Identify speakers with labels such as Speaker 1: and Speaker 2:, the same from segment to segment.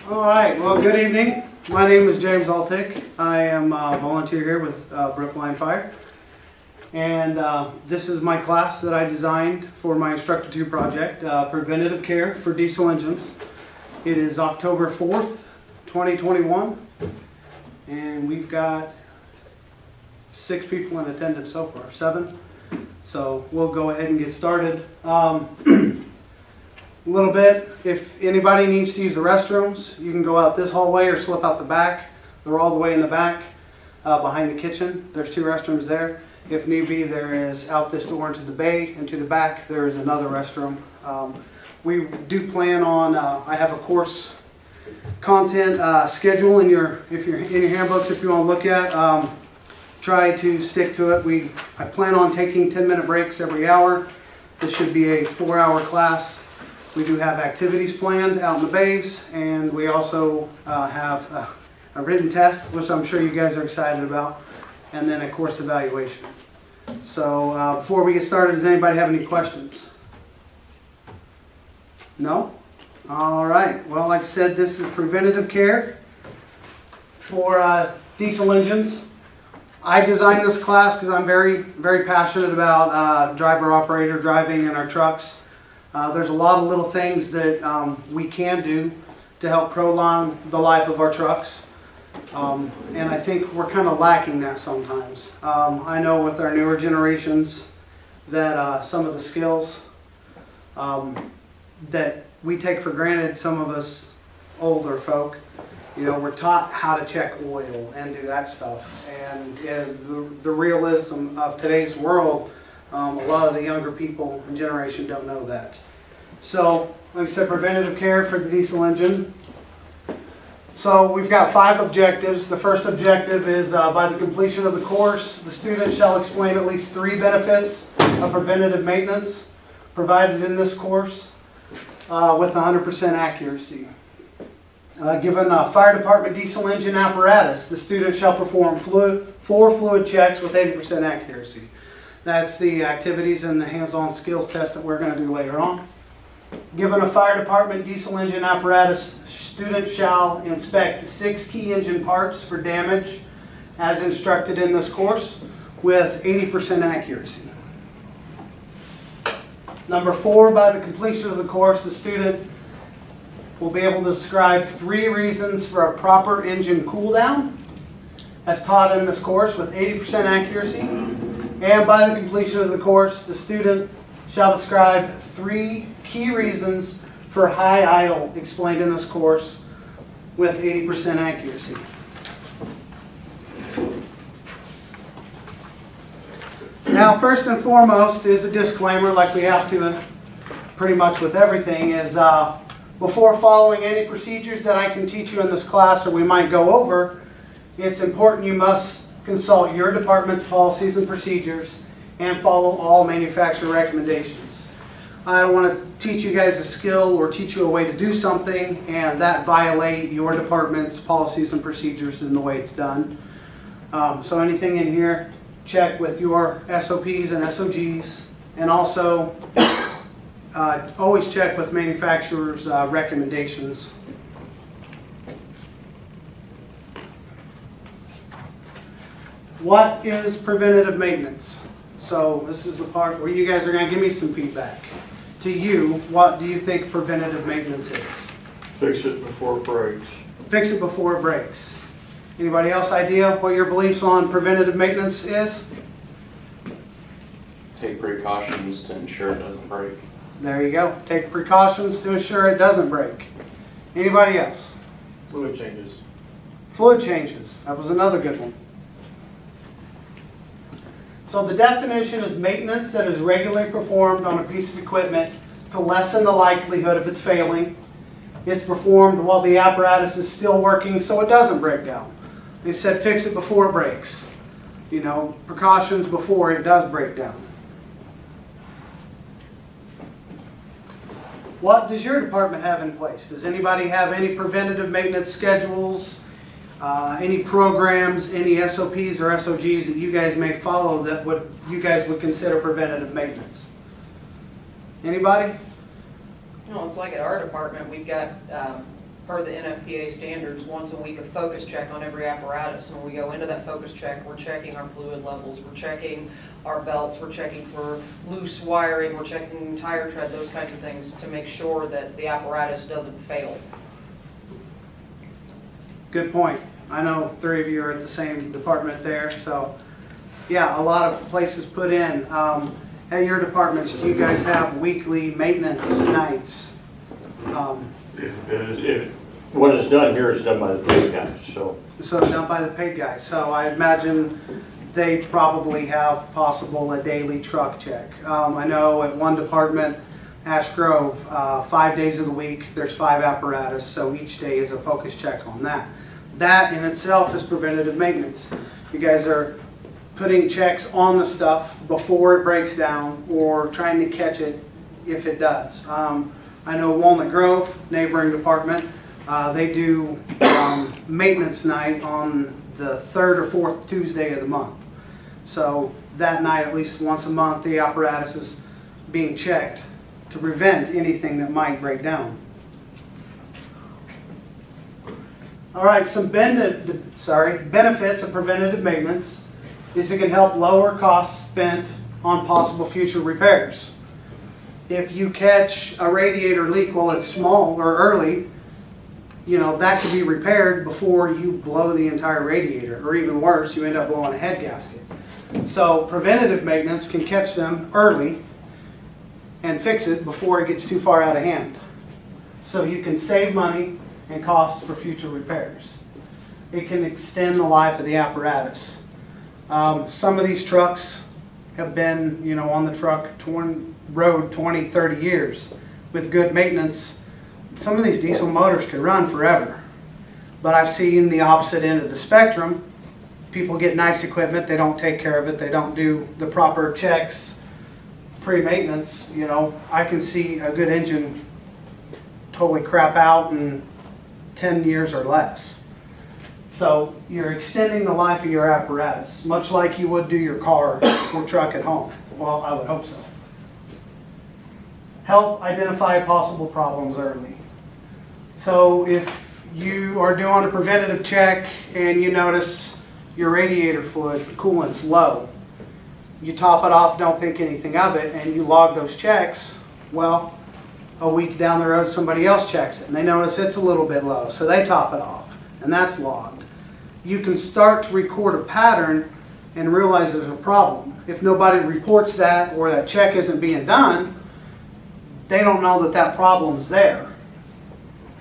Speaker 1: All right, well, good evening. My name is James Altick. I am a volunteer here with Brookline Fire. And this is my class that I designed for my Instructor 2 project, Preventative Care for Diesel Engines. It is October 4th, 2021. And we've got 6 people in attendance so far, 7. So we'll go ahead and get started. A little bit, if anybody needs to use the restrooms, you can go out this hallway or slip out the back. They're all the way in the back behind the kitchen. There's 2 restrooms there. If need be, there is out this door into the bay and to the back there is another restroom. We do plan on, I have a course content schedule in your handbooks if you want to look at. Try to stick to it. I plan on taking 10-minute breaks every hour. This should be a 4-hour class. We do have activities planned out in the bays, and we also have a written test, which I'm sure you guys are excited about, and then a course evaluation. So before we get started, does anybody have any questions? No? All right. Well, like I said, this is preventative care for diesel engines. I designed this class because I'm very, very passionate about driver-operator driving in our trucks. There's a lot of little things that we can do to help prolong the life of our trucks. And I think we're kind of lacking that sometimes. I know with our newer generations that some of the skills that we take for granted, some of us older folk, we're taught how to check oil and do that stuff. And the realism of today's world, a lot of the younger people and generation don't know that. So, like I said, preventative care for the diesel engine. So we've got 5 objectives. The first objective is by the completion of the course, the student shall explain at least 3 benefits of preventative maintenance provided in this course with 100% accuracy. Given a fire department diesel engine apparatus, the student shall perform 4 fluid checks with 80% accuracy. That's the activities and the hands-on skills test that we're going to do later on. Given a fire department diesel engine apparatus, student shall inspect 6 key engine parts for damage as instructed in this course with 80% accuracy. Number 4, by the completion of the course, the student will be able to describe 3 reasons for a proper engine cool down as taught in this course with 80% accuracy. And by the completion of the course, the student shall describe 3 key reasons for high idle explained in this course with 80% accuracy. Now, first and foremost is a disclaimer, like we have to pretty much with everything, is before following any procedures that I can teach you in this class or we might go over, it's important you must consult your department's policies and procedures and follow all manufacturer recommendations. I don't want to teach you guys a skill or teach you a way to do something and that violate your department's policies and procedures in the way it's done. So anything in here, check with your SOPs and SOGs, and also always check with manufacturers' recommendations. What is preventative maintenance? So this is the part where you guys are going to give me some feedback. To you, what do you think preventative maintenance is?
Speaker 2: Fix it before it breaks.
Speaker 1: Fix it before it breaks. Anybody else idea what your beliefs on preventative maintenance is?
Speaker 3: Take precautions to ensure it doesn't break.
Speaker 1: There you go. Take precautions to ensure it doesn't break. Anybody else?
Speaker 2: Fluid changes.
Speaker 1: Fluid changes. That was another good one. So the definition is maintenance that is regularly performed on a piece of equipment to lessen the likelihood of its failing. It's performed while the apparatus is still working so it doesn't break down. They said fix it before it breaks. Precautions before it does break down. What does your department have in place? Does anybody have any preventative maintenance schedules? Any programs, any SOPs or SOGs that you guys may follow that you guys would consider preventative maintenance? Anybody?
Speaker 4: It's like at our department, we've got per the NFPA standards, once a week a focus check on every apparatus. And when we go into that focus check, we're checking our fluid levels, we're checking our belts, we're checking for loose wiring, we're checking tire tread, those kinds of things to make sure that the apparatus doesn't fail.
Speaker 1: Good point. I know 3 of you are at the same department there, so yeah, a lot of places put in. At your departments, do you guys have weekly maintenance nights?
Speaker 5: What is done here is done by the paid guys, so.
Speaker 1: So done by the paid guys. So I imagine they probably have possible a daily truck check. I know at one department, Ash Grove, 5 days of the week, there's 5 apparatus, so each day is a focus check on that. That in itself is preventative maintenance. You guys are putting checks on the stuff before it breaks down or trying to catch it if it does. I know Walnut Grove, neighboring department, they do maintenance night on the 3rd or 4th Tuesday of the month. So that night, at least once a month, the apparatus is being checked to prevent anything that might break down. All right, some benefits of preventative maintenance is it can help lower costs spent on possible future repairs. If you catch a radiator leak while it's small or early, that could be repaired before you blow the entire radiator, or even worse, you end up blowing a head gasket. So preventative maintenance can catch them early and fix it before it gets too far out of hand. So you can save money and cost for future repairs. It can extend the life of the apparatus. Some of these trucks have been, on the road 20, 30 years with good maintenance. Some of these diesel motors could run forever. But I've seen the opposite end of the spectrum. People get nice equipment, they don't take care of it, they don't do the proper checks, pre-maintenance. I can see a good engine totally crap out in 10 years or less. So you're extending the life of your apparatus, much like you would do your car or truck at home. Well, I would hope so. Help identify possible problems early. So if you are doing a preventative check and you notice your radiator fluid, coolant's low, you top it off, don't think anything of it, and you log those checks, well, a week down the road somebody else checks it and they notice it's a little bit low, so they top it off, and that's logged. You can start to record a pattern and realize there's a problem. If nobody reports that or that check isn't being done, they don't know that that problem's there.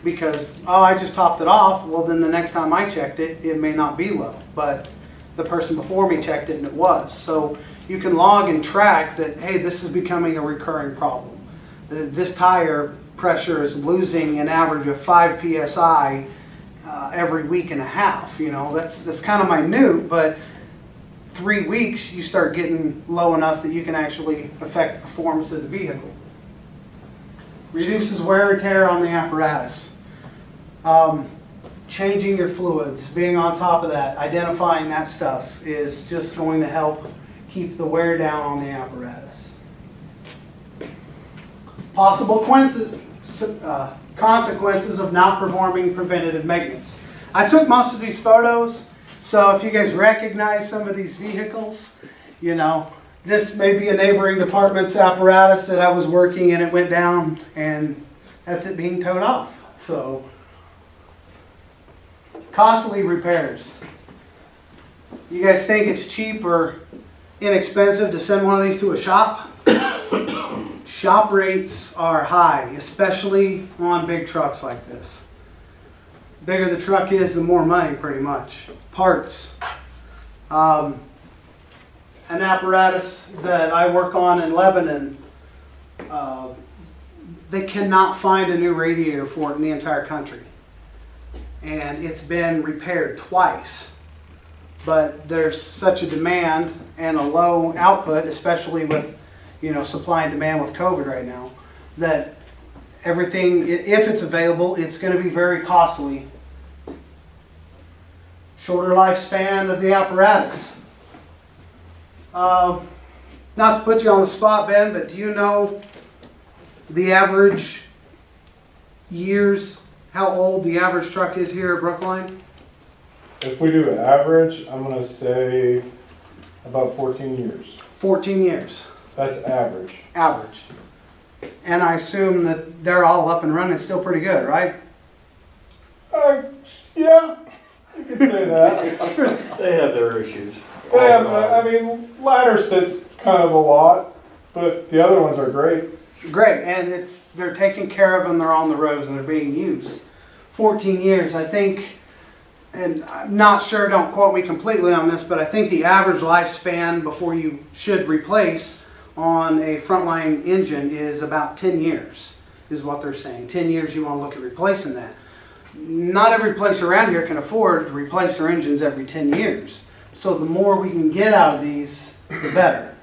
Speaker 1: Because, I just topped it off, well then the next time I checked it, it may not be low, but the person before me checked it and it was. So you can log and track that, hey, this is becoming a recurring problem. This tire pressure is losing an average of 5 psi every week and a half. That's kind of minute, but 3 weeks you start getting low enough that you can actually affect the performance of the vehicle. Reduces wear and tear on the apparatus. Changing your fluids, being on top of that, identifying that stuff is just going to help keep the wear down on the apparatus. Possible consequences of not performing preventative maintenance. I took most of these photos, so if you guys recognize some of these vehicles, this may be a neighboring department's apparatus that I was working and it went down, and that's it being towed off. So, costly repairs. You guys think it's cheap or inexpensive to send one of these to a shop? Shop rates are high, especially on big trucks like this. Bigger the truck is, the more money pretty much. Parts. An apparatus that I work on in Lebanon, they cannot find a new radiator for it in the entire country. And it's been repaired twice. But there's such a demand and a low output, especially with supply and demand with COVID right now, that everything, if it's available, it's going to be very costly. Shorter lifespan of the apparatus. Not to put you on the spot, Ben, but do you know the average years how old the average truck is here at Brookline?
Speaker 6: If we do average, I'm gonna say about 14 years.
Speaker 1: 14 years,
Speaker 6: That's average.
Speaker 1: average. And I assume that they're all up and running still pretty good, right?
Speaker 6: Yeah, you could say that.
Speaker 5: They have their issues.
Speaker 6: Yeah, I mean, ladder sits kind of a lot, but the other ones are great.
Speaker 1: Great, and they're taken care of and they're on the roads and they're being used. 14 years, I think, and I'm not sure, don't quote me completely on this, but I think the average lifespan before you should replace on a frontline engine is about 10 years, is what they're saying. 10 years you want to look at replacing that. Not every place around here can afford to replace their engines every 10 years. So the more we can get out of these, the better.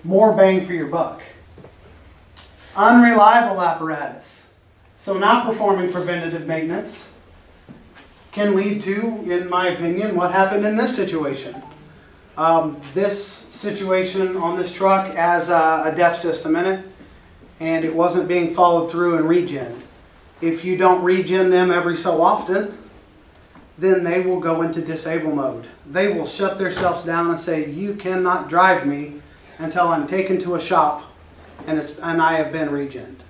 Speaker 1: More bang for your buck. Unreliable apparatus. So not performing preventative maintenance can lead to, in my opinion, what happened in this situation. This situation on this truck has a DEF system in it, and it wasn't being followed through and regened. If you don't regen them every so often, then they will go into disable mode. They will shut themselves down and say, you cannot drive me until I'm taken to a shop and I have been regened.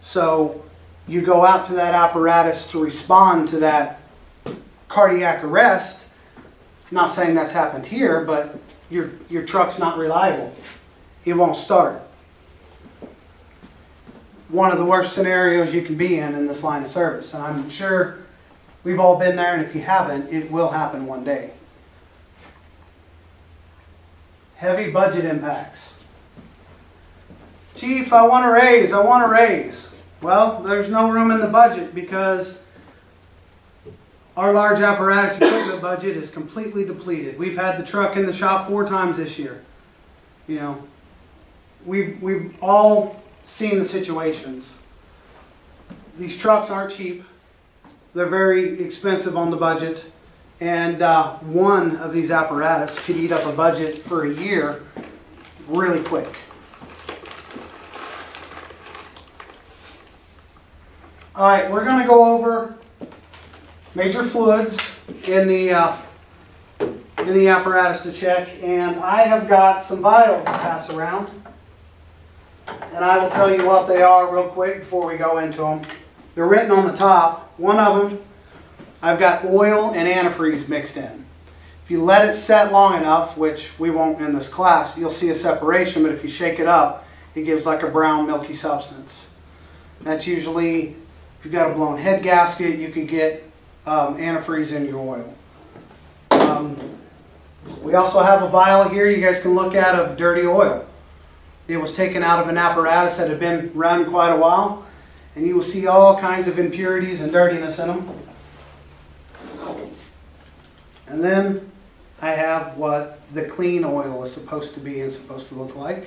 Speaker 1: So you go out to that apparatus to respond to that cardiac arrest. Not saying that's happened here, but your truck's not reliable. It won't start. One of the worst scenarios you can be in this line of service. And I'm sure we've all been there, and if you haven't, it will happen one day. Heavy budget impacts. Chief, I want a raise, I want a raise. Well, there's no room in the budget because our large apparatus equipment budget is completely depleted. We've had the truck in the shop 4 times this year. You know, we've all seen the situations. These trucks aren't cheap. They're very expensive on the budget. And one of these apparatus could eat up a budget for a year really quick. All right, we're going to go over major fluids in the apparatus to check, and I have got some vials to pass around, and I will tell you what they are real quick before we go into them. They're written on the top. One of them, I've got oil and antifreeze mixed in. If you let it set long enough, which we won't in this class, you'll see a separation, but if you shake it up, it gives like a brown milky substance. That's usually, if you've got a blown head gasket, you could get antifreeze in your oil. We also have a vial here you guys can look at of dirty oil. It was taken out of an apparatus that had been run quite a while, and you will see all kinds of impurities and dirtiness in them. And then I have what the clean oil is supposed to be and supposed to look like.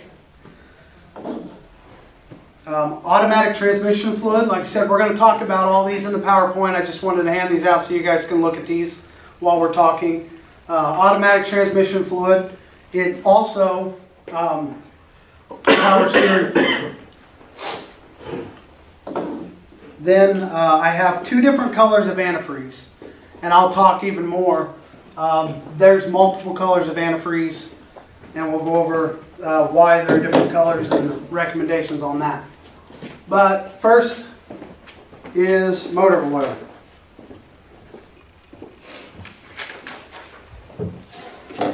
Speaker 1: Automatic transmission fluid, like I said, we're going to talk about all these in the PowerPoint. I just wanted to hand these out so you guys can look at these while we're talking. Automatic transmission fluid. It also power steering fluid. Then I have 2 different colors of antifreeze, and I'll talk even more. There's multiple colors of antifreeze, and we'll go over why there are different colors and the recommendations on that. But first is motor oil.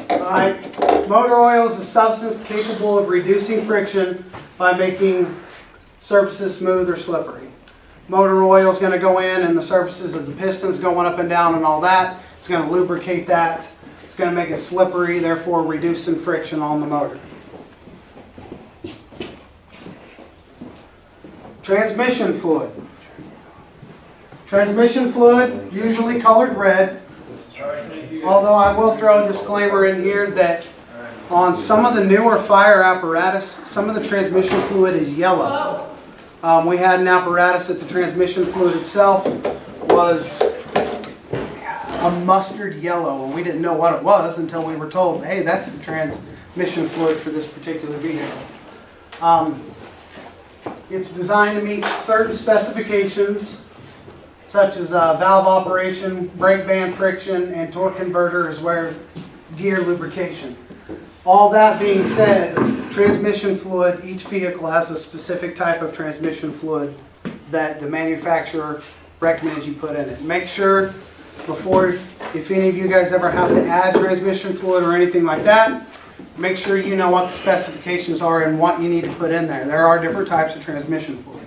Speaker 1: Alright, motor oil is a substance capable of reducing friction by making surfaces smooth or slippery. Motor oil is going to go in and the surfaces of the pistons going up and down and all that. It's going to lubricate that. It's going to make it slippery, therefore reducing friction on the motor. Transmission fluid. Transmission fluid, usually colored red. Although I will throw a disclaimer in here that on some of the newer fire apparatus, some of the transmission fluid is yellow. We had an apparatus that the transmission fluid itself was a mustard yellow, and we didn't know what it was until we were told, hey, that's the transmission fluid for this particular vehicle. It's designed to meet certain specifications, such as valve operation, brake band friction, and torque converter, as well as gear lubrication. All that being said, transmission fluid, each vehicle has a specific type of transmission fluid that the manufacturer recommends you put in it. Make sure before, if any of you guys ever have to add transmission fluid or anything like that, make sure you know what the specifications are and what you need to put in there. There are different types of transmission fluid.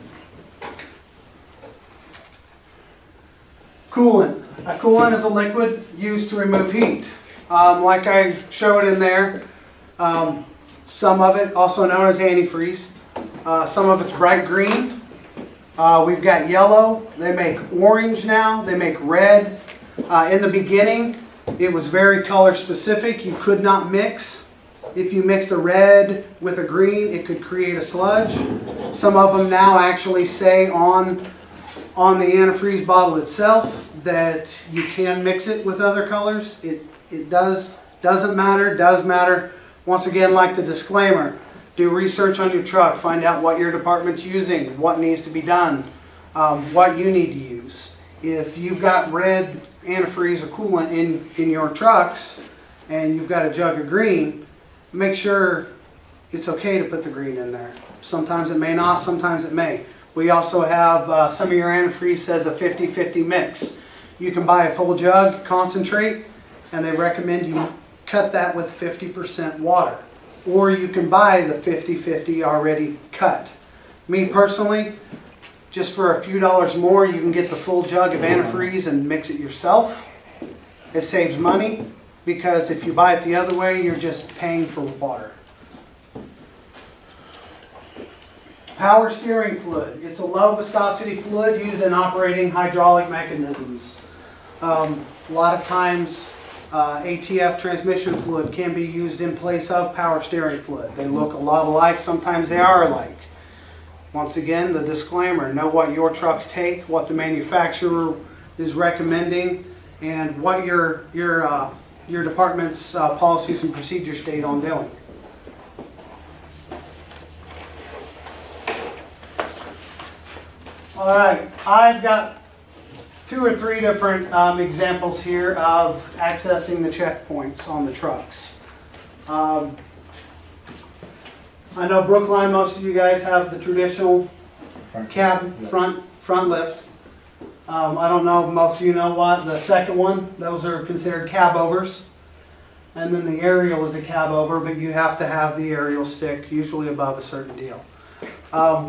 Speaker 1: Coolant. A coolant is a liquid used to remove heat. Like I showed in there, some of it, also known as antifreeze, some of it's bright green. We've got yellow. They make orange now. They make red. In the beginning, it was very color specific. You could not mix. If you mixed a red with a green, it could create a sludge. Some of them now actually say on the antifreeze bottle itself that you can mix it with other colors. It doesn't matter, does matter. Once again, like the disclaimer, do research on your truck, find out what your department's using, what needs to be done, what you need to use. If you've got red antifreeze or coolant in your trucks and you've got a jug of green, make sure it's okay to put the green in there. Sometimes it may not, sometimes it may. We also have some of your antifreeze says a 50-50 mix. You can buy a full jug concentrate and they recommend you cut that with 50% water. Or you can buy the 50-50 already cut. Me personally, just for a few dollars more, you can get the full jug of antifreeze and mix it yourself. It saves money because if you buy it the other way, you're just paying for water. Power steering fluid. It's a low viscosity fluid used in operating hydraulic mechanisms. A lot of times ATF transmission fluid can be used in place of power steering fluid. They look a lot alike, sometimes they are alike. Once again, the disclaimer, know what your trucks take, what the manufacturer is recommending, and what your department's policies and procedures state on doing. All right, I've got 2 or 3 different examples here of accessing the checkpoints on the trucks. I know Brookline, most of you guys have the traditional cab front lift. I don't know, most of you know what, the second one, those are considered cab overs. And then the aerial is a cab over, but you have to have the aerial stick usually above a certain deal.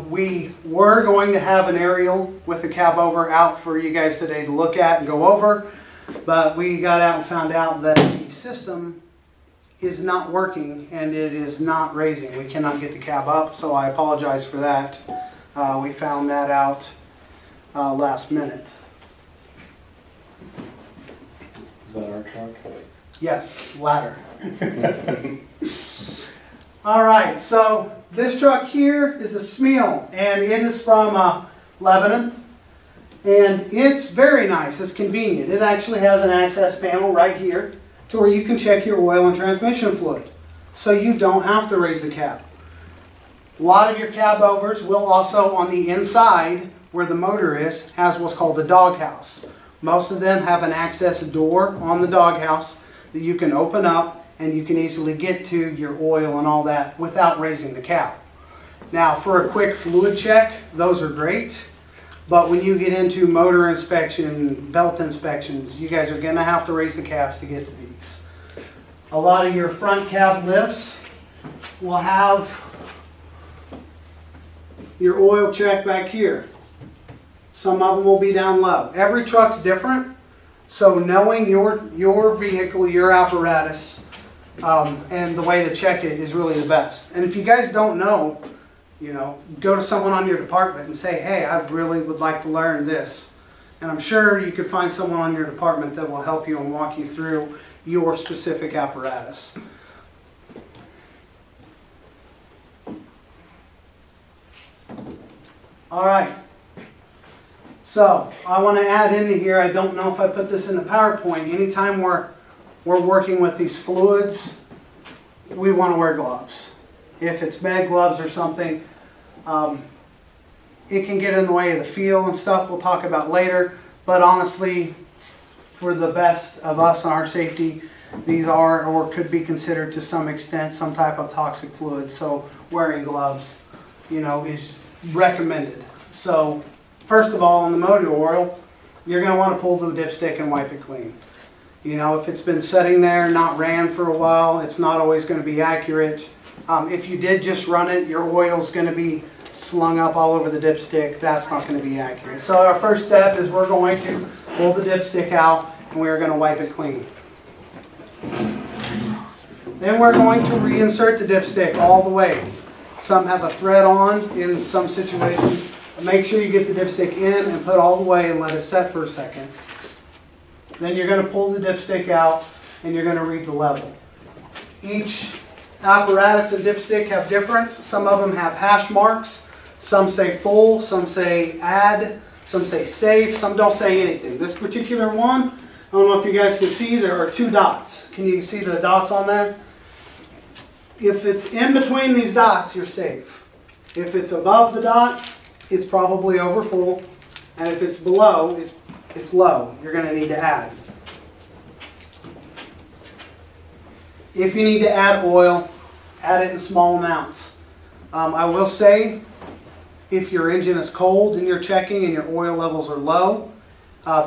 Speaker 1: We were going to have an aerial with the cab over out for you guys today to look at and go over, but we got out and found out that the system is not working and it is not raising. We cannot get the cab up, so I apologize for that. We found that out last minute.
Speaker 6: Is that our truck?
Speaker 1: Yes, ladder. All right, so this truck here is a Smil, and it is from Lebanon, and it's very nice. It's convenient. It actually has an access panel right here to where you can check your oil and transmission fluid, so you don't have to raise the cab. A lot of your cab overs will also, on the inside where the motor is, has what's called the doghouse. Most of them have an access door on the doghouse that you can open up and you can easily get to your oil and all that without raising the cab. Now, for a quick fluid check, those are great, but when you get into motor inspection, belt inspections, you guys are going to have to raise the cabs to get to these. A lot of your front cab lifts will have your oil check back here. Some of them will be down low. Every truck's different, so knowing your vehicle, your apparatus, and the way to check it is really the best. And if you guys don't know, go to someone on your department and say, hey, I really would like to learn this. And I'm sure you could find someone on your department that will help you and walk you through your specific apparatus. All right. So I want to add into here, I don't know if I put this in the PowerPoint, anytime we're working with these fluids, we want to wear gloves. If it's med gloves or something, it can get in the way of the feel and stuff we'll talk about later, But honestly, for the best of us and our safety, these are or could be considered to some extent some type of toxic fluid. So wearing gloves, is recommended. So first of all, on the motor oil, you're going to want to pull the dipstick and wipe it clean. If it's been sitting there, not ran for a while, it's not always going to be accurate. If you did just run it, your oil's going to be slung up all over the dipstick. That's not going to be accurate. So our first step is we're going to pull the dipstick out and we're going to wipe it clean. Then we're going to reinsert the dipstick all the way. Some have a thread on in some situations. Make sure you get the dipstick in and put all the way and let it set for a second. Then you're going to pull the dipstick out and you're going to read the level. Each apparatus and dipstick have difference. Some of them have hash marks. Some say full, some say add, some say safe, some don't say anything. This particular one, I don't know if you guys can see, there are 2 dots. Can you see the dots on there? If it's in between these dots, you're safe. If it's above the dot, it's probably over full. And if it's below, it's low. You're going to need to add. If you need to add oil, add it in small amounts. I will say, if your engine is cold and you're checking and your oil levels are low,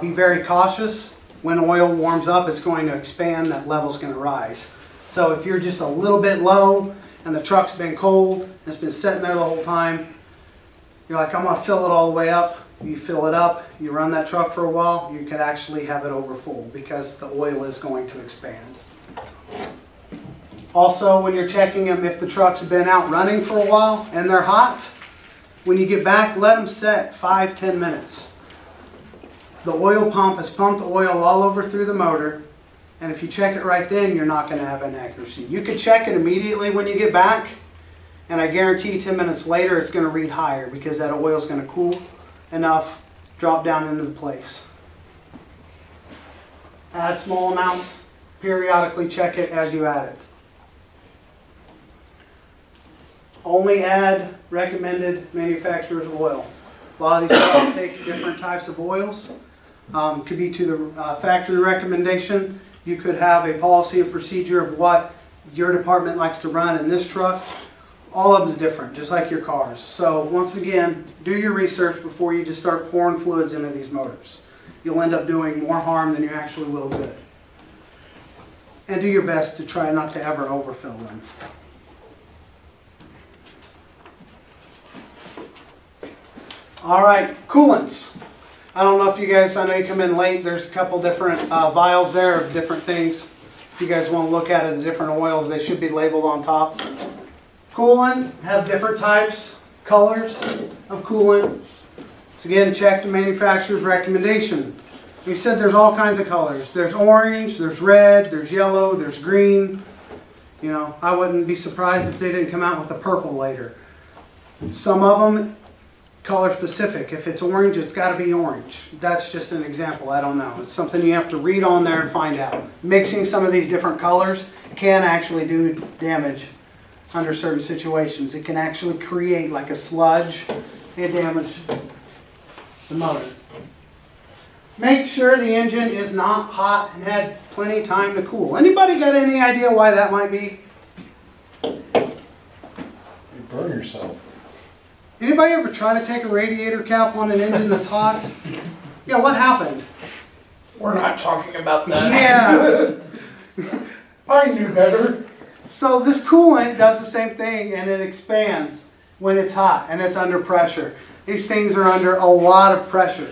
Speaker 1: be very cautious. When oil warms up, it's going to expand, that level's going to rise. So if you're just a little bit low and the truck's been cold and it's been sitting there the whole time, you're like, I'm going to fill it all the way up. You fill it up, you run that truck for a while, you could actually have it over full because the oil is going to expand. Also, when you're checking them, if the truck's been out running for a while and they're hot, when you get back, let them set 5-10 minutes. The oil pump has pumped oil all over through the motor, and if you check it right then, you're not going to have an accuracy. You could check it immediately when you get back, and I guarantee 10 minutes later it's going to read higher because that oil is going to cool enough, drop down into the place. Add small amounts, periodically check it as you add it. Only add recommended manufacturer's oil. A lot of these guys take different types of oils. Could be to the factory recommendation. You could have a policy and procedure of what your department likes to run in this truck. All of them is different, just like your cars. So once again, do your research before you just start pouring fluids into these motors. You'll end up doing more harm than you actually will good. And do your best to try not to ever overfill them. All right, coolants. I don't know if you guys, I know you come in late, there's a couple different vials there of different things. If you guys want to look at it, the different oils, they should be labeled on top. Coolant, have different types, colors of coolant. Once again, check the manufacturer's recommendation. We said there's all kinds of colors. There's orange, there's red, there's yellow, there's green. I wouldn't be surprised if they didn't come out with a purple later. Some of them, color specific. If it's orange, it's got to be orange. That's just an example. I don't know. It's something you have to read on there and find out. Mixing some of these different colors can actually do damage under certain situations. It can actually create like a sludge and damage the motor. Make sure the engine is not hot and had plenty of time to cool. Anybody got any idea why that might be?
Speaker 6: You burn yourself.
Speaker 1: Anybody ever try to take a radiator cap on an engine that's hot? Yeah, what happened?
Speaker 2: We're not talking about that.
Speaker 1: Yeah.
Speaker 6: I knew better.
Speaker 1: So this coolant does the same thing and it expands when it's hot and it's under pressure. These things are under a lot of pressure.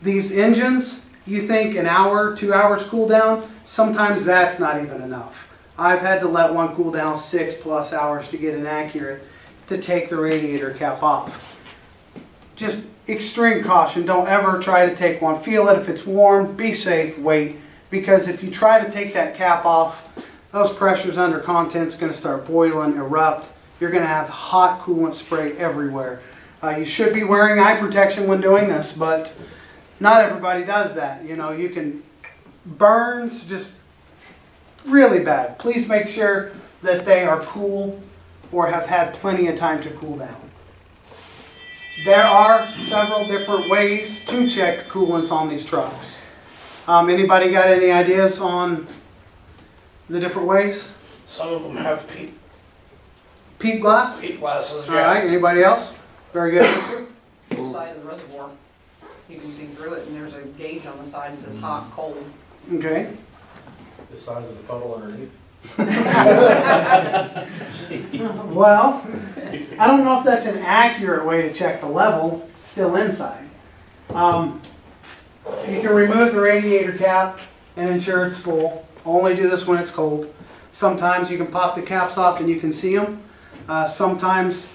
Speaker 1: These engines, you think an hour, 2 hours cool down, sometimes that's not even enough. I've had to let one cool down 6+ hours to get an accurate to take the radiator cap off. Just extreme caution, don't ever try to take one. Feel it, if it's warm, be safe, wait. Because if you try to take that cap off, those pressures under content's going to start boiling, erupt. You're going to have hot coolant spray everywhere. You should be wearing eye protection when doing this, but not everybody does that. You can burns just really bad. Please make sure that they are cool or have had plenty of time to cool down. There are several different ways to check coolants on these trucks. Anybody got any ideas on the different ways?
Speaker 2: Some of them have
Speaker 1: Peep glass?
Speaker 2: peat glasses,
Speaker 1: All right,
Speaker 2: yeah.
Speaker 1: anybody else? Very good answer.
Speaker 4: The side of the reservoir, you can see through it, and there's a gauge on the side that says hot, cold.
Speaker 1: Okay.
Speaker 7: The size of the puddle underneath.
Speaker 1: Well, I don't know if that's an accurate way to check the level, still inside. You can remove the radiator cap and ensure it's full. Only do this when it's cold. Sometimes you can pop the caps off and you can see them. Sometimes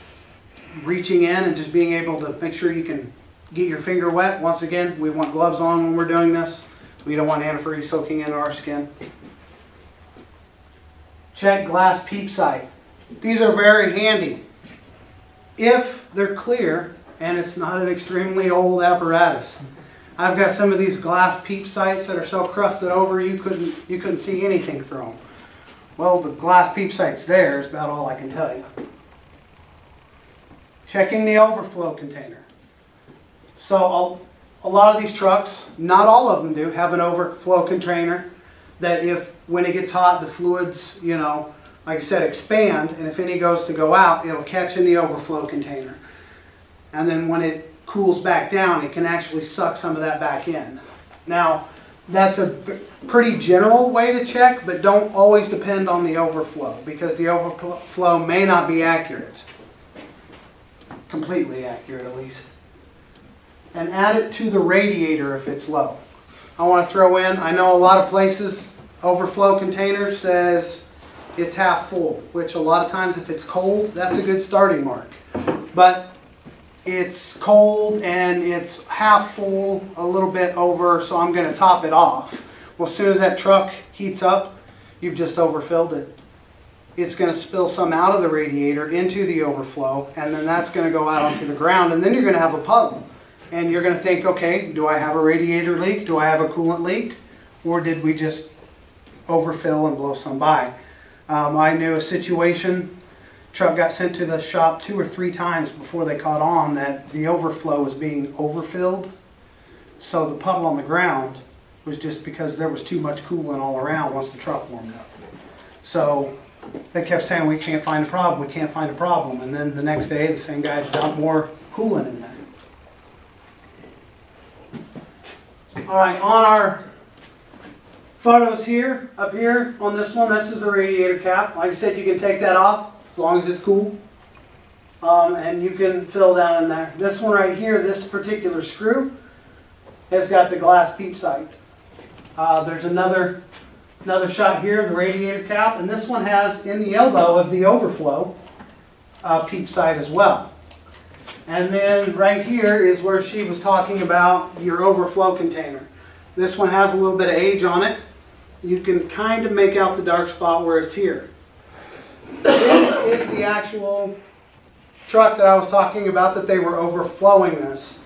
Speaker 1: reaching in and just being able to make sure you can get your finger wet. Once again, we want gloves on when we're doing this. We don't want antifreeze soaking into our skin. Check glass peep sight. These are very handy. If they're clear and it's not an extremely old apparatus. I've got some of these glass peep sights that are so crusted over you couldn't see anything through them. Well, the glass peep sight's there is about all I can tell you. Checking the overflow container. So a lot of these trucks, not all of them do, have an overflow container that if when it gets hot, the fluids, like I said, expand, and if any goes to go out, it'll catch in the overflow container. And then when it cools back down, it can actually suck some of that back in. Now, that's a pretty general way to check, but don't always depend on the overflow, because the overflow may not be accurate. Completely accurate, at least. And add it to the radiator if it's low. I want to throw in, I know a lot of places, overflow container says it's half full, which a lot of times if it's cold, that's a good starting mark. But it's cold and it's half full, a little bit over, so I'm going to top it off. Well, as soon as that truck heats up, you've just overfilled it. It's going to spill some out of the radiator into the overflow, and then that's going to go out onto the ground, and then you're going to have a puddle. And you're going to think, okay, do I have a radiator leak? Do I have a coolant leak? Or did we just overfill and blow some by? I knew a situation, truck got sent to the shop 2 or 3 times before they caught on that the overflow was being overfilled. So the puddle on the ground was just because there was too much coolant all around once the truck warmed up. So they kept saying, we can't find a problem, we can't find a problem. And then the next day, the same guy dumped more coolant in there. All right, on our photos here, up here on this one, this is the radiator cap. Like I said, you can take that off as long as it's cool. And you can fill down in there. This one right here, this particular screw, has got the glass peep sight. There's another shot here of the radiator cap, and this one has in the elbow of the overflow peep sight as well. And then right here is where she was talking about your overflow container. This one has a little bit of age on it. You can kind of make out the dark spot where it's here. This is the actual truck that I was talking about that they were overflowing this.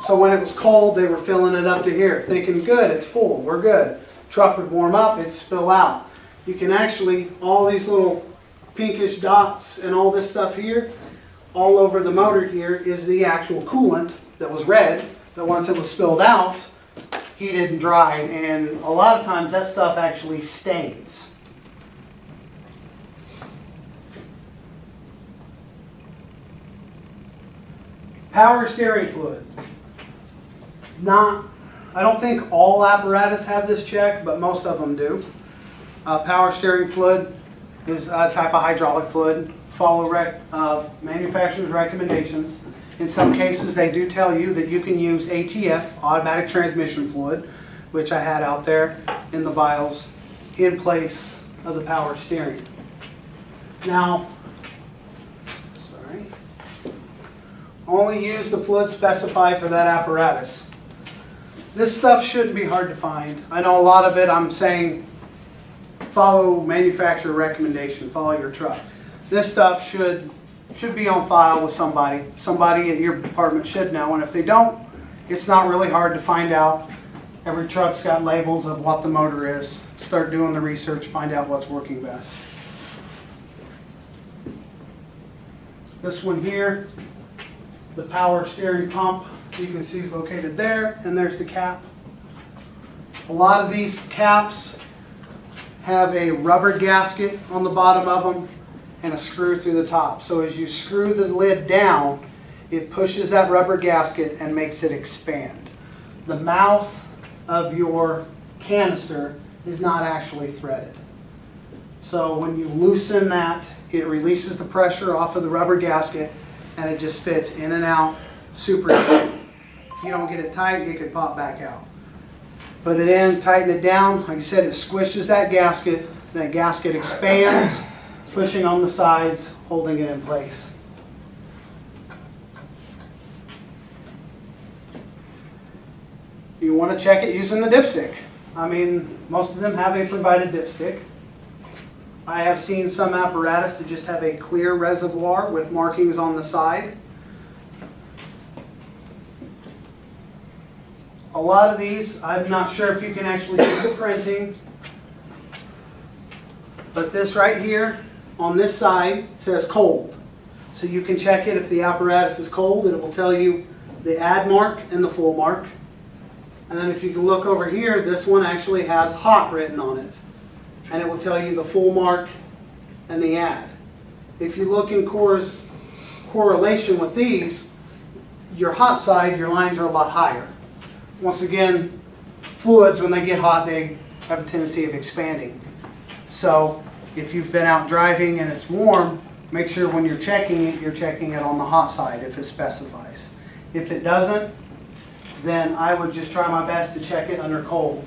Speaker 1: So when it was cold, they were filling it up to here, thinking, good, it's full, we're good. Truck would warm up, it'd spill out. You can actually, all these little pinkish dots and all this stuff here, all over the motor here is the actual coolant that was red, that once it was spilled out, heated and dried, and a lot of times that stuff actually stains. Power steering fluid. I don't think all apparatus have this check, but most of them do. Power steering fluid is a type of hydraulic fluid. Follow manufacturer's recommendations. In some cases, they do tell you that you can use ATF, automatic transmission fluid, which I had out there in the vials, in place of the power steering. Now, only use the fluid specified for that apparatus. This stuff shouldn't be hard to find. I know a lot of it, I'm saying follow manufacturer recommendation, follow your truck. This stuff should be on file with somebody. Somebody at your department should know, and if they don't, it's not really hard to find out. Every truck's got labels of what the motor is. Start doing the research, find out what's working best. This one here The power steering pump, you can see is located there, and there's the cap. A lot of these caps have a rubber gasket on the bottom of them and a screw through the top. So as you screw the lid down, it pushes that rubber gasket and makes it expand. The mouth of your canister is not actually threaded. So when you loosen that, it releases the pressure off of the rubber gasket and it just fits in and out super easy. If you don't get it tight, it could pop back out. Put it in, tighten it down. Like I said, it squishes that gasket expands, pushing on the sides, holding it in place. You want to check it using the dipstick. I mean, most of them have a provided dipstick. I have seen some apparatus that just have a clear reservoir with markings on the side. A lot of these, I'm not sure if you can actually see the printing, but this right here on this side says cold. So you can check it if the apparatus is cold, it will tell you the add mark and the full mark. And then if you can look over here, this one actually has hot written on it. And it will tell you the full mark and the add. If you look in correlation with these, your hot side, your lines are a lot higher. Once again, fluids, when they get hot, they have a tendency of expanding. So if you've been out driving and it's warm, make sure when you're checking it on the hot side if it specifies. If it doesn't, then I would just try my best to check it under cold.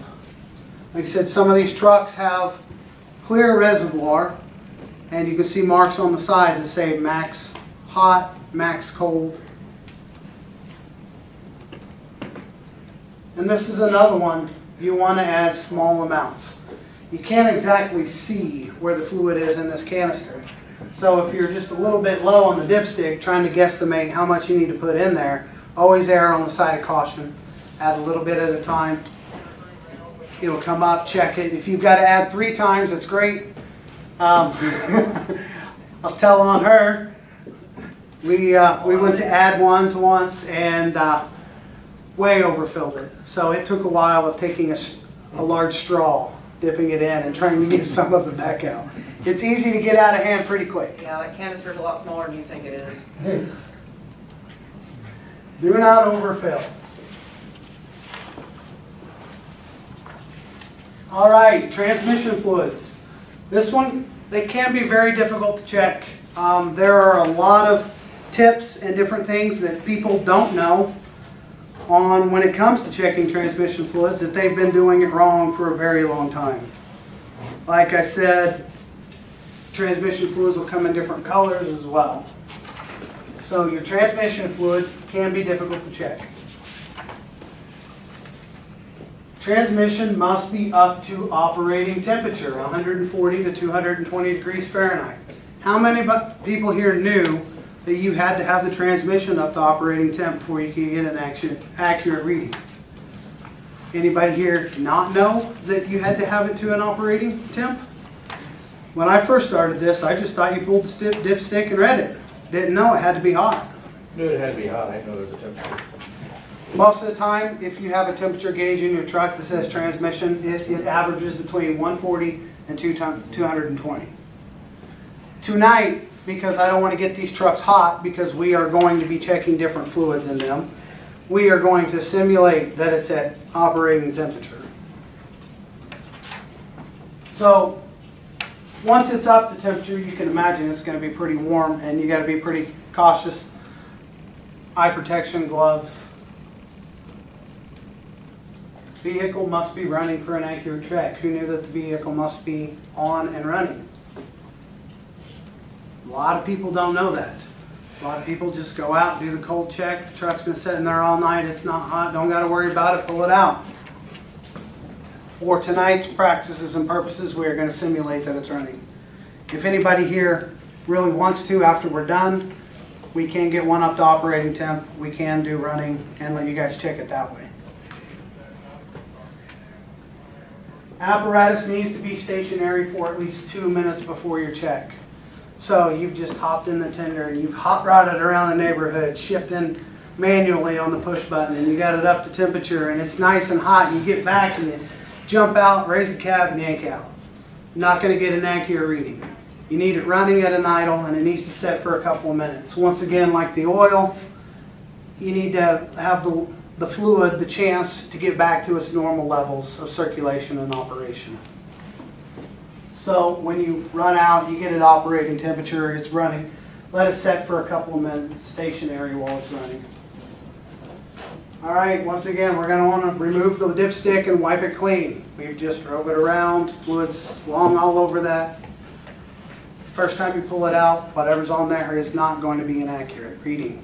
Speaker 1: Like I said, some of these trucks have clear reservoir, and you can see marks on the side that say max hot, max cold. And this is another one, you want to add small amounts. You can't exactly see where the fluid is in this canister. So if you're just a little bit low on the dipstick trying to guesstimate how much you need to put in there, always err on the side of caution. Add a little bit at a time. It'll come up, check it. If you've got to add 3 times, it's great. I'll tell on her. We went to add once and way overfilled it. So it took a while of taking a large straw, dipping it in and trying to get some of it back out. It's easy to get out of hand pretty quick.
Speaker 4: Yeah, that canister's a lot smaller than you think it is.
Speaker 1: Do not overfill. All right, transmission fluids. This one, they can be very difficult to check. There are a lot of tips and different things that people don't know on when it comes to checking transmission fluids, that they've been doing it wrong for a very long time. Like I said, transmission fluids will come in different colors as well. So your transmission fluid can be difficult to check. Transmission must be up to operating temperature, 140 to 220 degrees Fahrenheit. How many people here knew that you had to have the transmission up to operating temp before you could get an accurate reading? Anybody here not know that you had to have it to an operating temp? When I first started this, I just thought you pulled the dipstick and read it. Didn't know it had to be hot.
Speaker 7: Knew it had to be hot, I didn't know there was a temperature.
Speaker 1: Most of the time, if you have a temperature gauge in your truck that says transmission, it averages between 140 and 220. Tonight, because I don't want to get these trucks hot, because we are going to be checking different fluids in them, we are going to simulate that it's at operating temperature. So, once it's up to temperature, you can imagine it's going to be pretty warm, and you got to be pretty cautious. Eye protection, gloves. Vehicle must be running for an accurate check. Who knew that the vehicle must be on and running? A lot of people don't know that. A lot of people just go out, do the cold check. The truck's been sitting there all night. It's not hot. Don't got to worry about it. Pull it out. For tonight's practices and purposes, we are going to simulate that it's running. If anybody here really wants to, after we're done, we can get one up to operating temp. We can do running and let you guys check it that way. Apparatus needs to be stationary for at least 2 minutes before your check. So you've just hopped in the tender and you've hot rodded around the neighborhood, shifting manually on the push button, and you got it up to temperature and it's nice and hot. You get back and you jump out, raise the cab, and yank out. Not going to get an accurate reading. You need it running at an idle, and it needs to set for a couple of minutes. Once again, like the oil, you need to have the fluid the chance to get back to its normal levels of circulation and operation. So when you run out, you get it operating temperature, it's running. Let it set for a couple of minutes stationary while it's running. All right, once again, we're going to want to remove the dipstick and wipe it clean. We've just drove it around, fluid's long all over that. First time you pull it out, whatever's on there is not going to be an accurate reading.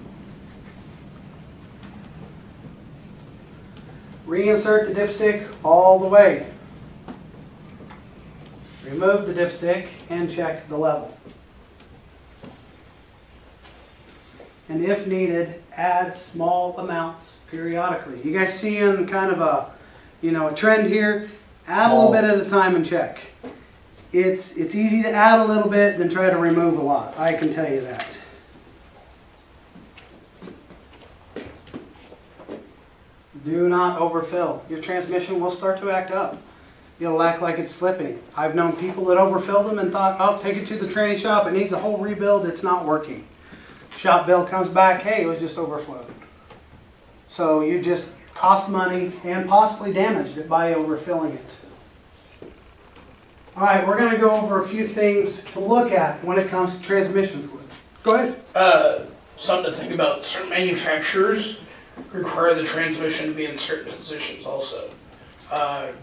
Speaker 1: Reinsert the dipstick all the way. Remove the dipstick and check the level. And if needed, add small amounts periodically. You guys seeing kind of a trend here? Add a little bit at a time and check. It's easy to add a little bit than try to remove a lot. I can tell you that. Do not overfill. Your transmission will start to act up. It'll act like it's slipping. I've known people that overfilled them and thought, oh, take it to the tranny shop. It needs a whole rebuild. It's not working. Shop bill comes back, hey, it was just overflowed. So you just cost money and possibly damaged it by overfilling it. All right, we're going to go over a few things to look at when it comes to transmission fluid. Go ahead.
Speaker 2: Something to think about, certain manufacturers require the transmission to be in certain positions also.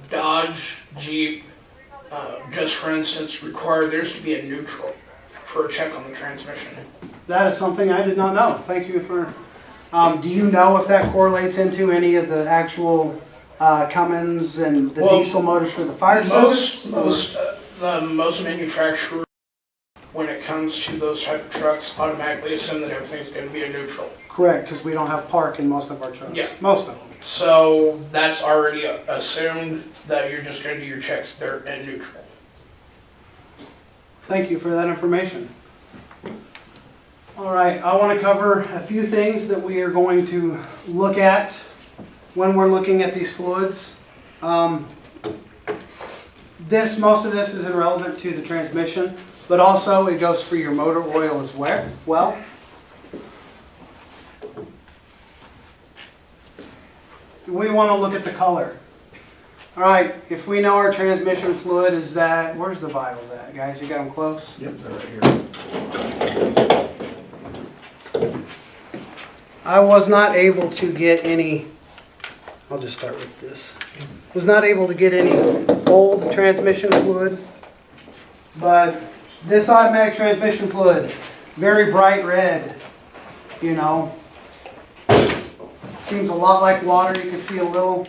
Speaker 2: Dodge, Jeep, just for instance, require theirs to be in neutral for a check on the transmission.
Speaker 1: That is something I did not know. Thank you for... do you know if that correlates into any of the actual Cummins and the diesel motors for the fire service?
Speaker 2: Most manufacturers, when it comes to those type of trucks, automatically assume that everything's going to be in neutral.
Speaker 1: Correct, because we don't have park in most of our trucks.
Speaker 2: Yeah.
Speaker 1: Most of them.
Speaker 2: So that's already assumed that you're just going to do your checks there in neutral.
Speaker 1: Thank you for that information. All right, I want to cover a few things that we are going to look at when we're looking at these fluids. Most of this is irrelevant to the transmission, but also it goes for your motor oil as well. We want to look at the color. All right, if we know our transmission fluid is that, where's the vials at, guys? You got them close?
Speaker 7: Yep, they're right here.
Speaker 1: I was not able to get any, I'll just start with this. Was not able to get any old transmission fluid, but this automatic transmission fluid, very bright red, you know. Seems a lot like water. You can see a little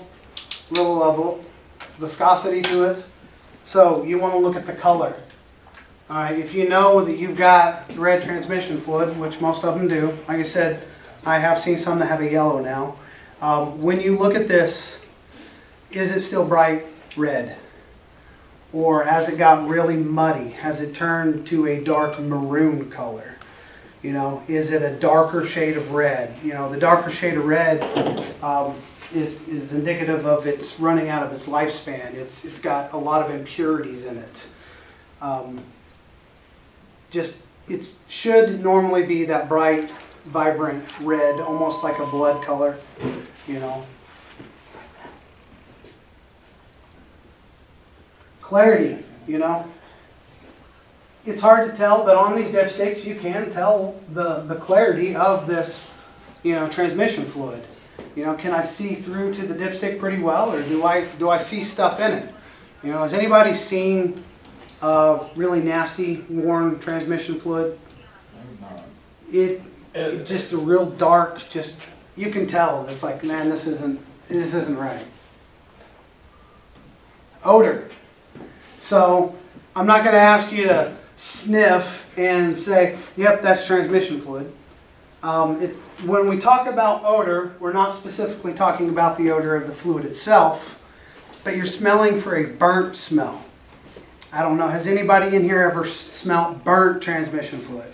Speaker 1: viscosity to it. So you want to look at the color. All right, if you know that you've got red transmission fluid, which most of them do, like I said, I have seen some that have a yellow now. When you look at this, is it still bright red? Or has it got really muddy? Has it turned to a dark maroon color? You know, is it a darker shade of red? You know, the darker shade of red is indicative of it's running out of its lifespan. It's got a lot of impurities in it. It should normally be that bright, vibrant red, almost like a blood color, you know. Clarity, you know. It's hard to tell, but on these dipsticks you can tell the clarity of this, you know, transmission fluid. You know, can I see through to the dipstick pretty well, or do I see stuff in it? You know, has anybody seen really nasty worn transmission fluid? It just a real dark, just you can tell. It's like, man, this isn't right. Odor. So I'm not going to ask you to sniff and say, yep, that's transmission fluid. When we talk about odor, we're not specifically talking about the odor of the fluid itself, but you're smelling for a burnt smell. I don't know, has anybody in here ever smelt burnt transmission fluid?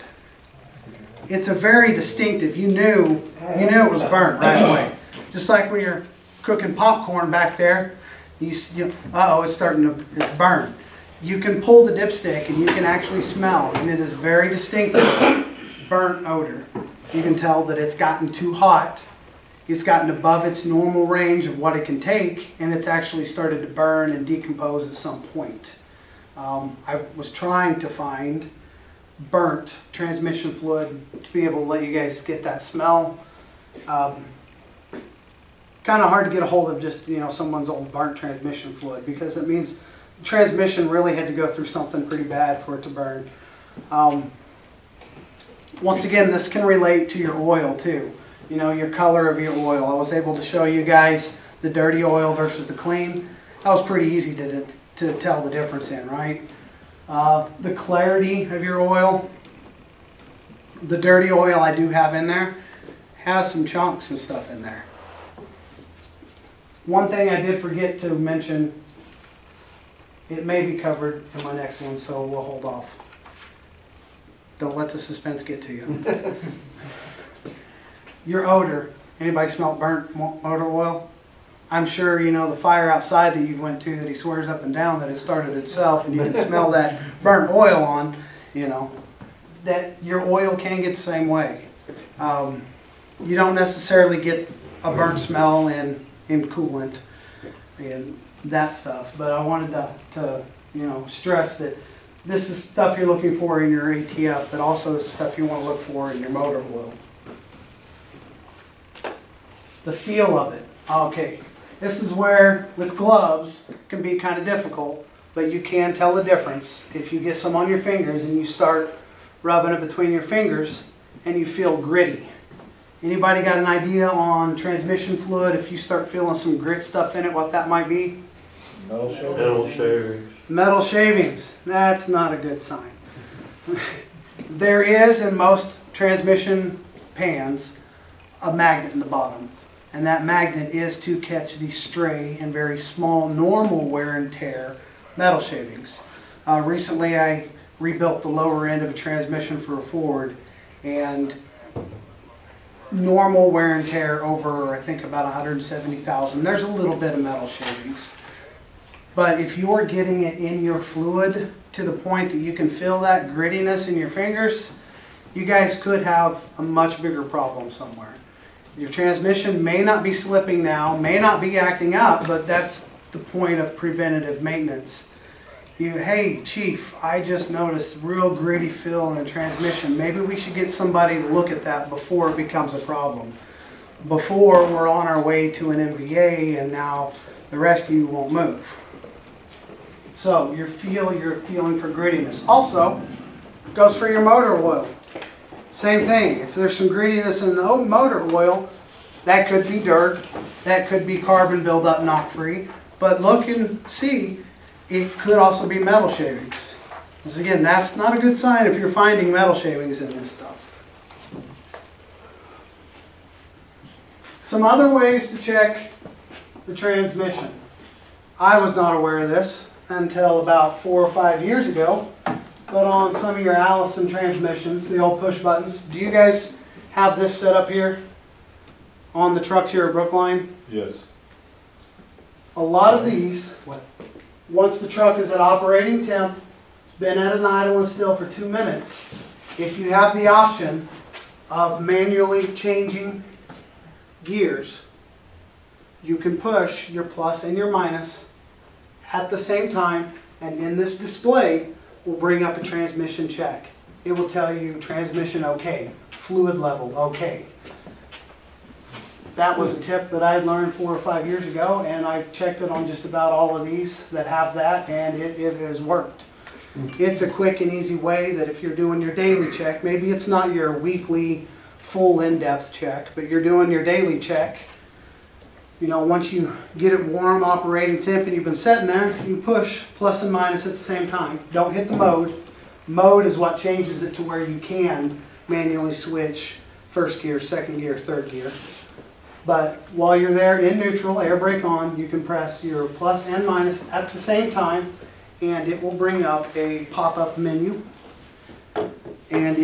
Speaker 1: It's a very distinctive, you knew it was burnt right away. Just like when you're cooking popcorn back there, uh-oh, it's it's burnt. You can pull the dipstick and you can actually smell, and it is very distinctive burnt odor. You can tell that it's gotten too hot. It's gotten above its normal range of what it can take, and it's actually started to burn and decompose at some point. I was trying to find burnt transmission fluid to be able to let you guys get that smell. Kind of hard to get a hold of just, someone's old burnt transmission fluid, because it means the transmission really had to go through something pretty bad for it to burn. Once again, this can relate to your oil too. Your color of your oil. I was able to show you guys the dirty oil versus the clean. That was pretty easy to tell the difference in, right? The clarity of your oil. The dirty oil I do have in there has some chunks and stuff in there. One thing I did forget to mention, it may be covered in my next one, so we'll hold off. Don't let the suspense get to you. Your odor. Anybody smell burnt motor oil? I'm sure the fire outside that you went to that he swears up and down that it started itself, and you can smell that burnt oil on, that your oil can get the same way. You don't necessarily get a burnt smell in coolant and that stuff, but I wanted to stress that this is stuff you're looking for in your ATF, but also stuff you want to look for in your motor oil. The feel of it. Okay. This is where, with gloves, it can be kind of difficult, but you can tell the difference if you get some on your fingers and you start rubbing it between your fingers and you feel gritty. Anybody got an idea on transmission fluid, if you start feeling some grit stuff in it, what that might be?
Speaker 5: Metal shavings.
Speaker 1: Metal shavings. That's not a good sign. There is, in most transmission pans, a magnet in the bottom. And that magnet is to catch the stray and very small normal wear and tear metal shavings. Recently I rebuilt the lower end of a transmission for a Ford, and normal wear and tear over, I think, about 170,000. There's a little bit of metal shavings. But if you're getting it in your fluid to the point that you can feel that grittiness in your fingers, you guys could have a much bigger problem somewhere. Your transmission may not be slipping now, may not be acting up, but that's the point of preventative maintenance. Hey, Chief, I just noticed real gritty feel in the transmission. Maybe we should get somebody to look at that before it becomes a problem. Before we're on our way to an MVA and now the rescue won't move. So you're feeling for grittiness. Also, goes for your motor oil. Same thing. If there's some grittiness in the motor oil, that could be dirt, that could be carbon buildup, not free. But look and see, it could also be metal shavings. Because again, that's not a good sign if you're finding metal shavings in this stuff. Some other ways to check the transmission. I was not aware of this until about 4 or 5 years ago. But on some of your Allison transmissions, the old push buttons, do you guys have this set up here on the trucks here at Brookline?
Speaker 6: Yes.
Speaker 1: A lot of these, once the truck is at operating temp, it's been at an idle and still for 2 minutes, if you have the option of manually changing gears, you can push your plus and your minus at the same time, and in this display, will bring up a transmission check. It will tell you transmission okay, fluid level okay. That was a tip that I had learned 4 or 5 years ago, and I've checked it on just about all of these that have that, and it has worked. It's a quick and easy way that if you're doing your daily check, maybe it's not your weekly full in-depth check, but you're doing your daily check. Once you get it warm, operating temp, and you've been sitting there, you push plus and minus at the same time. Don't hit the mode. Mode is what changes it to where you can manually switch first gear, second gear, third gear. But while you're there in neutral, air brake on, you can press your plus and minus at the same time, and it will bring up a pop-up menu. And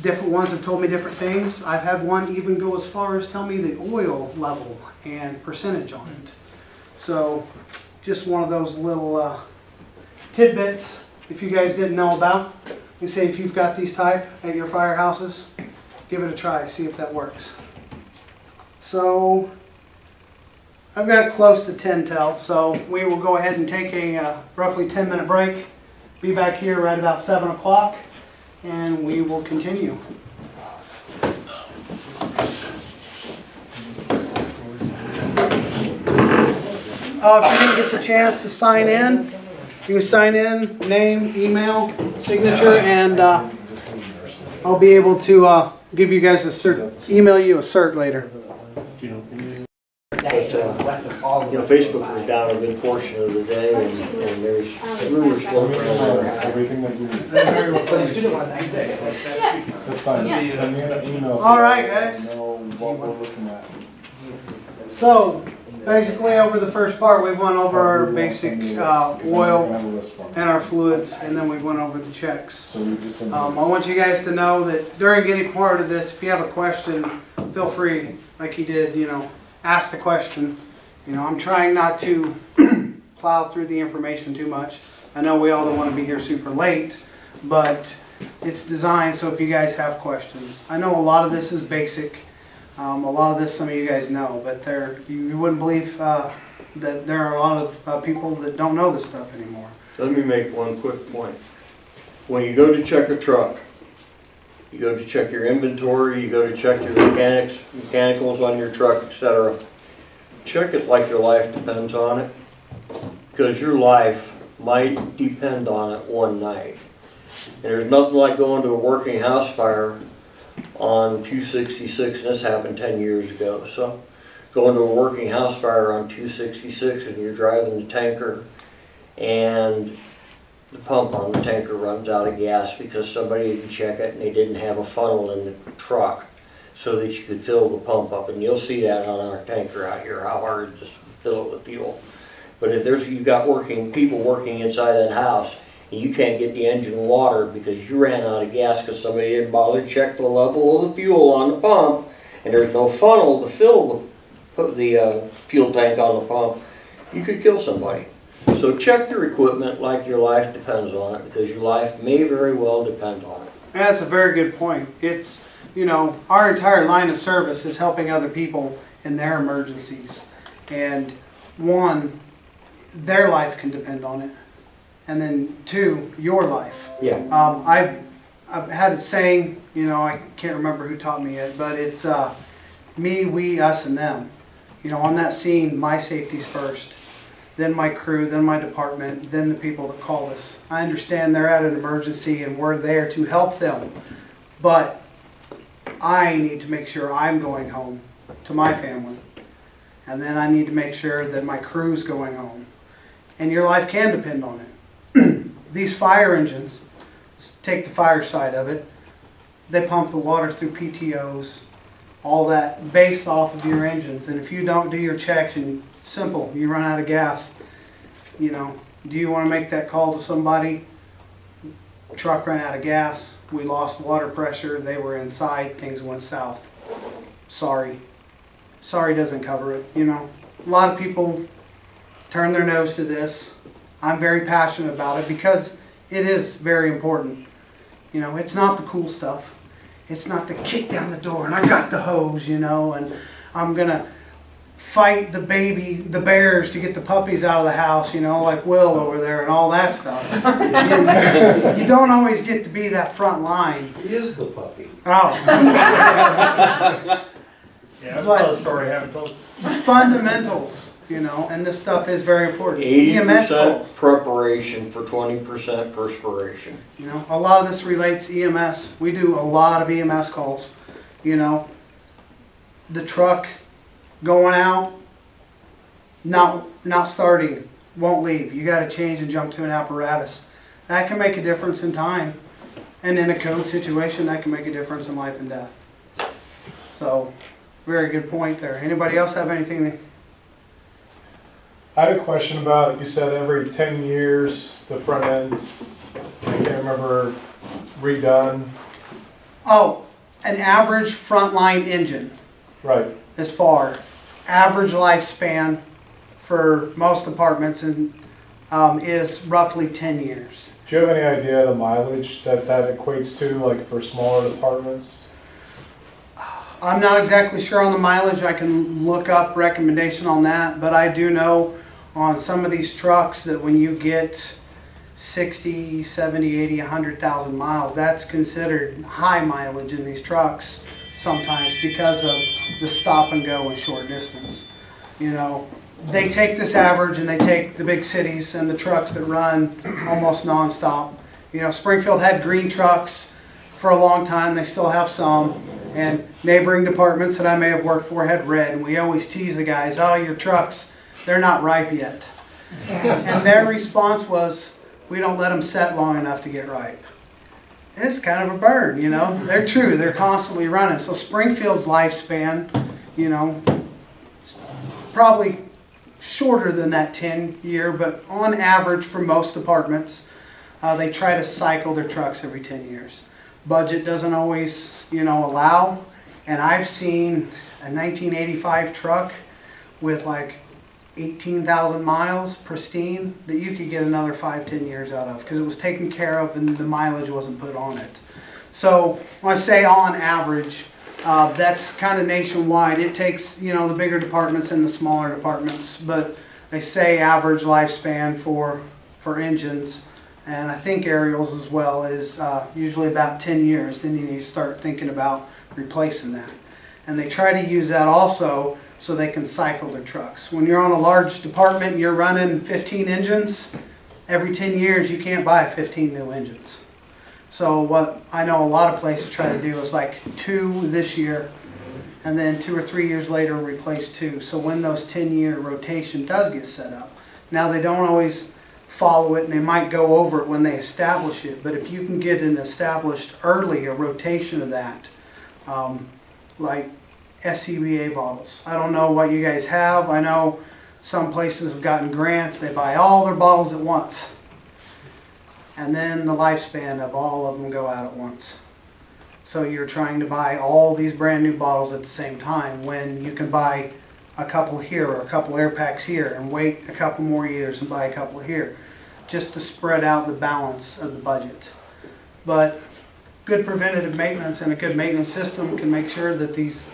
Speaker 1: different ones have told me different things. I've had one even go as far as tell me the oil level and percentage on it. So just one of those little tidbits, if you guys didn't know about. You say if you've got these type at your firehouses, give it a try, see if that works. So I've got close to 10 till, so we will go ahead and take a roughly 10-minute break. Be back here right about 7 o'clock, and we will continue. If you didn't get the chance to sign in, you can sign in, name, email, signature, and I'll be able to give you guys a cert, email you a cert later.
Speaker 5: But, Facebook was down a good portion of the day, and there's really slow around.
Speaker 6: Everything that you,
Speaker 7: But the student was active.
Speaker 6: that's fine. Send me an email.
Speaker 1: All right, guys.
Speaker 6: I know what we're looking at.
Speaker 1: So, basically over the first part, we went over our basic oil and our fluids, and then we went over the checks.
Speaker 6: So we just send
Speaker 1: I want you guys to know that during any part of this, if you have a question, feel free, like he did, ask the question. I'm trying not to plow through the information too much. I know we all don't want to be here super late, but it's designed so if you guys have questions. I know a lot of this is basic. A lot of this some of you guys know, but you wouldn't believe that there are a lot of people that don't know this stuff anymore.
Speaker 5: Let me make one quick point. When you go to check a truck, you go to check your inventory, you go to check your mechanicals on your truck, etc. Check it like your life depends on it, because your life might depend on it one night. And there's nothing like going to a working house fire on 266, and this happened 10 years ago. So going to a working house fire on 266 and you're driving the tanker and the pump on the tanker runs out of gas because somebody didn't check it and they didn't have a funnel in the truck so that you could fill the pump up. And you'll see that on our tanker out here, how hard it is to fill it with fuel. But if you've got people working inside that house and you can't get the engine water because you ran out of gas because somebody didn't bother to check the level of the fuel on the pump, and there's no funnel to fill the fuel tank on the pump, you could kill somebody. So check your equipment like your life depends on it, because your life may very well depend on it.
Speaker 1: That's a very good point. It's, our entire line of service is helping other people in their emergencies. And one, their life can depend on it. And then two, your life.
Speaker 5: Yeah.
Speaker 1: I've had a saying, I can't remember who taught me it, but it's me, we, us, and them. On that scene, my safety's first, then my crew, then my department, then the people that call us. I understand they're at an emergency and we're there to help them, but I need to make sure I'm going home to my family. And then I need to make sure that my crew's going home. And your life can depend on it. These fire engines, take the fire side of it, they pump the water through PTOs, all that based off of your engines. And if you don't do your checks, and simple, you run out of gas, do you want to make that call to somebody? Truck ran out of gas, we lost water pressure, they were inside, things went south. Sorry doesn't cover it. A lot of people turn their nose to this. I'm very passionate about it because it is very important. It's not the cool stuff. It's not the kick down the door and I got the hose, and I'm gonna fight the bears to get the puppies out of the house, like Will over there and all that stuff. You don't always get to be that front line.
Speaker 5: He is the puppy.
Speaker 1: Oh.
Speaker 8: Yeah, that's a story I haven't told.
Speaker 1: The fundamentals, and this stuff is very important.
Speaker 5: 80%
Speaker 1: calls.
Speaker 5: preparation for 20% perspiration.
Speaker 1: A lot of this relates to EMS. We do a lot of EMS calls. The truck going out, not starting, won't leave. You got to change and jump to an apparatus. That can make a difference in time. And in a code situation, that can make a difference in life and death. So, very good point there. Anybody else have anything?
Speaker 6: I had a question about, you said every 10 years, the front ends, I can't remember, redone.
Speaker 1: Oh, an average frontline engine
Speaker 6: Right.
Speaker 1: as far, average lifespan for most apartments is roughly 10 years.
Speaker 6: Do you have any idea of the mileage that equates to, like for smaller departments?
Speaker 1: I'm not exactly sure on the mileage. I can look up recommendation on that, but I do know on some of these trucks that when you get 60, 70, 80, 100,000 miles, that's considered high mileage in these trucks sometimes because of the stop and go and short distance. You know, they take this average and they take the big cities and the trucks that run almost nonstop. You know, Springfield had green trucks for a long time. They still have some. And neighboring departments that I may have worked for had red. And we always tease the guys, oh, your trucks, they're not ripe yet. And their response was, we don't let them set long enough to get ripe. It's kind of a burn, you know. They're true. They're constantly running. So Springfield's lifespan, you know, probably shorter than that 10-year, but on average for most departments, they try to cycle their trucks every 10 years. Budget doesn't always, you know, allow. And I've seen a 1985 truck with like 18,000 miles, pristine, that you could get another 5-10 years out of because it was taken care of and the mileage wasn't put on it. So when I say on average, that's kind of nationwide. It takes, you know, the bigger departments and the smaller departments, but they say average lifespan for engines, and I think aerials as well, is usually about 10 years. Then you need to start thinking about replacing that. And they try to use that also so they can cycle their trucks. When you're on a large department and you're running 15 engines, every 10 years you can't buy 15 new engines. So what I know a lot of places try to do is like 2 this year, and then 2 or 3 years later replace 2. So when those 10-year rotation does get set up, now they don't always follow it and they might go over it when they establish it, but if you can get an established early, a rotation of that, like SCBA bottles. I don't know what you guys have. I know some places have gotten grants. They buy all their bottles at once. And then the lifespan of all of them go out at once. So you're trying to buy all these brand new bottles at the same time when you can buy a couple here or a couple air packs here and wait a couple more years and buy a couple here, just to spread out the balance of the budget. But good preventative maintenance and a good maintenance system can make sure that these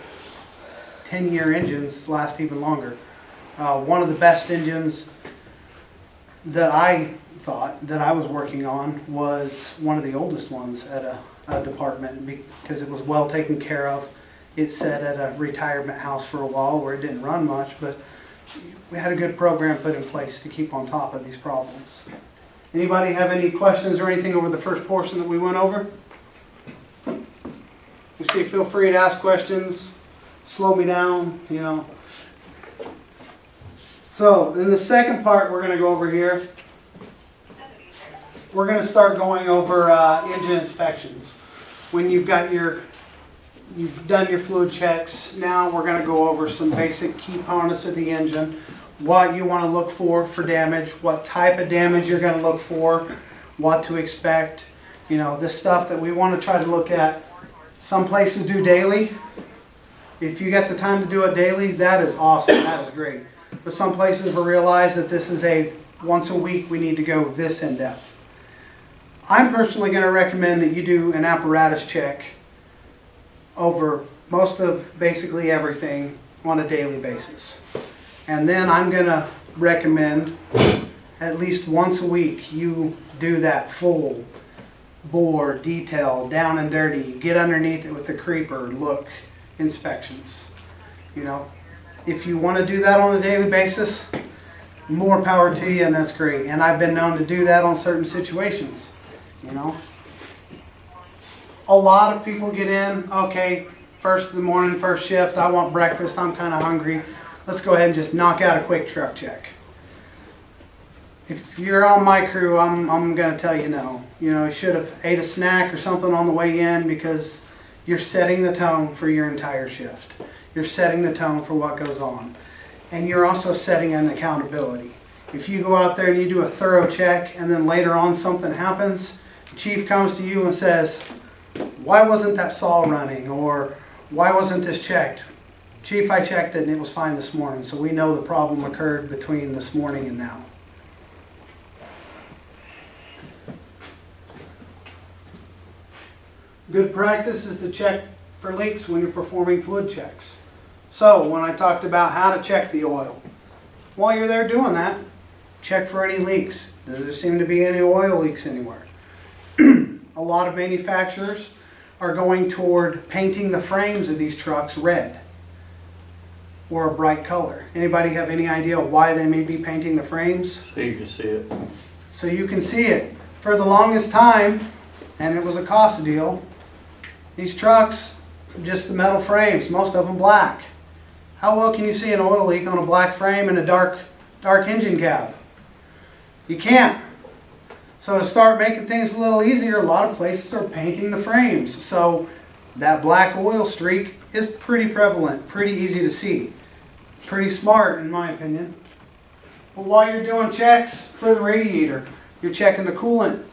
Speaker 1: 10-year engines last even longer. One of the best engines that I thought that I was working on was one of the oldest ones at a department because it was well taken care of. It sat at a retirement house for a while where it didn't run much, but we had a good program put in place to keep on top of these problems. Anybody have any questions or anything over the first portion that we went over? You see, feel free to ask questions, slow me down, you know. So, in the second part we're going to go over here, we're going to start going over engine inspections. When you've done your fluid checks, now we're going to go over some basic key components of the engine, what you want to look for damage, what type of damage you're going to look for, what to expect, you know, this stuff that we want to try to look at. Some places do daily. If you got the time to do it daily, that is awesome, that is great. But some places will realize that this is a once a week we need to go this in depth. I'm personally going to recommend that you do an apparatus check over most of basically everything on a daily basis. And then I'm going to recommend at least once a week you do that full bore, detail, down and dirty, get underneath it with the creeper, look, inspections. You know, if you want to do that on a daily basis, more power to you, and that's great. And I've been known to do that on certain situations, you know. A lot of people get in, okay, first of the morning, first shift, I want breakfast, I'm kind of hungry. Let's go ahead and just knock out a quick truck check. If you're on my crew, I'm going to tell you no. You know, you should have ate a snack or something on the way in because you're setting the tone for your entire shift. You're setting the tone for what goes on. and you're also setting an accountability. If you go out there and you do a thorough check and then later on something happens, the chief comes to you and says, why wasn't that saw running, or why wasn't this checked? Chief, I checked it and it was fine this morning, so we know the problem occurred between this morning and now. Good practice is to check for leaks when you're performing fluid checks. So when I talked about how to check the oil, while you're there doing that, check for any leaks. Does there seem to be any oil leaks anywhere? A lot of manufacturers are going toward painting the frames of these trucks red or a bright color. Anybody have any idea why they may be painting the frames?
Speaker 5: So you can see it.
Speaker 1: So you can see it. For the longest time, and it was a cost deal, these trucks, just the metal frames, most of them black. How well can you see an oil leak on a black frame and a dark engine cab? You can't. So to start making things a little easier, a lot of places are painting the frames. So that black oil streak is pretty prevalent, pretty easy to see. Pretty smart in my opinion. But while you're doing checks for the radiator, you're checking the coolant.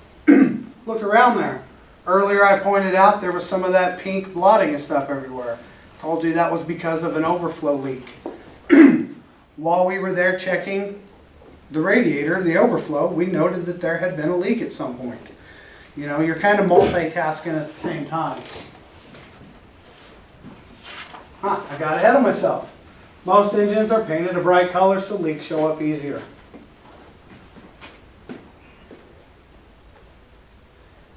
Speaker 1: Look around there. Earlier I pointed out there was some of that pink blotting and stuff everywhere. Told you that was because of an overflow leak. While we were there checking the radiator, the overflow, we noted that there had been a leak at some point. You know, you're kind of multitasking at the same time. I got ahead of myself. Most engines are painted a bright color so leaks show up easier.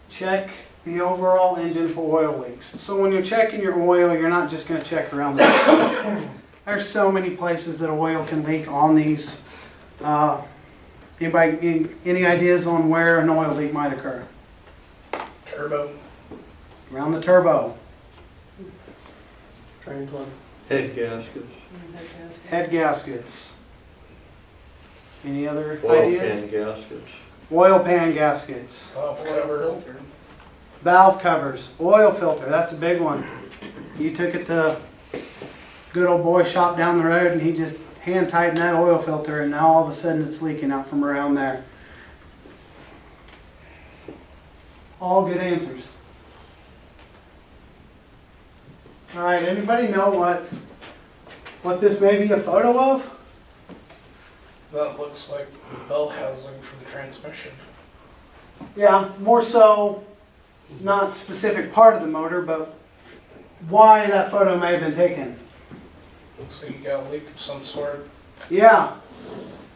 Speaker 1: Check the overall engine for oil leaks. So when you're checking your oil, you're not just going to check around the back. There's so many places that oil can leak on these. Anybody, any ideas on where an oil leak might occur?
Speaker 2: Turbo.
Speaker 1: Around the turbo,
Speaker 7: Train plug.
Speaker 5: Head gaskets,
Speaker 1: head gaskets. Any other
Speaker 5: oil
Speaker 1: ideas?
Speaker 5: pan gaskets.
Speaker 1: Oil pan gaskets,
Speaker 2: Valve cover.
Speaker 1: valve covers, oil filter, that's a big one. You took it to good old boy shop down the road and he just hand tightened that oil filter and now all of a sudden it's leaking out from around there. All good answers. All right, anybody know what this may be a photo of?
Speaker 2: That looks like belt housing for the transmission.
Speaker 1: Yeah, more so not specific part of the motor, but why that photo may have been taken.
Speaker 2: Looks like you got a leak of some sort.
Speaker 1: Yeah.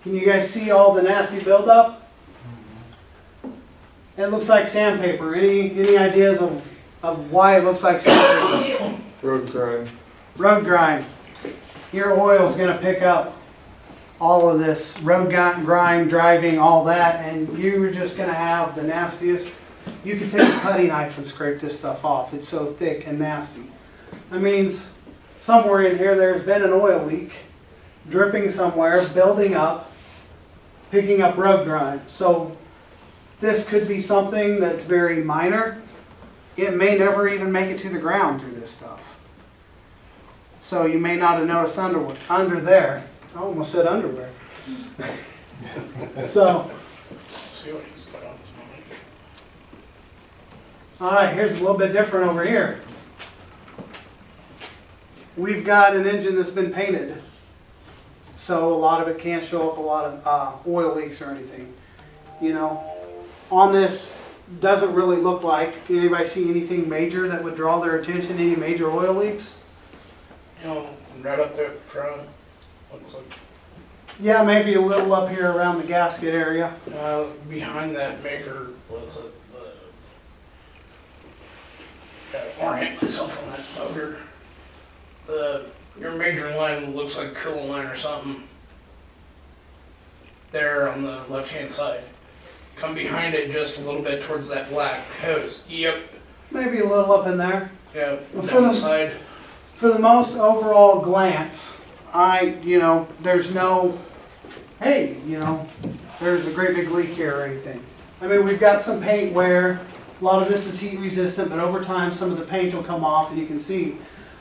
Speaker 1: Can you guys see all the nasty buildup? It looks like sandpaper. Any ideas of why it looks like sandpaper?
Speaker 5: Road grime.
Speaker 1: Road grime. Your oil's going to pick up all of this road grime, driving, all that, and you're just going to have the nastiest. You could take a putty knife and scrape this stuff off. It's so thick and nasty. That means somewhere in here there's been an oil leak, dripping somewhere, building up, picking up road grime. So this could be something that's very minor. It may never even make it to the ground through this stuff. So you may not have noticed under there. I almost said underwear. So,
Speaker 2: See what he's got on his mind.
Speaker 1: all right, here's a little bit different over here. We've got an engine that's been painted. So a lot of it can't show up a lot of oil leaks or anything. You know, on this, doesn't really look like. Anybody see anything major that would draw their attention? Any major oil leaks?
Speaker 2: You know, right up there at the front. Looks like
Speaker 1: Yeah, maybe a little up here around the gasket area.
Speaker 2: behind that major was gotta orient myself on that motor. Your major line looks like a coolant line or something. There on the left hand side. Come behind it just a little bit towards that black hose. Yep.
Speaker 1: Maybe a little up in there.
Speaker 2: Yeah.
Speaker 1: Well,
Speaker 2: Down the side.
Speaker 1: For the most overall glance, there's no, hey, there's a great big leak here or anything. I mean, we've got some paint wear. A lot of this is heat resistant, but over time some of the paint will come off and you can see.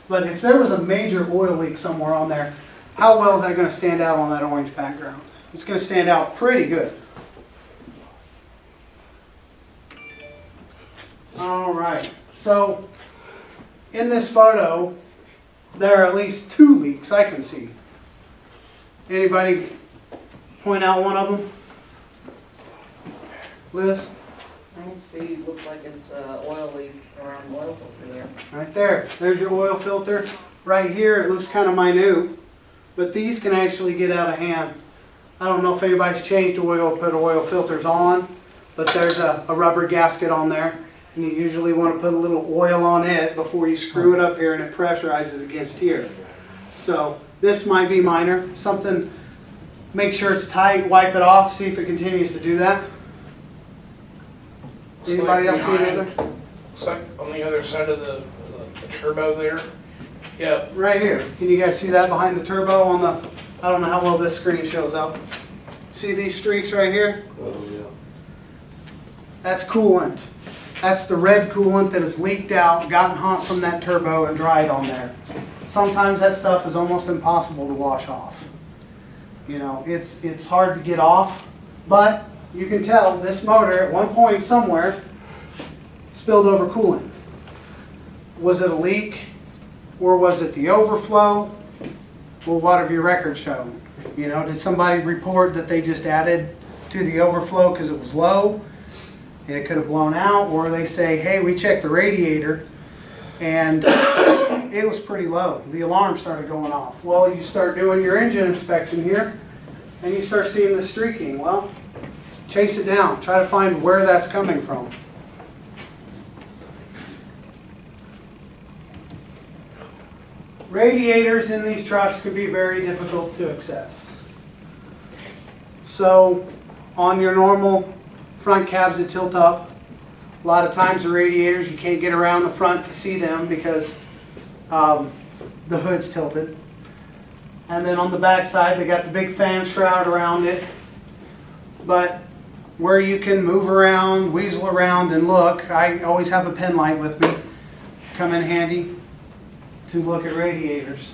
Speaker 1: But if there was a major oil leak somewhere on there, how well is that gonna stand out on that orange background? It's gonna stand out pretty good. All right, so in this photo, there are at least 2 leaks I can see. Anybody point out one of them? Liz?
Speaker 4: I can see, looks like it's an oil leak around the oil filter there.
Speaker 1: Right there. There's your oil filter. Right here, it looks kind of minute, but these can actually get out of hand. I don't know if anybody's changed oil, put oil filters on, but there's a rubber gasket on there. And you usually want to put a little oil on it before you screw it up here, and it pressurizes against here. So this might be minor. Something, make sure it's tight, wipe it off, see if it continues to do that. Anybody else see another?
Speaker 2: Looks like on the other side of the turbo there. Yep.
Speaker 1: Right here. Can you guys see that behind the turbo on the, I don't know how well this screen shows up. See these streaks right here?
Speaker 5: Oh, yeah.
Speaker 1: That's coolant. That's the red coolant that has leaked out, gotten hot from that turbo and dried on there. Sometimes that stuff is almost impossible to wash off. You know, it's hard to get off, but you can tell this motor at one point somewhere spilled over coolant. Was it a leak or was it the overflow? Well, what have your records shown? You know, did somebody report that they just added to the overflow because it was low and it could have blown out? Or they say, hey, we checked the radiator and it was pretty low. The alarm started going off. Well, you start doing your engine inspection here and you start seeing the streaking. Well, chase it down. Try to find where that's coming from. Radiators in these trucks can be very difficult to access. So on your normal front cabs that tilt up, a lot of times the radiators, you can't get around the front to see them because the hood's tilted. And then on the back side, they got the big fan shroud around it. But where you can move around, weasel around and look, I always have a pen light with me, come in handy to look at radiators,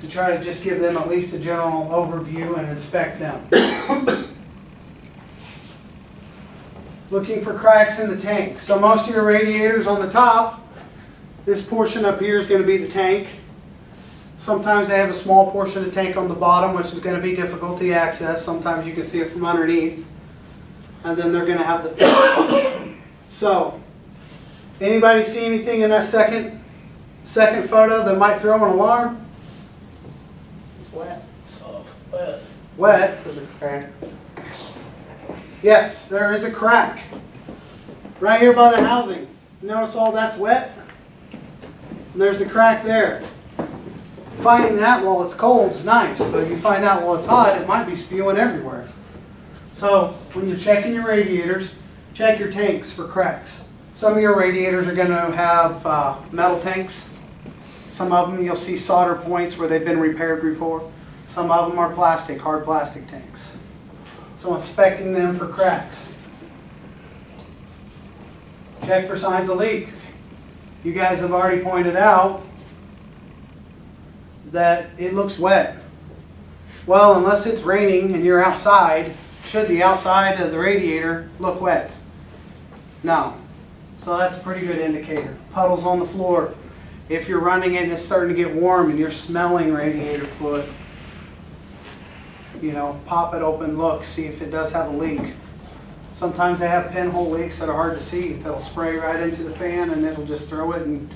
Speaker 1: to try to just give them at least a general overview and inspect them. Looking for cracks in the tank. So most of your radiators on the top, this portion up here is going to be the tank. Sometimes they have a small portion of the tank on the bottom, which is going to be difficult to access. Sometimes you can see it from underneath. And then they're going to have the fins. So, anybody see anything in that second photo that might throw an alarm?
Speaker 4: It's wet.
Speaker 2: Soft, wet.
Speaker 1: Wet.
Speaker 7: There's a crack.
Speaker 1: Yes, there is a crack. Right here by the housing. Notice all that's wet? And there's a crack there. Finding that while it's cold is nice, but you find out while it's hot, it might be spewing everywhere. So when you're checking your radiators, check your tanks for cracks. Some of your radiators are going to have metal tanks. Some of them you'll see solder points where they've been repaired before. Some of them are plastic, hard plastic tanks. So inspecting them for cracks. Check for signs of leaks. You guys have already pointed out that it looks wet. Well, unless it's raining and you're outside, should the outside of the radiator look wet? No. So that's a pretty good indicator. Puddles on the floor. If you're running it and it's starting to get warm and you're smelling radiator fluid, you know, pop it open, look, see if it does have a leak. Sometimes they have pinhole leaks that are hard to see. That'll spray right into the fan and it'll just throw it and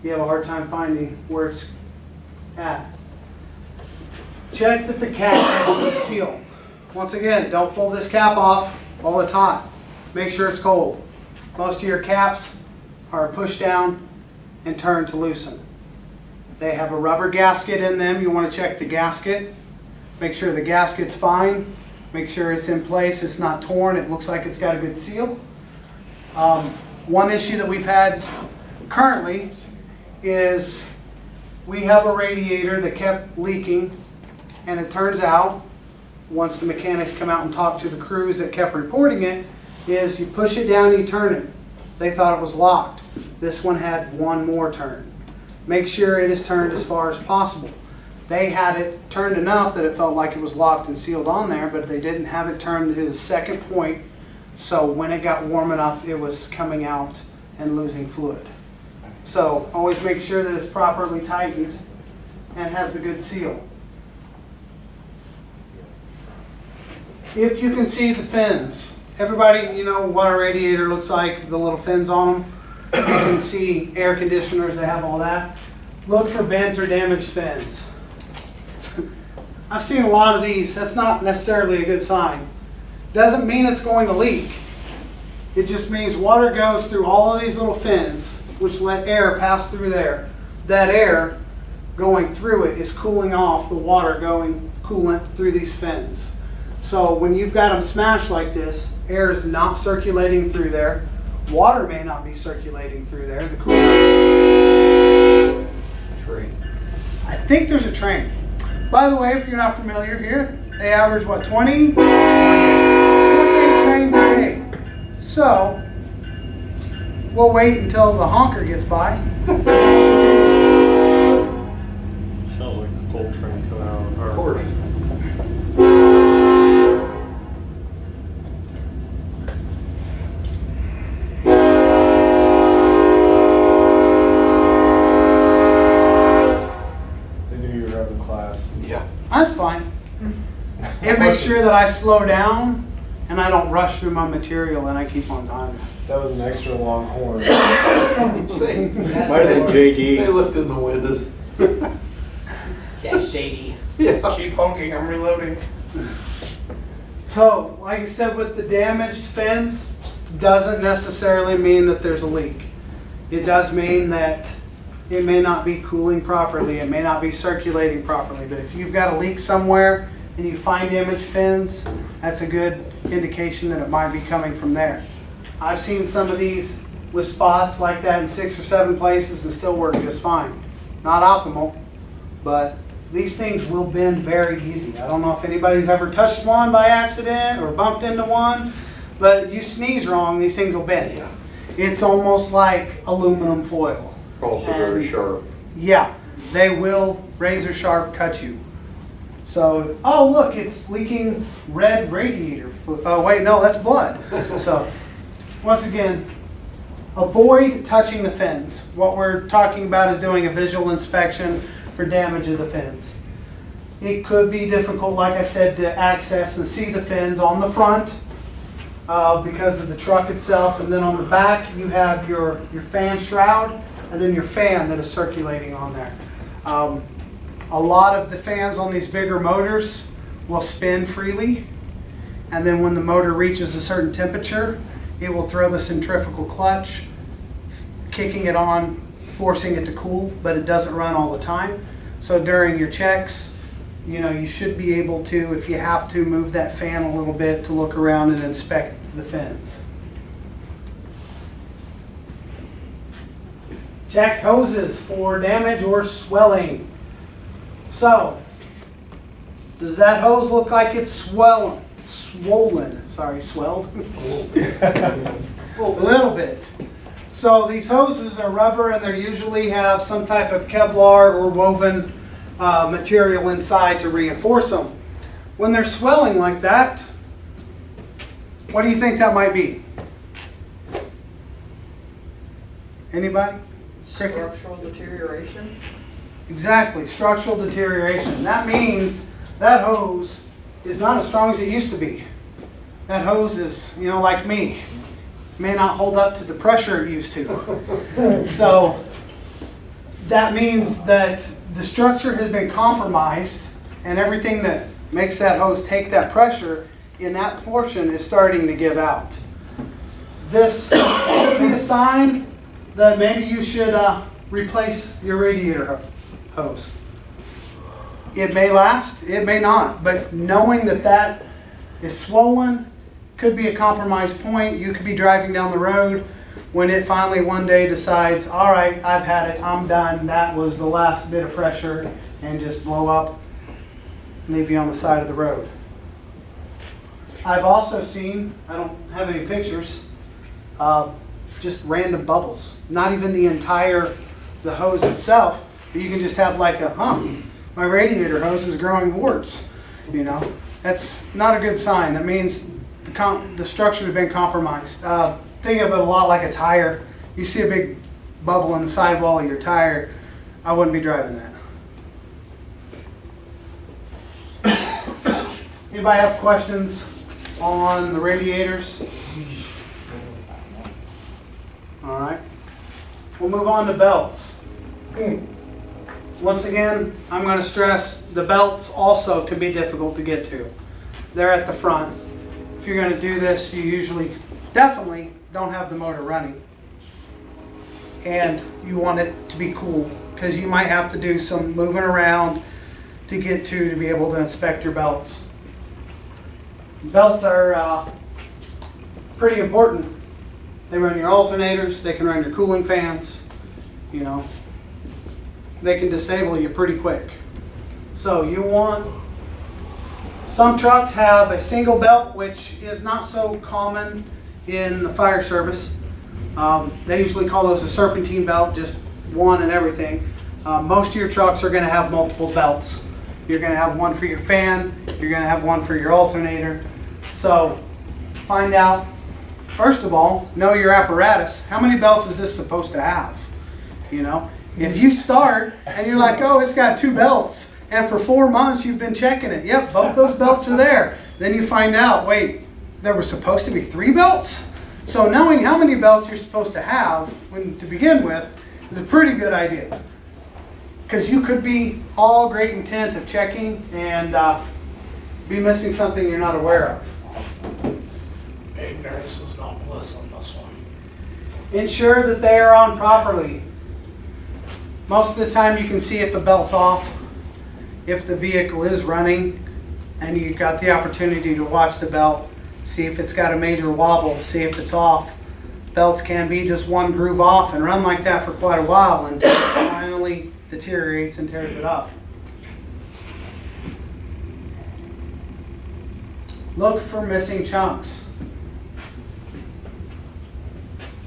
Speaker 1: you have a hard time finding where it's at. Check that the cap has a good seal. Once again, don't pull this cap off while it's hot. Make sure it's cold. Most of your caps are pushed down and turned to loosen. They have a rubber gasket in them. You want to check the gasket. Make sure the gasket's fine. Make sure it's in place. It's not torn. It looks like it's got a good seal. One issue that we've had currently is we have a radiator that kept leaking, and it turns out, once the mechanics come out and talk to the crews that kept reporting it, is you push it down and you turn it. They thought it was locked. This one had one more turn. Make sure it is turned as far as possible. They had it turned enough that it felt like it was locked and sealed on there, but they didn't have it turned to the second point. So when it got warm enough, it was coming out and losing fluid. So always make sure that it's properly tightened and has the good seal. If you can see the fins, everybody, you know what a radiator looks like, the little fins on them. You can see air conditioners that have all that. Look for bent or damaged fins. I've seen a lot of these. That's not necessarily a good sign. Doesn't mean it's going to leak. It just means water goes through all of these little fins, which let air pass through there. That air going through it is cooling off the water going coolant through these fins. So when you've got them smashed like this, air is not circulating through there. Water may not be circulating through there. The coolant.
Speaker 7: Train.
Speaker 1: I think there's a train. By the way, if you're not familiar here, they average what, 28 trains a day. So we'll wait until the honker gets by.
Speaker 5: Sounds like a coal train coming out of
Speaker 7: Of course.
Speaker 6: They knew you were having class.
Speaker 7: Yeah.
Speaker 1: That's fine. It makes sure that I slow down and I don't rush through my material and I keep on time.
Speaker 6: That was an extra long horn.
Speaker 5: Might have been
Speaker 7: They
Speaker 5: JD.
Speaker 7: looked in the windows.
Speaker 4: That's JD.
Speaker 7: Yeah.
Speaker 2: Keep honking, I'm reloading.
Speaker 1: So, like I said, with the damaged fins, doesn't necessarily mean that there's a leak. It does mean that it may not be cooling properly, it may not be circulating properly, but if you've got a leak somewhere and you find damaged fins, that's a good indication that it might be coming from there. I've seen some of these with spots like that in 6 or 7 places and still work just fine. Not optimal, but these things will bend very easy. I don't know if anybody's ever touched one by accident or bumped into one, but you sneeze wrong, these things will bend.
Speaker 7: Yeah.
Speaker 1: It's almost like aluminum foil.
Speaker 5: Also very sharp.
Speaker 1: Yeah, they will razor sharp cut you. So, oh look, it's leaking red radiator fluid. Oh wait, no, that's blood. So, once again, avoid touching the fins. What we're talking about is doing a visual inspection for damage of the fins. It could be difficult, like I said, to access and see the fins on the front because of the truck itself, and then on the back you have your fan shroud and then your fan that is circulating on there. A lot of the fans on these bigger motors will spin freely, and then when the motor reaches a certain temperature, it will throw the centrifugal clutch, kicking it on, forcing it to cool, but it doesn't run all the time. So during your checks, you know, you should be able to, if you have to, move that fan a little bit to look around and inspect the fins. Check hoses for damage or swelling. So, does that hose look like it's swollen? Sorry, swelled? A little bit. So these hoses are rubber and they usually have some type of Kevlar or woven material inside to reinforce them. When they're swelling like that, what do you think that might be? Anybody? Crickets?
Speaker 4: Structural deterioration.
Speaker 1: Exactly, structural deterioration. That means that hose is not as strong as it used to be. That hose is, you know, like me, may not hold up to the pressure it used to. So that means that the structure has been compromised and everything that makes that hose take that pressure in that portion is starting to give out. This could be a sign that maybe you should replace your radiator hose. It may last, it may not, but knowing that that is swollen could be a compromise point. You could be driving down the road when it finally one day decides, all right, I've had it, I'm done, that was the last bit of pressure, and just blow up, leave you on the side of the road. I've also seen, I don't have any pictures, just random bubbles. Not even the hose itself, but you can just have like a hump, my radiator hose is growing warts. You know, that's not a good sign. That means the structure has been compromised. Think of it a lot like a tire. You see a big bubble in the sidewall of your tire, I wouldn't be driving that. Anybody have questions on the radiators? All right. We'll move on to belts. Once again, I'm going to stress the belts also can be difficult to get to. They're at the front. If you're going to do this, you definitely don't have the motor running. And you want it to be cool because you might have to do some moving around to get to be able to inspect your belts. Belts are pretty important. They run your alternators, they can run your cooling fans, you know. They can disable you pretty quick. So some trucks have a single belt, which is not so common in the fire service. They usually call those a serpentine belt, just one and everything. Most of your trucks are going to have multiple belts. You're going to have one for your fan, you're going to have one for your alternator. So find out, first of all, know your apparatus. How many belts is this supposed to have? You know, if you start and you're like, oh, it's got 2 belts, and for 4 months you've been checking it. Yep, both those belts are there. Then you find out, wait, there were supposed to be 3 belts? So knowing how many belts you're supposed to have to begin with is a pretty good idea. Because you could be all great intent of checking and be missing something you're not aware of.
Speaker 2: Ignorance is not bliss on this one.
Speaker 1: Ensure that they are on properly. Most of the time you can see if a belt's off, if the vehicle is running, and you've got the opportunity to watch the belt, see if it's got a major wobble, see if it's off. Belts can be just one groove off and run like that for quite a while until it finally deteriorates and tears it up. Look for missing chunks.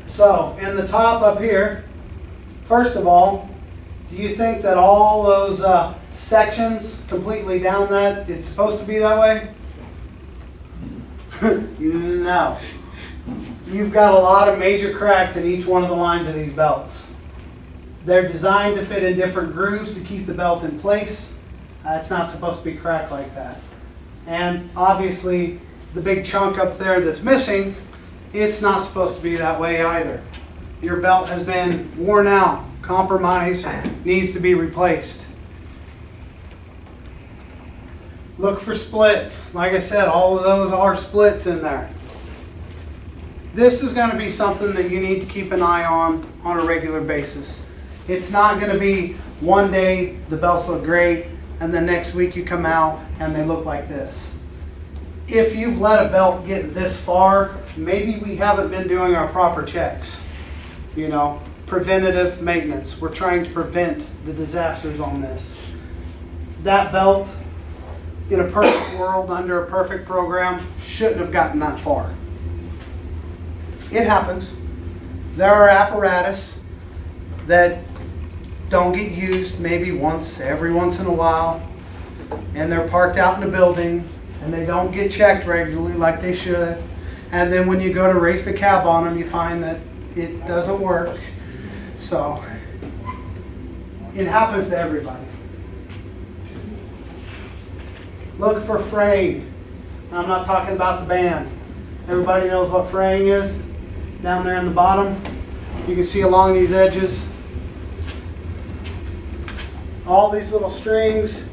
Speaker 1: So, in the top up here, first of all, do you think that all those sections completely down that, it's supposed to be that way? No. You've got a lot of major cracks in each one of the lines of these belts. They're designed to fit in different grooves to keep the belt in place. It's not supposed to be cracked like that. And obviously, the big chunk up there that's missing, it's not supposed to be that way either. Your belt has been worn out, compromised, needs to be replaced. Look for splits. Like I said, all of those are splits in there. This is going to be something that you need to keep an eye on a regular basis. It's not going to be one day the belts look great and the next week you come out and they look like this. If you've let a belt get this far, maybe we haven't been doing our proper checks. You know, preventative maintenance. We're trying to prevent the disasters on this. That belt, in a perfect world, under a perfect program, shouldn't have gotten that far. It happens. There are apparatus that don't get used maybe every once in a while, and they're parked out in the building, and they don't get checked regularly like they should. And then when you go to race the cab on them, you find that it doesn't work. So, it happens to everybody. Look for fraying. I'm not talking about the band. Everybody knows what fraying is. Down there in the bottom, you can see along these edges, all these little strings,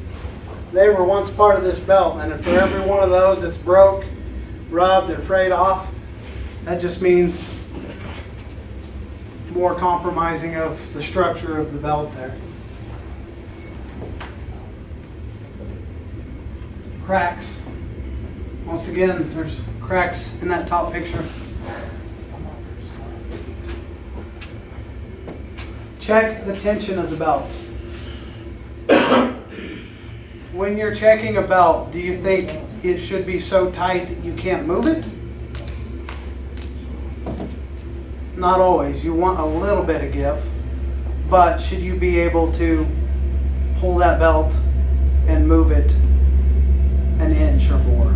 Speaker 1: they were once part of this belt, and for every one of those that's broke, rubbed, and frayed off, that just means more compromising of the structure of the belt there. Cracks. Once again, there's cracks in that top picture. Check the tension of the belt. When you're checking a belt, do you think it should be so tight that you can't move it? Not always. You want a little bit of give, but should you be able to pull that belt and move it an inch or more.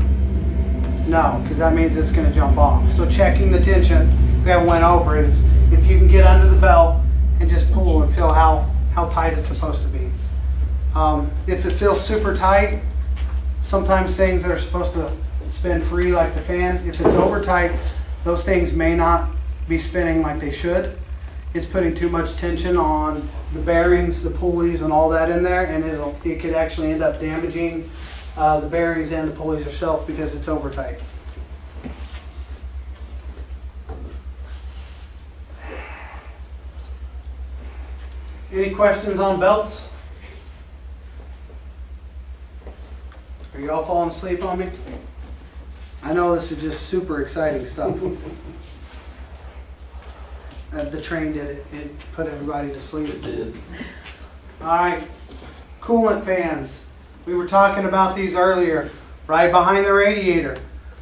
Speaker 1: No, because that means it's going to jump off. So checking the tension, we haven't went over it, is if you can get under the belt and just pull and feel how tight it's supposed to be. If it feels super tight, sometimes things that are supposed to spin free like the fan, if it's over tight, those things may not be spinning like they should. It's putting too much tension on the bearings, the pulleys, and all that in there, and it could actually end up damaging the bearings and the pulleys itself because it's over tight. Any questions on belts? Are you all falling asleep on me? I know this is just super exciting stuff. The train did it. It put everybody to sleep.
Speaker 7: It did.
Speaker 1: All right, coolant fans. We were talking about these earlier, right behind the radiator.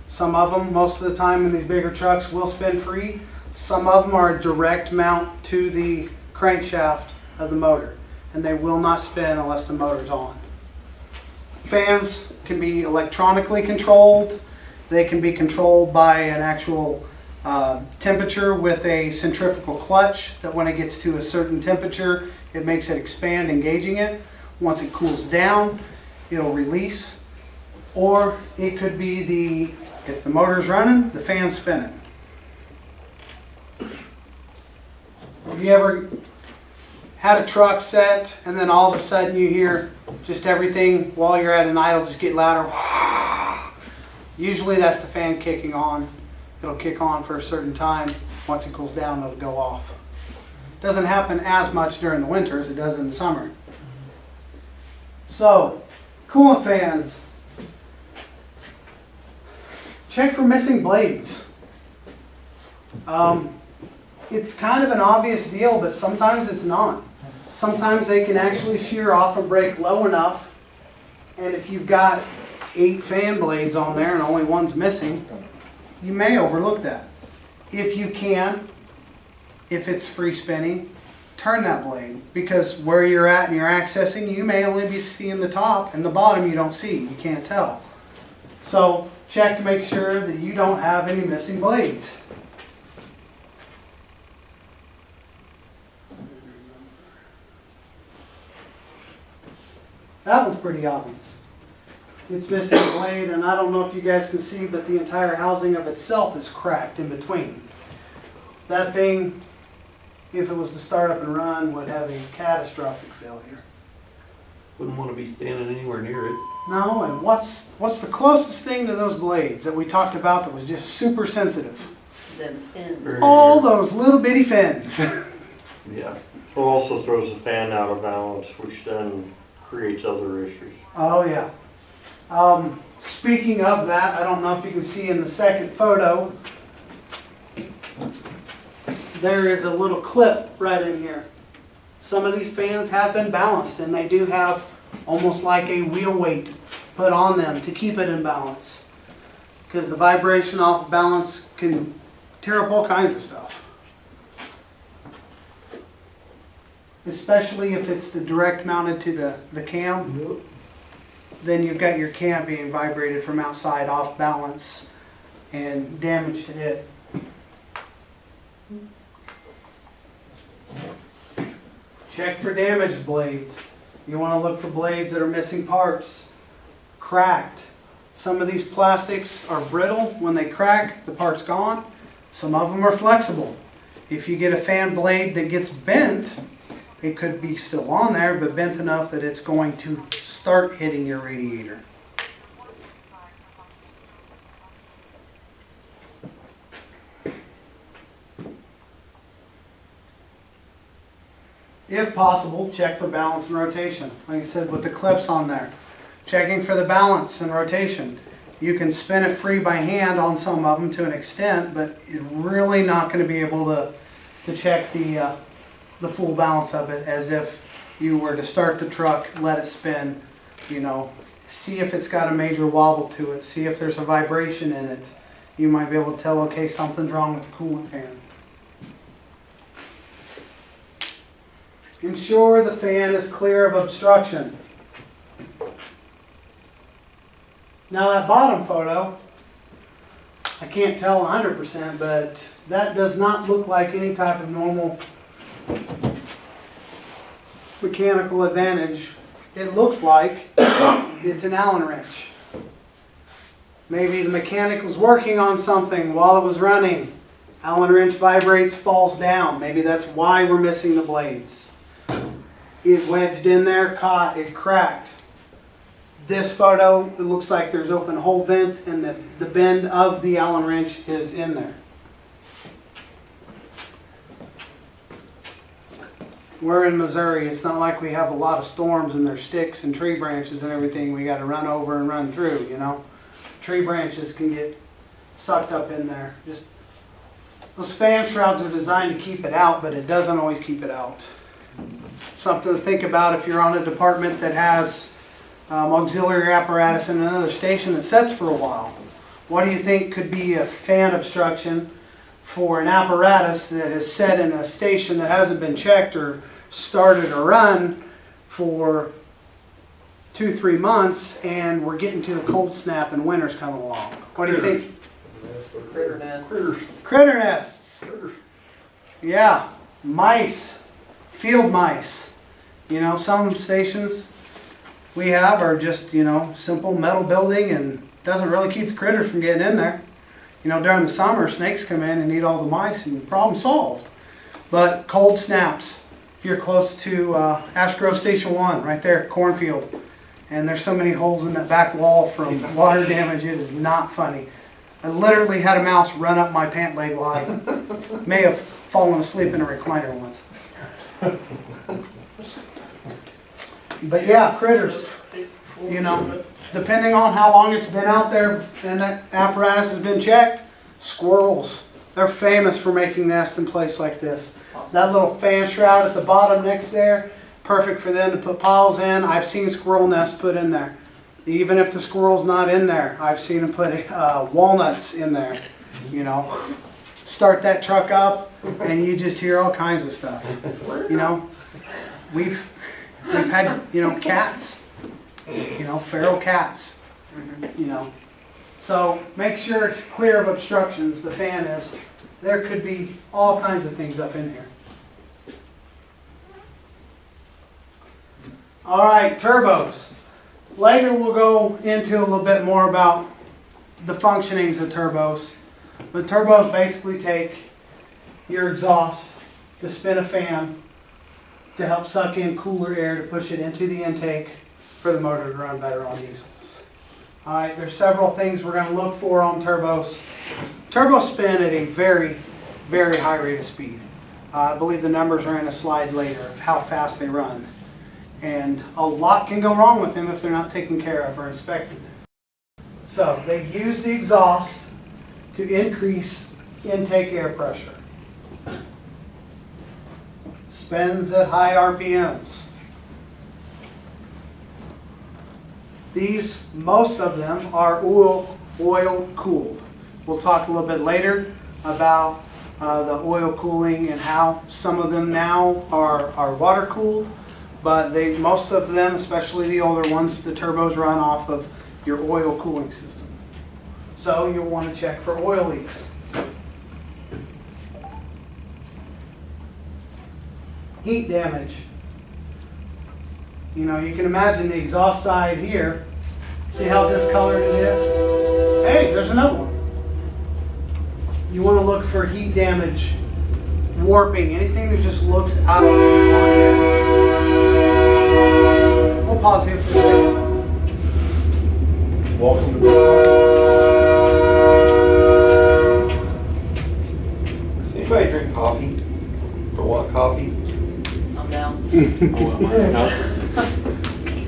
Speaker 1: Some of them, most of the time in these bigger trucks, will spin free. Some of them are a direct mount to the crankshaft of the motor, and they will not spin unless the motor's on. Fans can be electronically controlled. They can be controlled by an actual temperature with a centrifugal clutch that when it gets to a certain temperature, it makes it expand, engaging it. Once it cools down, it'll release. Or it could be if the motor's running, the fan's spinning. Have you ever had a truck set and then all of a sudden you hear just everything while you're at an idle just get louder? Usually that's the fan kicking on. It'll kick on for a certain time. Once it cools down, it'll go off. Doesn't happen as much during the winter as it does in the summer. So, coolant fans. Check for missing blades. It's kind of an obvious deal, but sometimes it's not. Sometimes they can actually shear off and break low enough, and if you've got 8 fan blades on there and only one's missing, you may overlook that. If you can, if it's free spinning, turn that blade, because where you're at and you're accessing, you may only be seeing the top, and the bottom you don't see, you can't tell. So check to make sure that you don't have any missing blades. That one's pretty obvious. It's missing a blade, and I don't know if you guys can see, but the entire housing of itself is cracked in between. That thing, if it was to start up and run, would have a catastrophic failure.
Speaker 7: Wouldn't want to be standing anywhere near it.
Speaker 1: No, and what's the closest thing to those blades that we talked about that was just super sensitive?
Speaker 4: Them fins.
Speaker 7: Very
Speaker 1: All
Speaker 7: near.
Speaker 1: those little bitty fins.
Speaker 7: Yeah.
Speaker 5: It also throws the fan out of balance, which then creates other issues.
Speaker 1: Oh yeah. Speaking of that, I don't know if you can see in the second photo, there is a little clip right in here. Some of these fans have been balanced, and they do have almost like a wheel weight put on them to keep it in balance. Because the vibration off balance can tear up all kinds of stuff. Especially if it's the direct mounted to the cam. Then you've got your cam being vibrated from outside off balance and damage to it. Check for damaged blades. You want to look for blades that are missing parts, cracked. Some of these plastics are brittle. When they crack, the part's gone. Some of them are flexible. If you get a fan blade that gets bent, it could be still on there, but bent enough that it's going to start hitting your radiator. If possible, check for balance and rotation. Like I said, with the clips on there. Checking for the balance and rotation. You can spin it free by hand on some of them to an extent, but you're really not going to be able to check the full balance of it as if you were to start the truck, let it spin, see if it's got a major wobble to it, see if there's a vibration in it. You might be able to tell, okay, something's wrong with the coolant fan. Ensure the fan is clear of obstruction. Now that bottom photo, I can't tell 100%, but that does not look like any type of normal mechanical advantage. It looks like it's an Allen wrench. Maybe the mechanic was working on something while it was running. Allen wrench vibrates, falls down. Maybe that's why we're missing the blades. It wedged in there, caught, it cracked. This photo, it looks like there's open hole vents and the bend of the Allen wrench is in there. We're in Missouri. It's not like we have a lot of storms and there's sticks and tree branches and everything we got to run over and run through, you know. Tree branches can get sucked up in there. Just those fan shrouds are designed to keep it out, but it doesn't always keep it out. Something to think about if you're on a department that has auxiliary apparatus in another station that sets for a while. What do you think could be a fan obstruction for an apparatus that is set in a station that hasn't been checked or started or run for 2-3 months, and we're getting to the cold snap and winter's coming along? What do you think?
Speaker 4: Critter nests.
Speaker 1: Critter nests. Yeah, mice, field mice. You know, some stations we have are just, you know, simple metal building and doesn't really keep the critters from getting in there. You know, during the summer, snakes come in and eat all the mice and problem solved. But cold snaps, if you're close to Ash Grove Station 1, right there, cornfield, and there's so many holes in that back wall from water damage, it is not funny. I literally had a mouse run up my pant leg while I may have fallen asleep in a recliner once. But yeah, critters, you know, depending on how long it's been out there and that apparatus has been checked, squirrels, they're famous for making nests in place like this. That little fan shroud at the bottom next there, perfect for them to put piles in. I've seen squirrel nests put in there. Even if the squirrel's not in there, I've seen them put walnuts in there, you know. Start that truck up and you just hear all kinds of stuff, you know. We've had, you know, cats, you know, feral cats, you know. So make sure it's clear of obstructions, the fan is. There could be all kinds of things up in here. All right, turbos. Later we'll go into a little bit more about the functionings of turbos. But turbos basically take your exhaust to spin a fan to help suck in cooler air to push it into the intake for the motor to run better on diesels. All right, there's several things we're going to look for on turbos. Turbos spin at a very, very high rate of speed. I believe the numbers are in a slide later of how fast they run. And a lot can go wrong with them if they're not taken care of or inspected. So they use the exhaust to increase intake air pressure. Spins at high RPMs. These, most of them, are oil cooled. We'll talk a little bit later about the oil cooling and how some of them now are water cooled, but most of them, especially the older ones, the turbos run off of your oil cooling system. So you'll want to check for oil leaks. Heat damage. You know, you can imagine the exhaust side here. See how discolored it is? Hey, there's another one. You want to look for heat damage, warping, anything that just looks out of line. We'll pause here for a second.
Speaker 6: Welcome to
Speaker 7: Does anybody drink coffee? Or want coffee?
Speaker 4: I'm down.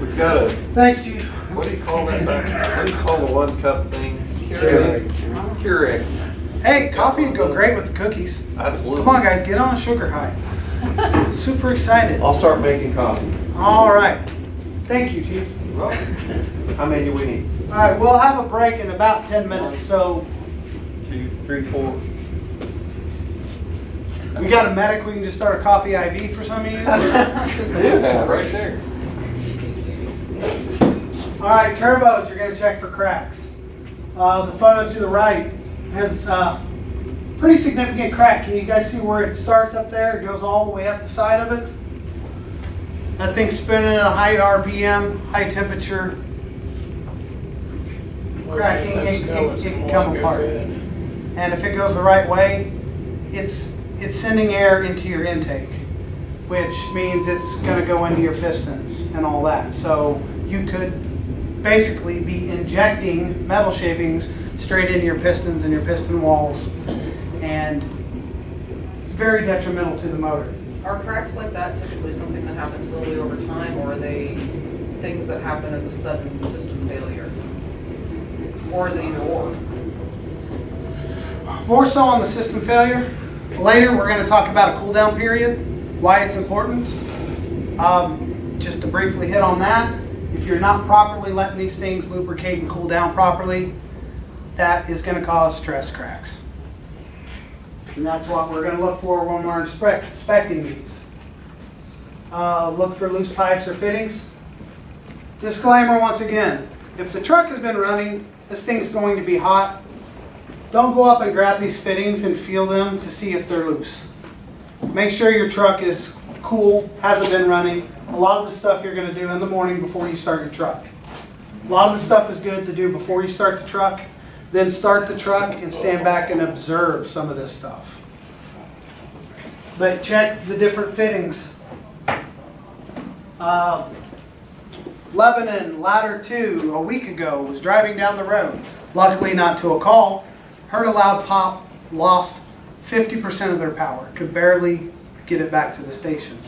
Speaker 7: We've got a,
Speaker 1: Thanks, Chief.
Speaker 7: what do you call that back? What do you call the 1 cup thing? Keurig.
Speaker 1: Hey, coffee would go great with the cookies.
Speaker 7: Absolutely.
Speaker 1: Come on, guys, get on a sugar high. Super excited.
Speaker 5: I'll start making coffee.
Speaker 1: All right. Thank you, Chief.
Speaker 5: Well, how many do we need?
Speaker 1: All right, we'll have a break in about 10 minutes, so
Speaker 5: 2, 3, 4.
Speaker 1: we got a medic. We can just start a coffee IV for some of you.
Speaker 7: Yeah, right there.
Speaker 1: All All right, turbos, you're gonna check for cracks. The photo to the right has pretty significant crack. Can you guys see where it starts up there? It goes all the way up the side of it. That thing's spinning at a high RPM, high temperature. Cracking, it can come apart. And if it goes the right way, it's sending air into your intake, which means it's going to go into your pistons and all that. So you could basically be injecting metal shavings straight into your pistons and your piston walls, and very detrimental to the motor.
Speaker 4: Are cracks like that typically something that happens slowly over time, or are they things that happen as a sudden system failure? Or is it either or?
Speaker 1: More so on the system failure. Later, we're going to talk about a cool down period, why it's important. Just to briefly hit on that, if you're not properly letting these things lubricate and cool down properly, that is going to cause stress cracks. And that's what we're going to look for when we're inspecting these. Look for loose pipes or fittings. Disclaimer once again, if the truck has been running, this thing's going to be hot. Don't go up and grab these fittings and feel them to see if they're loose. Make sure your truck is cool, hasn't been running. A lot of the stuff you're going to do in the morning before you start your truck. A lot of the stuff is good to do before you start the truck. Then start the truck and stand back and observe some of this stuff. But check the different fittings. Lebanon Ladder 2 a week ago was driving down the road. Luckily not to a call. Heard a loud pop, lost 50% of their power. Could barely get it back to the station.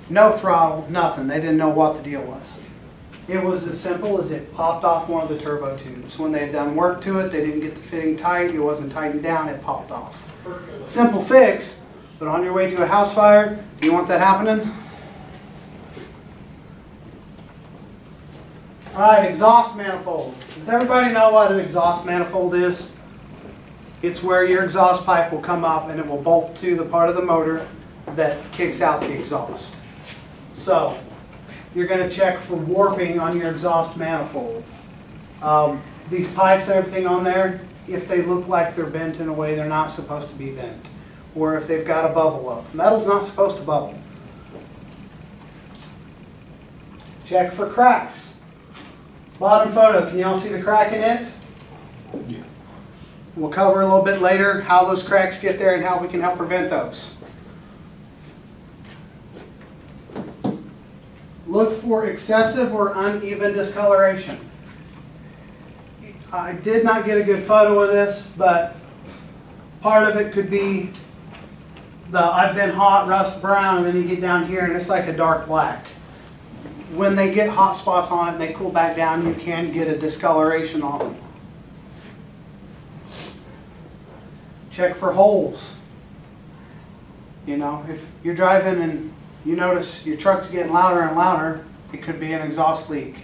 Speaker 1: No throttle, nothing. They didn't know what the deal was. It was as simple as it popped off one of the turbo tubes. When they had done work to it, they didn't get the fitting tight. It wasn't tightened down, it popped off. Simple fix, but on your way to a house fire, do you want that happening? All right, exhaust manifold. Does everybody know what an exhaust manifold is? It's where your exhaust pipe will come up and it will bolt to the part of the motor that kicks out the exhaust. So, you're going to check for warping on your exhaust manifold. These pipes, everything on there, if they look like they're bent in a way they're not supposed to be bent, or if they've got a bubble up. Metal's not supposed to bubble. Check for cracks. Bottom photo, can you all see the crack in it? Yeah. We'll cover a little bit later how those cracks get there and how we can help prevent those. Look for excessive or uneven discoloration. I did not get a good photo of this, but part of it could be the I've been hot, rust brown, and then you get down here and it's like a dark black. When they get hot spots on it and they cool back down, you can get a discoloration on them. Check for holes. You know, if you're driving and you notice your truck's getting louder and louder, it could be an exhaust leak.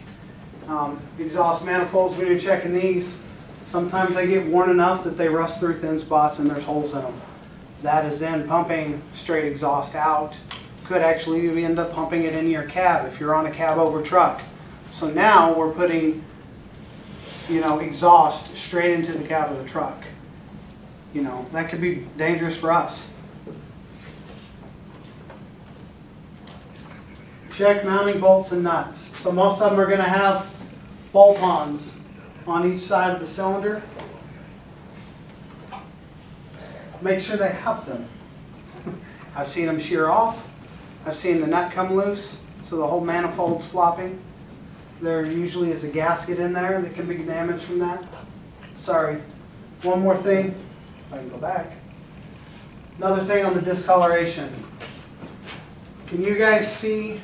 Speaker 1: Exhaust manifolds, when you're checking these, sometimes they get worn enough that they rust through thin spots and there's holes in them. That is then pumping straight exhaust out. Could actually end up pumping it into your cab if you're on a cab over truck. So now we're putting, exhaust straight into the cab of the truck. That could be dangerous for us. Check mounting bolts and nuts. So most of them are going to have bolt-ons on each side of the cylinder. Make sure they have them. I've seen them shear off. I've seen the nut come loose, so the whole manifold's flopping. There usually is a gasket in there that can be damaged from that. Sorry. One more thing. If I can go back. Another thing on the discoloration. Can you guys see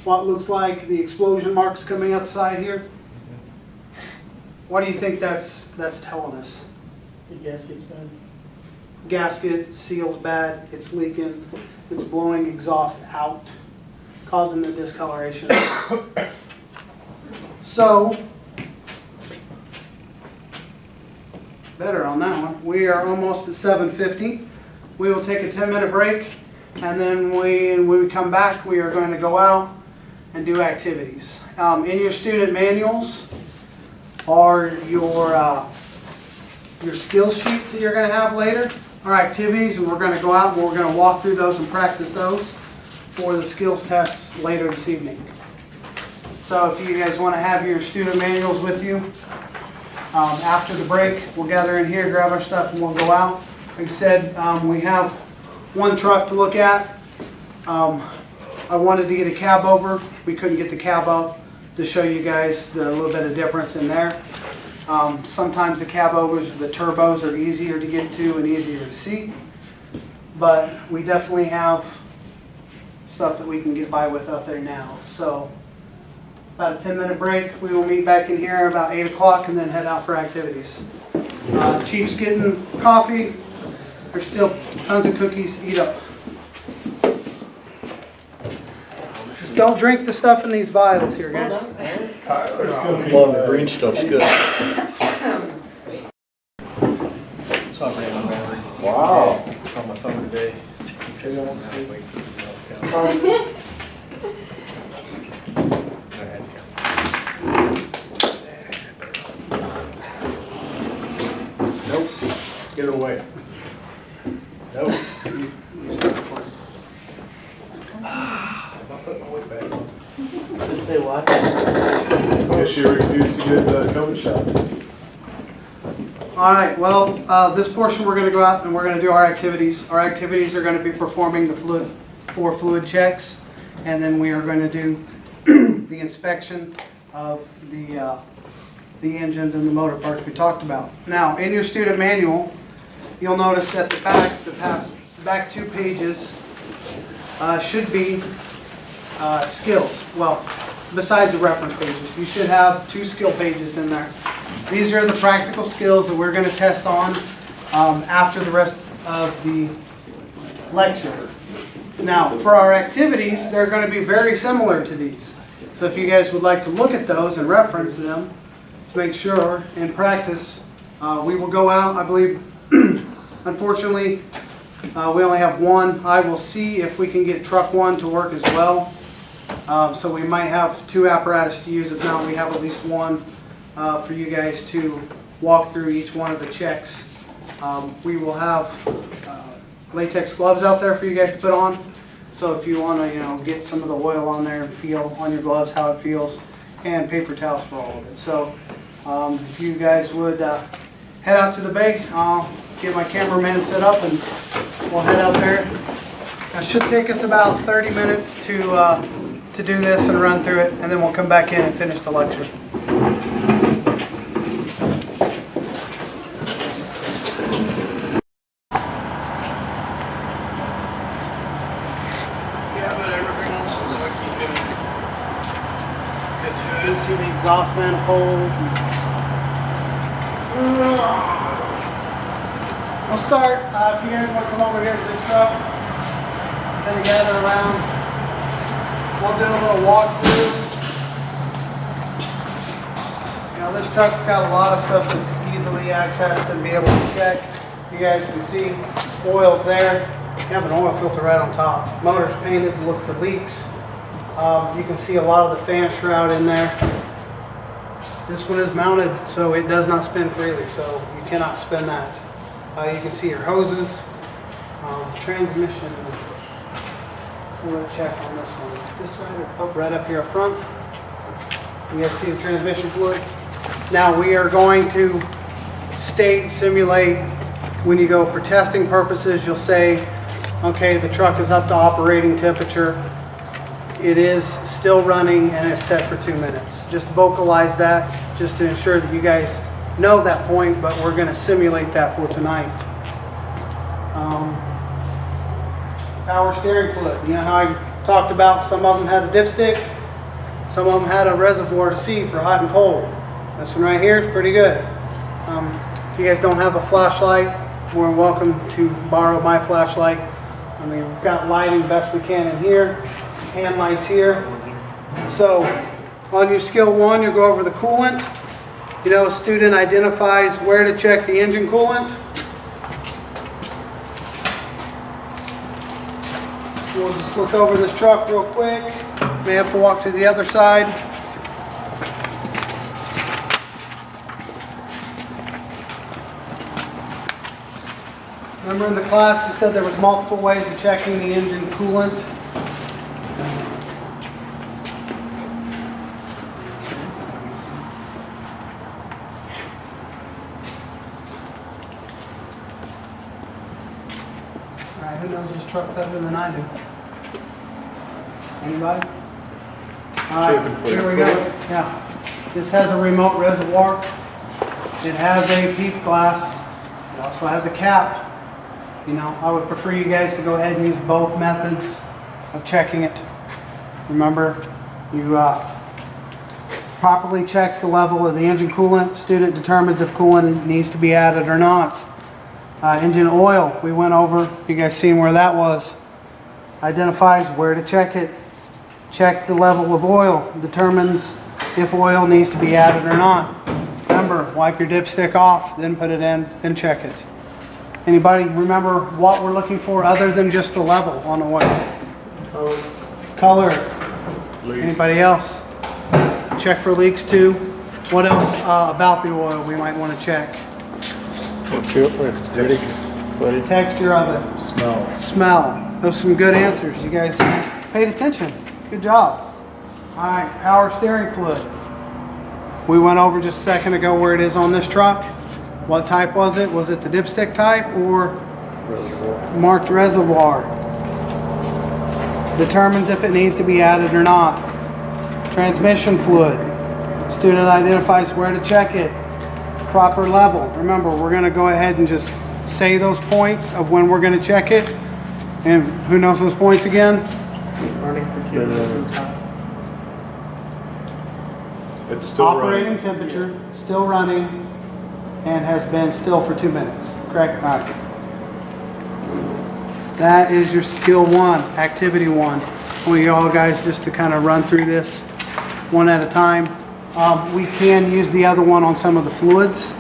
Speaker 1: what looks like the explosion marks coming outside here? What do you think that's telling us?
Speaker 8: The gasket's bad.
Speaker 1: Gasket, seal's bad, it's leaking, it's blowing exhaust out, causing the discoloration. So, better on that one. We are almost at 7:50. We will take a 10-minute break, and then when we come back, we are going to go out and do activities. In your student manuals are your skill sheets that you're going to have later, are activities, and we're going to go out and we're going to walk through those and practice those for the skills tests later this evening. So if you guys want to have your student manuals with you, after the break, we'll gather in here, grab our stuff, and we'll go out. Like I said, we have one truck to look at. I wanted to get a cab over. We couldn't get the cab up to show you guys the little bit of difference in there. Sometimes the cab overs, the turbos are easier to get to and easier to see. But we definitely have stuff that we can get by with out there now. So about a 10-minute break. We will meet back in here about 8 o'clock and then head out for activities. Chief's getting coffee. There's still tons of cookies. Eat up. Just don't drink the stuff in these vials here, guys.
Speaker 6: Tyler's gonna be,
Speaker 5: Come on, the green stuff's good. Wow.
Speaker 7: On my phone today.
Speaker 5: Nope. Get it away. Nope.
Speaker 8: Didn't say what?
Speaker 6: guess you refused to get the cone shot.
Speaker 1: All right, well, this portion we're going to go out and we're going to do our activities. Our activities are going to be performing the four fluid checks, and then we are going to do the inspection of the engine and the motor parts we talked about. Now, in your student manual, you'll notice that the back 2 pages should be skills. Well, besides the reference pages, you should have 2 skill pages in there. These are the practical skills that we're going to test on after the rest of the lecture. Now, for our activities, they're going to be very similar to these. So if you guys would like to look at those and reference them to make sure in practice, we will go out. I believe, unfortunately, we only have one. I will see if we can get truck 1 to work as well. So we might have 2 apparatus to use. If not, we have at least one for you guys to walk through each one of the checks. We will have latex gloves out there for you guys to put on. So if you want to, get some of the oil on there and feel on your gloves how it feels, and paper towels for all of it. So if you guys would head out to the bay, I'll get my cameraman set up and we'll head out there. It should take us about 30 minutes to do this and run through it, and then we'll come back in and finish the lecture.
Speaker 2: Yeah, but everything else is like you can get
Speaker 1: You can see the exhaust manifold. We'll start. If you guys want to come over here to this truck, then gather around. We'll do a little walkthrough. This truck's got a lot of stuff that's easily accessed and be able to check. You guys can see oil's there. You have an oil filter right on top. Motor's painted to look for leaks. You can see a lot of the fan shroud in there. This one is mounted so it does not spin freely, so you cannot spin that. You can see your hoses, transmission. We'll check on this one. This side, right up here up front. You guys see the transmission fluid. Now we are going to simulate. When you go for testing purposes, you'll say, okay, the truck is up to operating temperature. It is still running and it's set for 2 minutes. Just vocalize that just to ensure that you guys know that point, but we're going to simulate that for tonight. Power steering fluid. You know how I talked about some of them had a dipstick, some of them had a reservoir to see for hot and cold. This one right here is pretty good. If you guys don't have a flashlight, you're welcome to borrow my flashlight. I mean, we've got lighting best we can in here, hand lights here. So on your skill 1, you'll go over the coolant. Student identifies where to check the engine coolant. We'll just look over this truck real quick, may have to walk to the other side. Remember in the class, I said there was multiple ways of checking the engine coolant. All right, who knows this truck better than I do? Anybody? All right, here we go. Yeah. This has a remote reservoir. It has a PEEP glass. It also has a cap. You know, I would prefer you guys to go ahead and use both methods of checking it. Remember, you properly checks the level of the engine coolant. Student determines if coolant needs to be added or not. Engine oil, we went over. You guys seen where that was. Identifies where to check it. Check the level of oil. Determines if oil needs to be added or not. Remember, wipe your dipstick off, then put it in, then check it. Anybody remember what we're looking for other than just the level on oil? Color. Anybody else? Check for leaks too. What else about the oil we might want to check? The texture of it. Smell. Those are some good answers. You guys paid attention. Good job. All right, power steering fluid. We went over just a second ago where it is on this truck. What type was it? Was it the dipstick type or marked reservoir? Determines if it needs to be added or not. Transmission fluid. Student identifies where to check it. Proper level. Remember, we're going to go ahead and just say those points of when we're going to check it. And who knows those points again?
Speaker 8: Running for 2 minutes in time.
Speaker 7: It's still
Speaker 1: Operating
Speaker 7: running.
Speaker 1: temperature, still running, and has been still for 2 minutes. Correct? All right. That is your skill 1, activity 1. I want you all guys just to kind of run through this one at a time. We can use the other one on some of the fluids,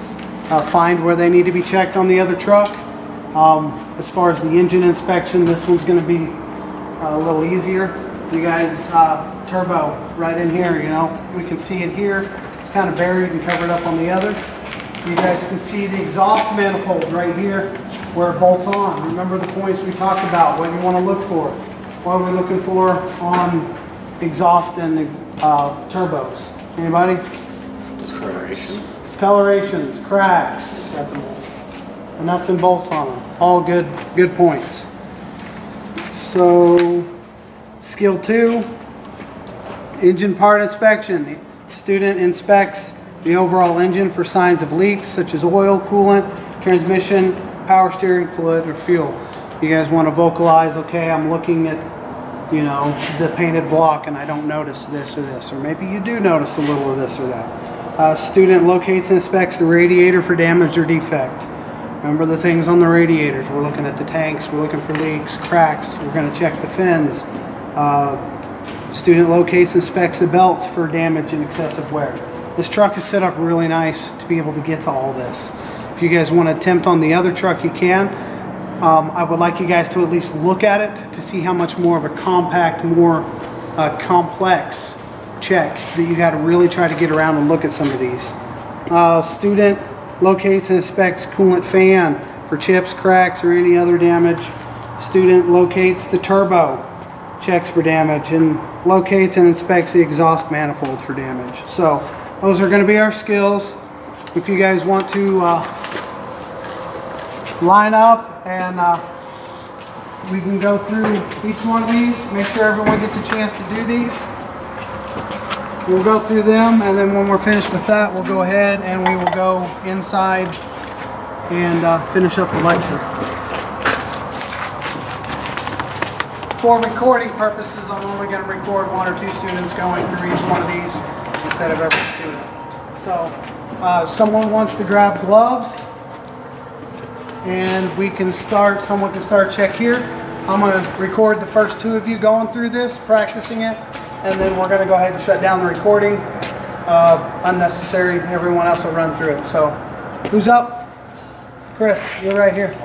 Speaker 1: find where they need to be checked on the other truck. As far as the engine inspection, this one's going to be a little easier. You guys, turbo right in here, you know, we can see it here. It's kind of buried and covered up on the other. You guys can see the exhaust manifold right here where it bolts on. Remember the points we talked about, what you want to look for. What are we looking for on exhaust and turbos? Anybody?
Speaker 3: Discoloration.
Speaker 1: Discolorations, cracks, and nuts and bolts on them. All good points. So, skill 2, engine part inspection. The student inspects the overall engine for signs of leaks such as oil, coolant, transmission, power steering fluid, or fuel. You guys want to vocalize, okay, I'm looking at, you know, the painted block and I don't notice this or this, or maybe you do notice a little of this or that. Student locates and inspects the radiator for damage or defect. Remember the things on the radiators. We're looking at the tanks, we're looking for leaks, cracks, we're going to check the fins. Student locates and inspects the belts for damage and excessive wear. This truck is set up really nice to be able to get to all this. If you guys want to attempt on the other truck, you can. I would like you guys to at least look at it to see how much more of a compact, more complex check that you got to really try to get around and look at some of these. Student locates and inspects coolant fan for chips, cracks, or any other damage. Student locates the turbo, checks for damage, and locates and inspects the exhaust manifold for damage. So those are going to be our skills. If you guys want to line up and we can go through each one of these, make sure everyone gets a chance to do these. We'll go through them, and then when we're finished with that, we'll go ahead and we will go inside and finish up the lecture. For recording purposes, I'm only going to record 1 or 2 students going through each one of these instead of every student. So, if someone wants to grab gloves, and we can start, someone can start check here. I'm going to record the first 2 of you going through this, practicing it, and then we're going to go ahead and shut down the recording. Unnecessary, everyone else will run through it. So, who's up? Chris, you're right here.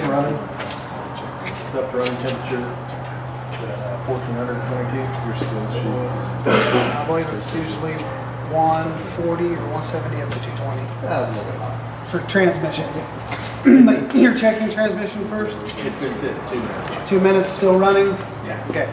Speaker 6: been running. It's up to running temperature, 1422. Your skills sheet.
Speaker 1: I believe it's usually 140 or 170 up to 220 for transmission. Like, you're checking transmission first?
Speaker 6: It's been sitting 2 minutes.
Speaker 1: 2 minutes still running?
Speaker 6: Yeah.
Speaker 1: Okay.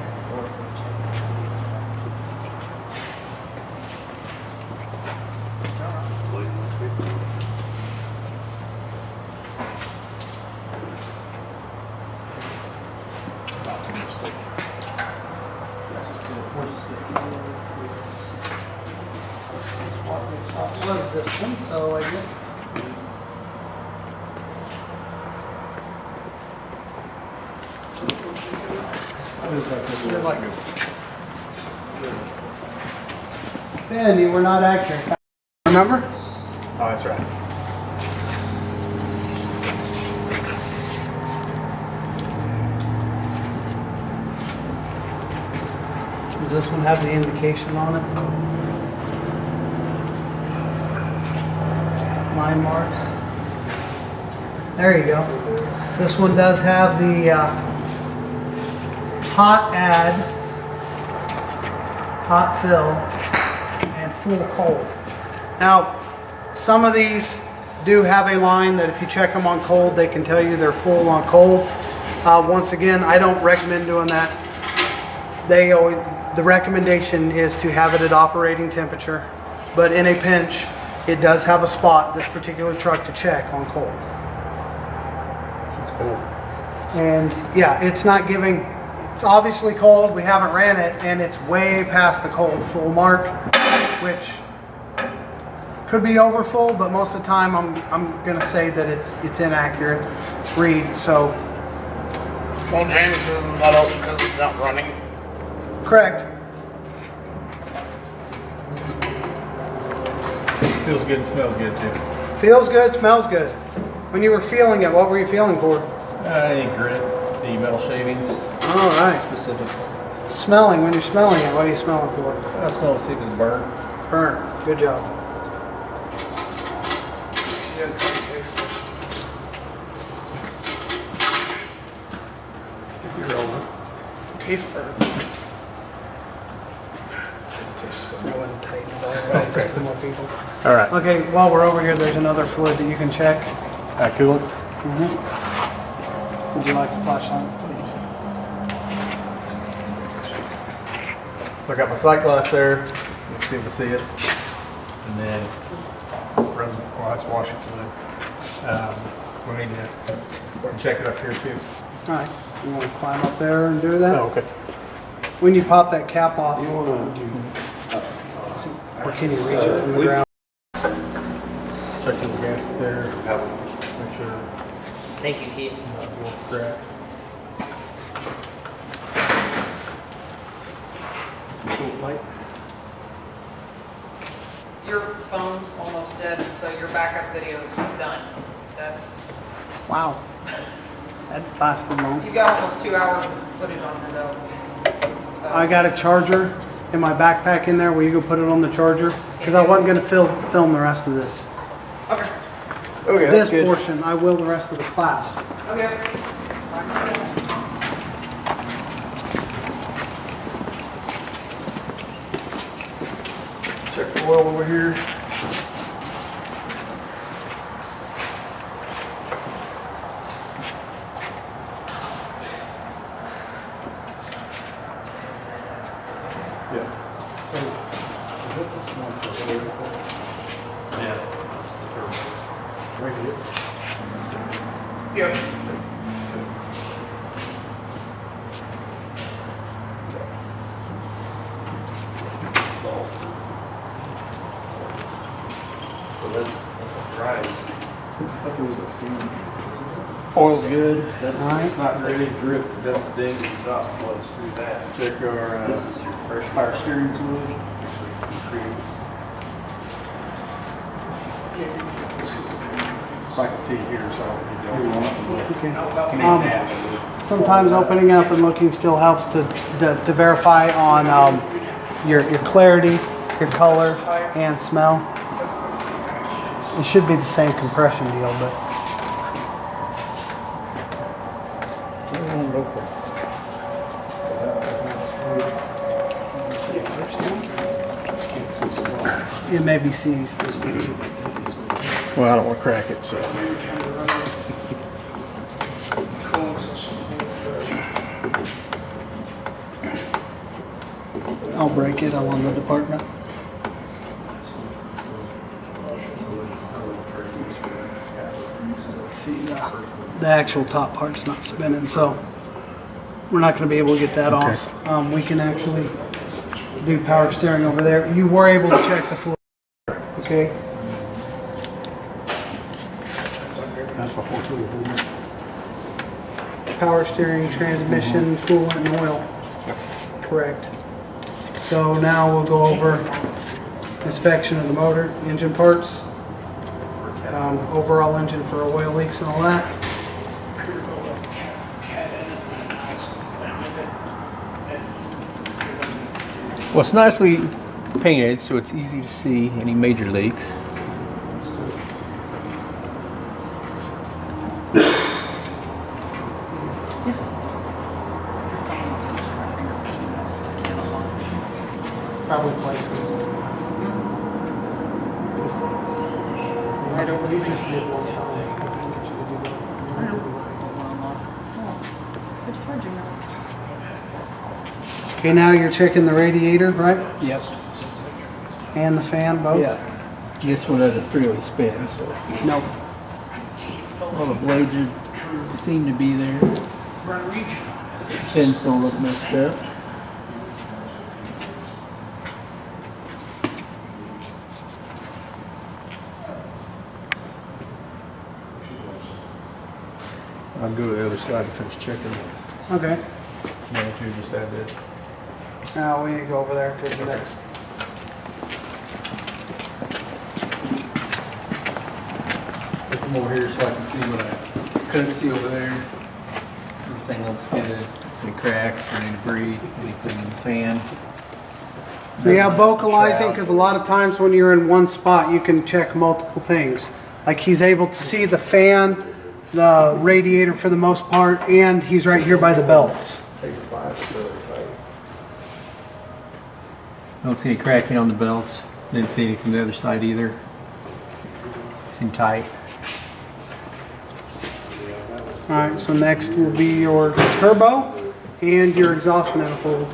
Speaker 1: Was this one, so I guess. Ben, you were not accurate. Remember?
Speaker 6: Oh, that's right.
Speaker 1: Does this one have the indication on it? Line marks. There you go. This one does have the hot add, hot fill, and full cold. Now, some of these do have a line that if you check them on cold, they can tell you they're full on cold. Once again, I don't recommend doing that. The recommendation is to have it at operating temperature, but in a pinch, it does have a spot, this particular truck, to check on cold. And yeah, it's not giving, it's obviously cold, we haven't ran it, and it's way past the cold full mark, which could be over full, but most of the time I'm gonna say that it's inaccurate read, so.
Speaker 2: Well, James isn't let out because it's not running.
Speaker 1: Correct.
Speaker 6: Feels good and smells good too.
Speaker 1: Feels good, smells good. When you were feeling it, what were you feeling for?
Speaker 6: Any grit, the metal shavings
Speaker 1: All right.
Speaker 6: specific.
Speaker 1: Smelling, when you're smelling it, what are you smelling for?
Speaker 6: I smell to see if it's burnt.
Speaker 1: Burnt. Good job.
Speaker 6: If you're over.
Speaker 2: Case burn.
Speaker 1: Okay. More people.
Speaker 6: All right.
Speaker 1: Okay, while we're over here, there's another fluid that you can check.
Speaker 6: Coolant.
Speaker 1: Would you like a flashlight, please?
Speaker 6: So I got my sight glass there. Let's see if I see it. And then reservoir. Well, that's washer fluid. We need to check it up here too.
Speaker 1: All right. You want to climb up there and do that?
Speaker 6: Oh, okay.
Speaker 1: When you pop that cap off, you want to or can you reach it from the ground?
Speaker 6: Check the gasket there. Make sure
Speaker 8: Thank you, Keith.
Speaker 6: it won't crack. Some cool light.
Speaker 4: Your phone's almost dead, so your backup video is done. That's,
Speaker 1: Wow. That lasted long.
Speaker 4: you've got almost 2 hours of footage on here though. So-
Speaker 1: I got a charger in my backpack in there. Will you go put it on the charger? Because I wasn't going to film the rest of this.
Speaker 4: Okay,
Speaker 6: Okay,
Speaker 1: This portion, I will the rest of the class.
Speaker 4: okay.
Speaker 6: Check the oil over here. Yeah.
Speaker 1: So, is it this one?
Speaker 6: Yeah. Right here.
Speaker 2: Yep.
Speaker 6: Oil's good.
Speaker 7: That's
Speaker 1: Alright.
Speaker 7: not ready to drip, the belt's ding, the shot flows through that.
Speaker 6: Check our
Speaker 7: This is your first
Speaker 6: power steering fluid. If I can see here, so you don't.
Speaker 1: Okay. Sometimes opening up and looking still helps to verify on your clarity, your color, and smell. It should be the same compression deal, but It may be seized.
Speaker 6: Well, I don't want to crack it, so.
Speaker 1: I'll break it. I'll on the department. See, the actual top part's not spinning, so we're not going to be able to get that
Speaker 6: Okay.
Speaker 1: off. We can actually do power steering over there. You were able to check the fluid, okay?
Speaker 6: That's before fluids, isn't it?
Speaker 1: Power steering, transmission, coolant, and oil. Correct. So now we'll go over inspection of the motor, engine parts, overall engine for oil leaks and all that.
Speaker 6: Well, it's nicely painted, so it's easy to see any major leaks.
Speaker 1: Probably place it. I don't, we just did one time. Okay, now you're checking the radiator, right?
Speaker 6: Yep.
Speaker 1: And the fan, both?
Speaker 6: Yeah. This one doesn't freely spin, so
Speaker 1: Nope.
Speaker 6: all the blades seem to be there. Fins don't look messed up. I'll go to the other side and finish checking.
Speaker 1: Okay.
Speaker 6: Yeah, you just add that.
Speaker 1: Now we need to go over there because the next.
Speaker 6: Look more here so I can see what I couldn't see over there. Everything looks good. Any cracks or any debris, anything in the fan.
Speaker 1: So yeah, vocalizing, because a lot of times when you're in one spot, you can check multiple things. Like he's able to see the fan, the radiator for the most part, and he's right here by the belts.
Speaker 6: Don't see any cracking on the belts. Didn't see any from the other side either. Seem tight.
Speaker 1: All right, so next will be your turbo and your exhaust manifold.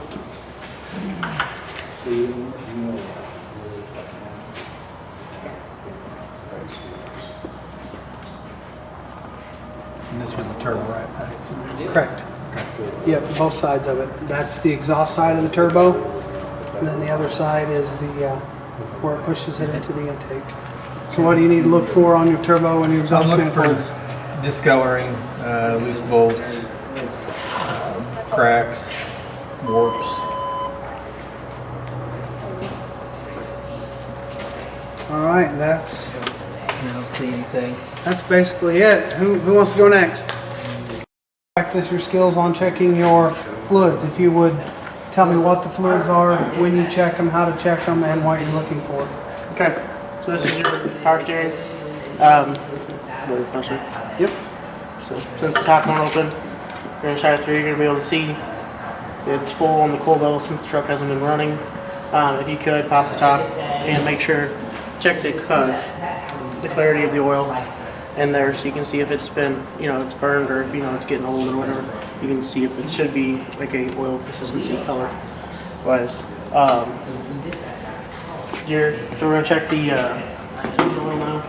Speaker 6: And this was a turbo, right?
Speaker 1: Correct. Yep, both sides of it. That's the exhaust side of the turbo, and then the other side is the where it pushes it into the intake. So what do you need to look for on your turbo and your
Speaker 6: I'm
Speaker 1: exhaust
Speaker 6: looking for
Speaker 1: manifolds?
Speaker 6: discoloring, loose bolts, cracks, warps.
Speaker 1: All right, that's
Speaker 6: I don't see anything.
Speaker 1: basically it. Who wants to go next? Practice your skills on checking your fluids. If you would tell me what the fluids are, when you check them, how to check them, and what you're looking for.
Speaker 8: Okay, so this is your power steering. Motor pressure.
Speaker 1: Yep.
Speaker 8: So since the top won't open, you're gonna shine it through. You're gonna be able to see it's full on the cold level since the truck hasn't been running. If you could pop the top and make sure, check the clarity of the oil in there, so you can see if it's been, it's burned, or if it's getting old or whatever. You can see if it should be like a oil consistency color wise. So we're gonna check the oil now.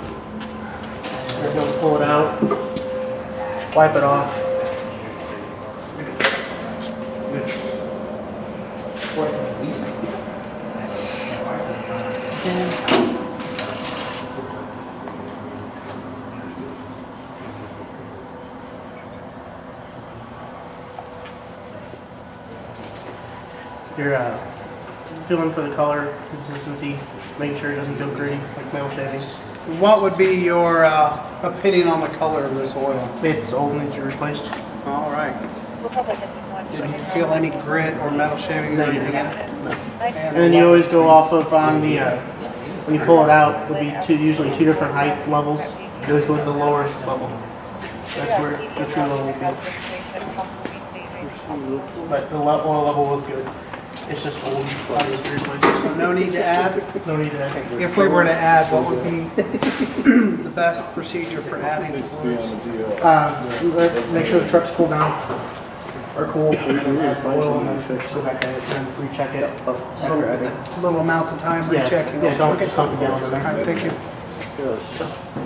Speaker 8: We're gonna pull it out, wipe it off. You're feeling for the color, consistency, making sure it doesn't feel gritty like metal shavings.
Speaker 1: What would be your opinion on the color of this oil?
Speaker 8: It's old and needs to be replaced.
Speaker 1: All right. Did you feel any grit or metal shavings or anything in it?
Speaker 8: And then you always go off of on the when you pull it out, it'll be usually two different heights levels. You always go with the lower level. That's where the true level will be. but the oil level was good. It's just old.
Speaker 1: So no need to add?
Speaker 8: No need to add.
Speaker 1: If we were to add, what would be the best procedure for adding fluids?
Speaker 8: Make sure the truck's cool down, or cool, oil, and then go back in and recheck it. After adding.
Speaker 1: Little amounts of time
Speaker 8: Yeah,
Speaker 1: rechecking?
Speaker 8: yeah, don't just dump the gallon in
Speaker 1: All right,
Speaker 8: there.
Speaker 1: thank you.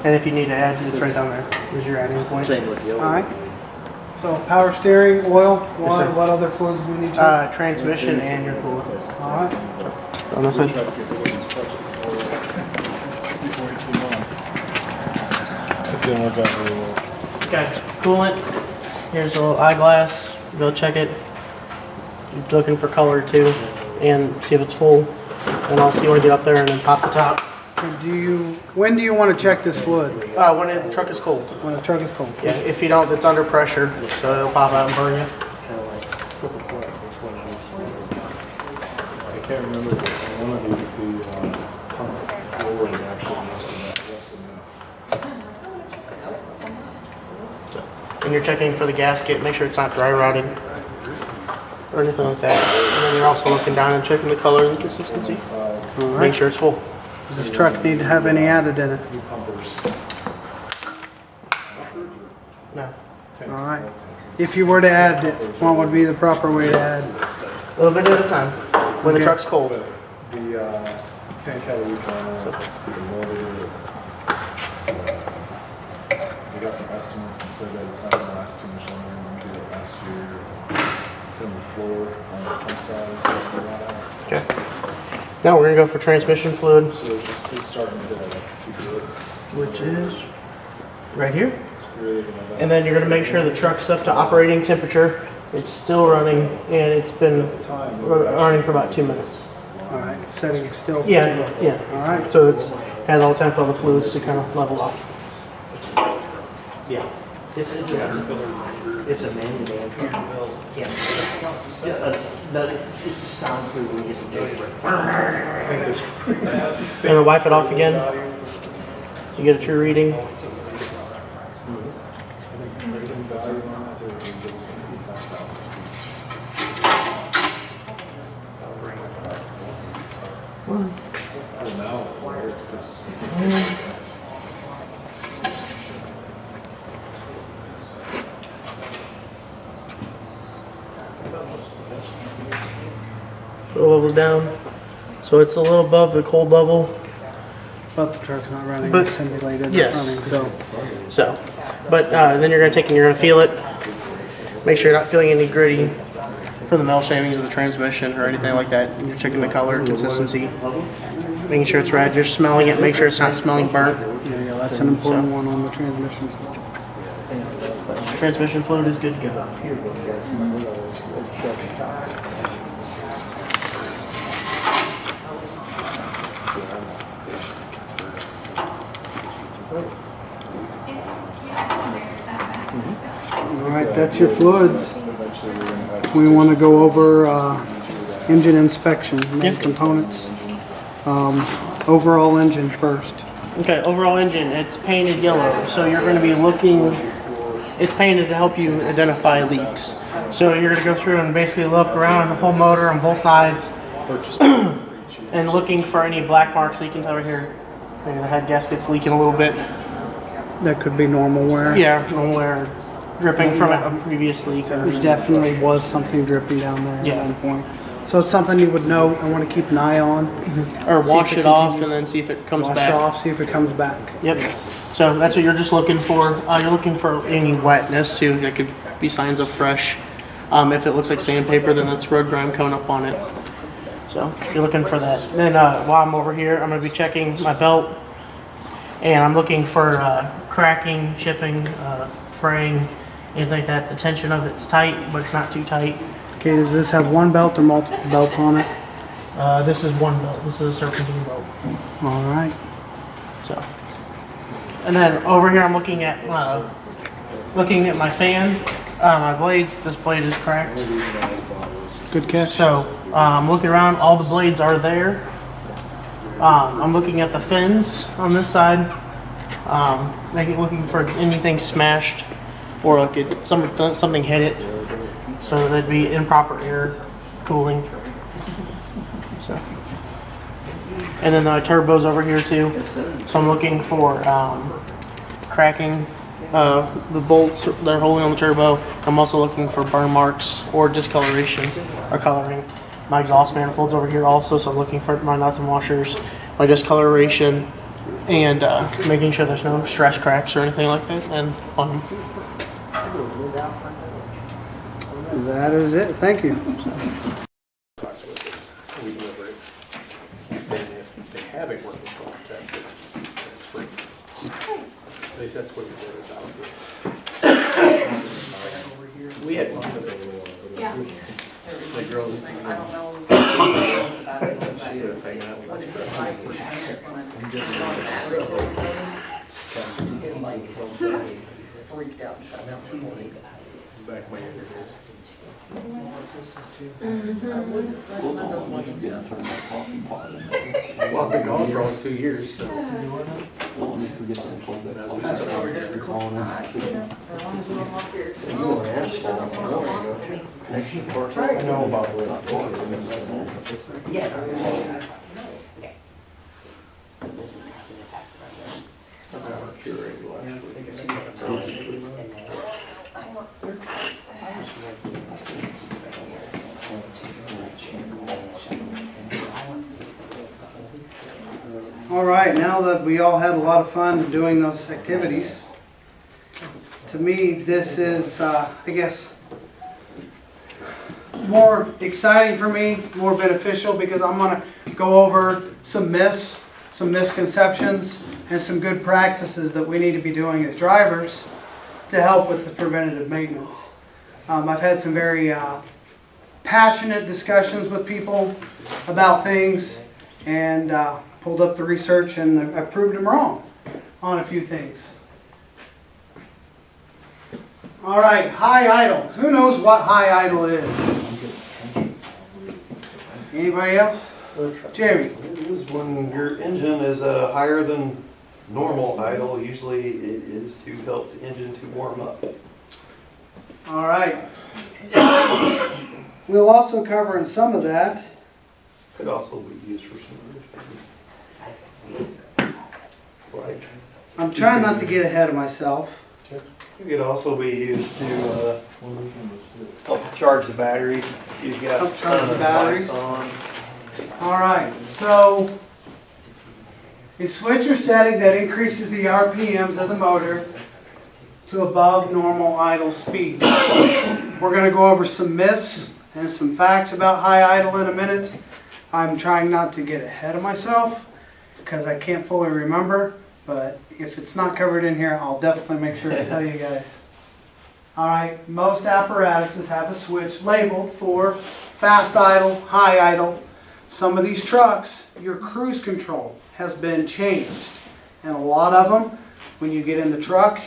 Speaker 8: And if you need to add, it's right down there. There's your adding point.
Speaker 3: Same with the
Speaker 1: All
Speaker 3: other.
Speaker 1: right. So power steering, oil,
Speaker 8: sir.
Speaker 1: what other fluids do we need to?
Speaker 8: Transmission and your cooler.
Speaker 1: All right.
Speaker 8: On this side. Okay, coolant. Here's a little eyeglass. Go check it. You're looking for color too, and see if it's full. And also you want to get up there and then pop the top.
Speaker 1: When do you want to check this fluid?
Speaker 8: When the truck is cold.
Speaker 1: When the truck is cold?
Speaker 8: Yeah, if you don't, it's under pressure, so it'll pop out and burn you.
Speaker 9: I can't remember, but one of these, the pump forward actually must have rusted out.
Speaker 8: And you're checking for the gasket, make sure it's not dry rotted or anything like that. And then you're also looking down and checking the color and consistency. Make sure it's full.
Speaker 1: Does this truck need to have any added in it?
Speaker 9: New pumpers.
Speaker 8: No.
Speaker 1: All right. If you were to add it, what would be the proper way to add?
Speaker 8: A little bit at a time, when the truck's cold.
Speaker 9: The tank had a leak on it, the motor, we got some estimates and said that it's not gonna last too much longer than we did it last year. From the floor on the pump side, so it's gonna run out.
Speaker 8: Okay. Now we're gonna go for transmission fluid,
Speaker 9: So it's starting to electricity good.
Speaker 8: which is right here.
Speaker 9: Really gonna invest.
Speaker 8: And then you're gonna make sure the truck's up to operating temperature. It's still running, and it's been running for about 2 minutes.
Speaker 1: All right, setting it still. for
Speaker 8: Yeah,
Speaker 1: 2 minutes.
Speaker 8: yeah.
Speaker 1: All right.
Speaker 8: So it's has all the time for all the fluids to kind of level off.
Speaker 3: Yeah. It's a manual. Yeah. That sounds good when you get the
Speaker 8: And then wipe it off again. So you get a true reading. Oil level's down. So it's a little above the cold level.
Speaker 1: But the truck's not running,
Speaker 8: But-
Speaker 1: it's simulated,
Speaker 8: yes.
Speaker 1: it's running, so.
Speaker 8: But then you're gonna take and you're gonna feel it. Make sure you're not feeling any gritty from the metal shavings of the transmission or anything like that. And you're checking the color, consistency, making sure it's red. You're smelling it, make sure it's not smelling burnt.
Speaker 1: Yeah, that's an important one on the transmission.
Speaker 8: Transmission fluid is good to go.
Speaker 1: All right, that's your fluids. We want to go over engine inspection, main
Speaker 8: Yeah.
Speaker 1: components. Overall engine first.
Speaker 8: Okay, overall engine, it's painted yellow, so you're going to be looking, it's painted to help you identify leaks. So you're going to go through and basically look around the whole motor on both sides and looking for any black marks. So you can tell right here, maybe the head gasket's leaking a little bit.
Speaker 1: That could be normal wear.
Speaker 8: Yeah, nowhere dripping from a previous leak.
Speaker 1: There definitely was something dripping down there
Speaker 8: Yeah.
Speaker 1: at one point. So it's something you would note and want to keep an eye on.
Speaker 8: Or
Speaker 1: See if
Speaker 8: wash
Speaker 1: it
Speaker 8: it off
Speaker 1: continues.
Speaker 8: and then see if it comes
Speaker 1: Wash
Speaker 8: back.
Speaker 1: it off, see if it comes back.
Speaker 8: Yep. So that's what you're just looking for. You're looking for any wetness too. That could be signs of fresh. If it looks like sandpaper, then that's road grime coming up on it. So you're looking for that. Then while I'm over here, I'm going to be checking my belt, and I'm looking for cracking, chipping, fraying, anything like that. The tension of it's tight, but it's not too tight.
Speaker 1: Okay, does this have one belt or multiple belts on it?
Speaker 8: This is one belt. This is a serpentine belt.
Speaker 1: All right.
Speaker 8: So, and then over here I'm looking at my fan, my blades. This blade is cracked.
Speaker 1: Good catch.
Speaker 8: So I'm looking around. All the blades are there. I'm looking at the fins on this side, looking for anything smashed or like something hit it. So they'd be improper air cooling. So. And then the turbo's over here too. So I'm looking for cracking the bolts that are holding on the turbo. I'm also looking for burn marks or discoloration or coloring. My exhaust manifold's over here also, so I'm looking for my nuts and washers, my discoloration, and making sure there's no stress cracks or anything like that and on them.
Speaker 1: That is it. Thank you.
Speaker 7: Talks with us, we deliver it. Then if they have a working contract, it's free. At least that's what we did about it. We had one of them.
Speaker 4: Yeah.
Speaker 7: The girl that
Speaker 4: I don't know.
Speaker 7: she was hanging out with us.
Speaker 4: Freaked out and shut down.
Speaker 7: Back when younger days. Well, I've been gone for almost 2 years, so.
Speaker 5: I know about this.
Speaker 1: All right, now that we all had a lot of fun doing those activities, to me, this is, I guess, more exciting for me, more beneficial, because I'm going to go over some myths, some misconceptions, and some good practices that we need to be doing as drivers to help with the preventative maintenance. I've had some very passionate discussions with people about things, and pulled up the research, and I proved them wrong on a few things. All right, high idle. Who knows what high idle is? Anybody else? Jeremy?
Speaker 10: It is when your engine is higher than normal idle. Usually it is to help the engine to warm up.
Speaker 1: All right. We'll also cover in some of that.
Speaker 10: Could also be used for some other things. Like,
Speaker 1: I'm trying not to get ahead of myself.
Speaker 10: it could also be used to help charge the batteries. You've got
Speaker 1: Help charge the
Speaker 10: lights
Speaker 1: batteries.
Speaker 10: on.
Speaker 1: All right, so a switcher setting that increases the RPMs of the motor to above normal idle speed. We're going to go over some myths and some facts about high idle in a minute. I'm trying not to get ahead of myself because I can't fully remember, but if it's not covered in here, I'll definitely make sure to tell you guys. All right, most apparatuses have a switch labeled for fast idle, high idle. Some of these trucks, your cruise control has been changed. And a lot of them, when you get in the truck,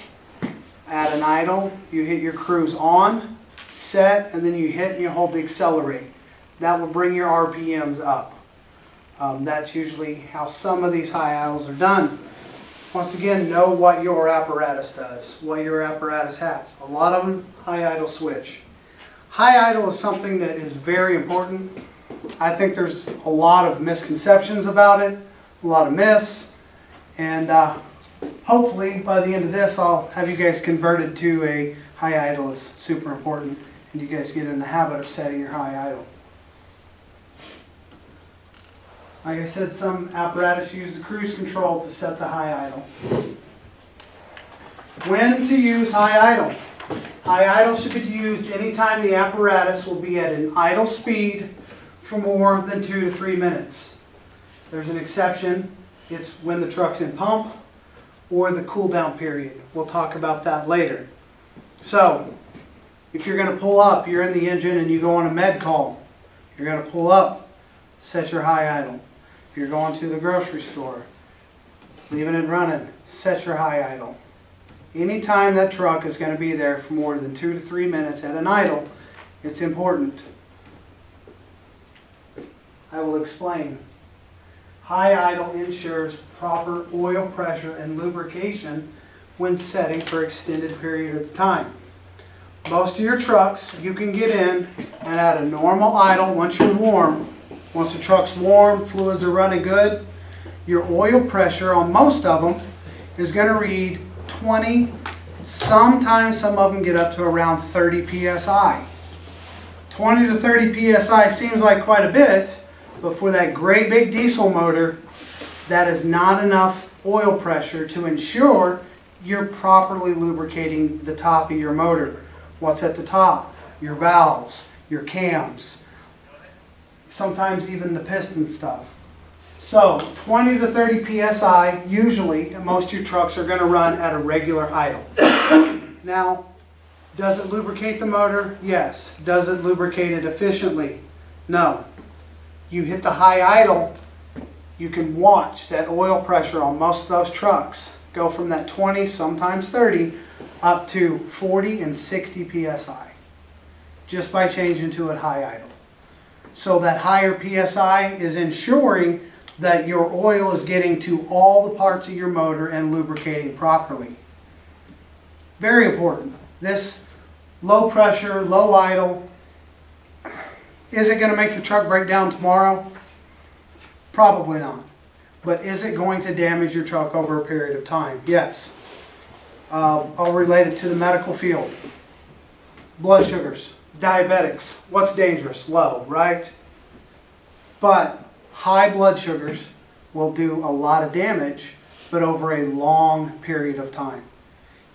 Speaker 1: at an idle, you hit your cruise on, set, and then you hit and you hold the accelerate. That will bring your RPMs up. That's usually how some of these high idles are done. Once again, know what your apparatus does, what your apparatus has. A lot of them, high idle switch. High idle is something that is very important. I think there's a lot of misconceptions about it, a lot of myths, and hopefully by the end of this I'll have you guys converted to a high idle is super important, and you guys get in the habit of setting your high idle. Like I said, some apparatus use the cruise control to set the high idle. When to use high idle? High idle should be used anytime the apparatus will be at an idle speed for more than 2 to 3 minutes. There's an exception. It's when the truck's in pump or the cool down period. We'll talk about that later. So, if you're going to pull up, you're in the engine and you go on a med call, you're going to pull up, set your high idle. If you're going to the grocery store, leaving it running, set your high idle. Anytime that truck is going to be there for more than 2 to 3 minutes at an idle, it's important. I will explain. High idle ensures proper oil pressure and lubrication when setting for extended periods of time. Most of your trucks, you can get in and at a normal idle, once you're warm, once the truck's warm, fluids are running good, your oil pressure on most of them is going to read 20, sometimes some of them get up to around 30 psi. 20 to 30 psi seems like quite a bit, but for that great big diesel motor, that is not enough oil pressure to ensure you're properly lubricating the top of your motor. What's at the top? Your valves, your cams, sometimes even the piston stuff. So 20 to 30 psi, usually, most of your trucks are going to run at a regular idle. Now, does it lubricate the motor? Yes. Does it lubricate it efficiently? No. You hit the high idle, you can watch that oil pressure on most of those trucks go from that 20, sometimes 30, up to 40 and 60 psi, just by changing to a high idle. So that higher psi is ensuring that your oil is getting to all the parts of your motor and lubricating properly. Very important. This low pressure, low idle, is it going to make your truck break down tomorrow? Probably not. But is it going to damage your truck over a period of time? Yes. I'll relate it to the medical field. Blood sugars, diabetics, what's dangerous? Low, right? But high blood sugars will do a lot of damage, but over a long period of time.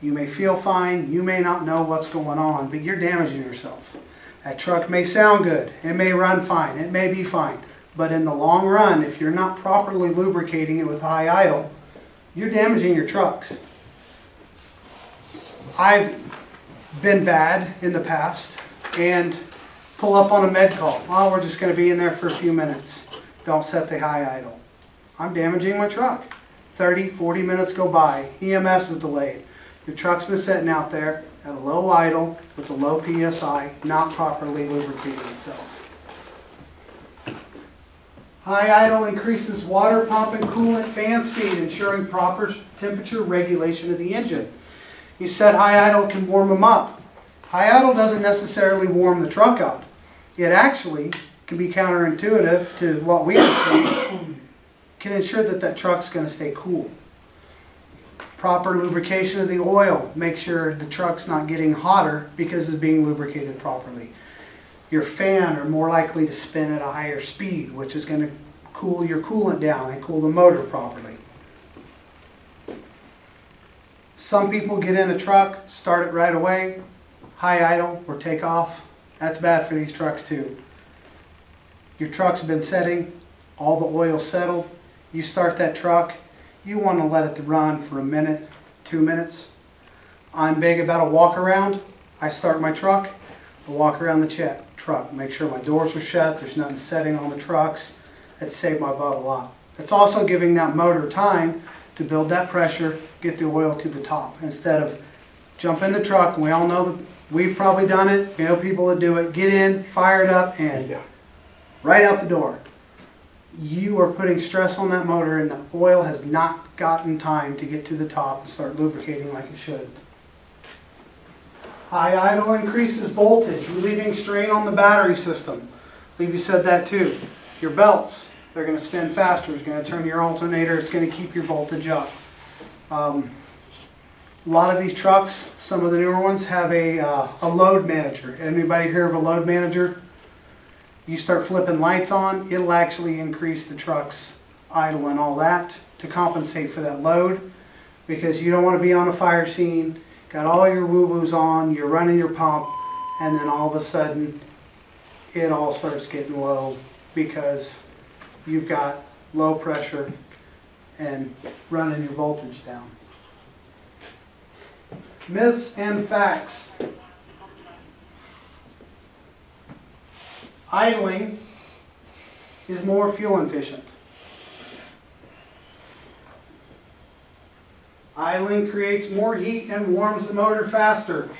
Speaker 1: You may feel fine, you may not know what's going on, but you're damaging yourself. That truck may sound good, it may run fine, it may be fine, but in the long run, if you're not properly lubricating it with high idle, you're damaging your trucks. I've been bad in the past and pull up on a med call. Oh, we're just going to be in there for a few minutes. Don't set the high idle. I'm damaging my truck. 30, 40 minutes go by. EMS is delayed. Your truck's been sitting out there at a low idle with a low PSI, not properly lubricating itself. High idle increases water pump and coolant fan speed, ensuring proper temperature regulation of the engine. You said high idle can warm them up. High idle doesn't necessarily warm the truck up. It actually can be counterintuitive to what we think, can ensure that that truck's going to stay cool. Proper lubrication of the oil. Make sure the truck's not getting hotter because it's being lubricated properly. Your fan are more likely to spin at a higher speed, which is going to cool your coolant down and cool the motor properly. Some people get in a truck, start it right away, high idle or take off. That's bad for these trucks too. Your truck's been setting, all the oil's settled. You start that truck, you want to let it run for a minute, 2 minutes. I'm big about a walk around. I start my truck, I walk around the truck, make sure my doors are shut, there's nothing setting on the trucks. That saved my butt a lot. It's also giving that motor time to build that pressure, get the oil to the top, instead of jump in the truck. We all know that we've probably done it. We know people that do it. Get in, fire it up, and right out the door. You are putting stress on that motor, and the oil has not gotten time to get to the top and start lubricating like it should. High idle increases voltage, relieving strain on the battery system. I believe you said that too. Your belts, they're going to spin faster. It's going to turn your alternator. It's going to keep your voltage up. A lot of these trucks, some of the newer ones, have a load manager. Anybody hear of a load manager? You start flipping lights on, it'll actually increase the truck's idle and all that to compensate for that load, because you don't want to be on a fire scene, got all your woo-woos on, you're running your pump, and then all of a sudden it all starts getting low because you've got low pressure and running your voltage down. Myths and facts. Idling is more fuel efficient. Idling creates more heat and warms the motor faster.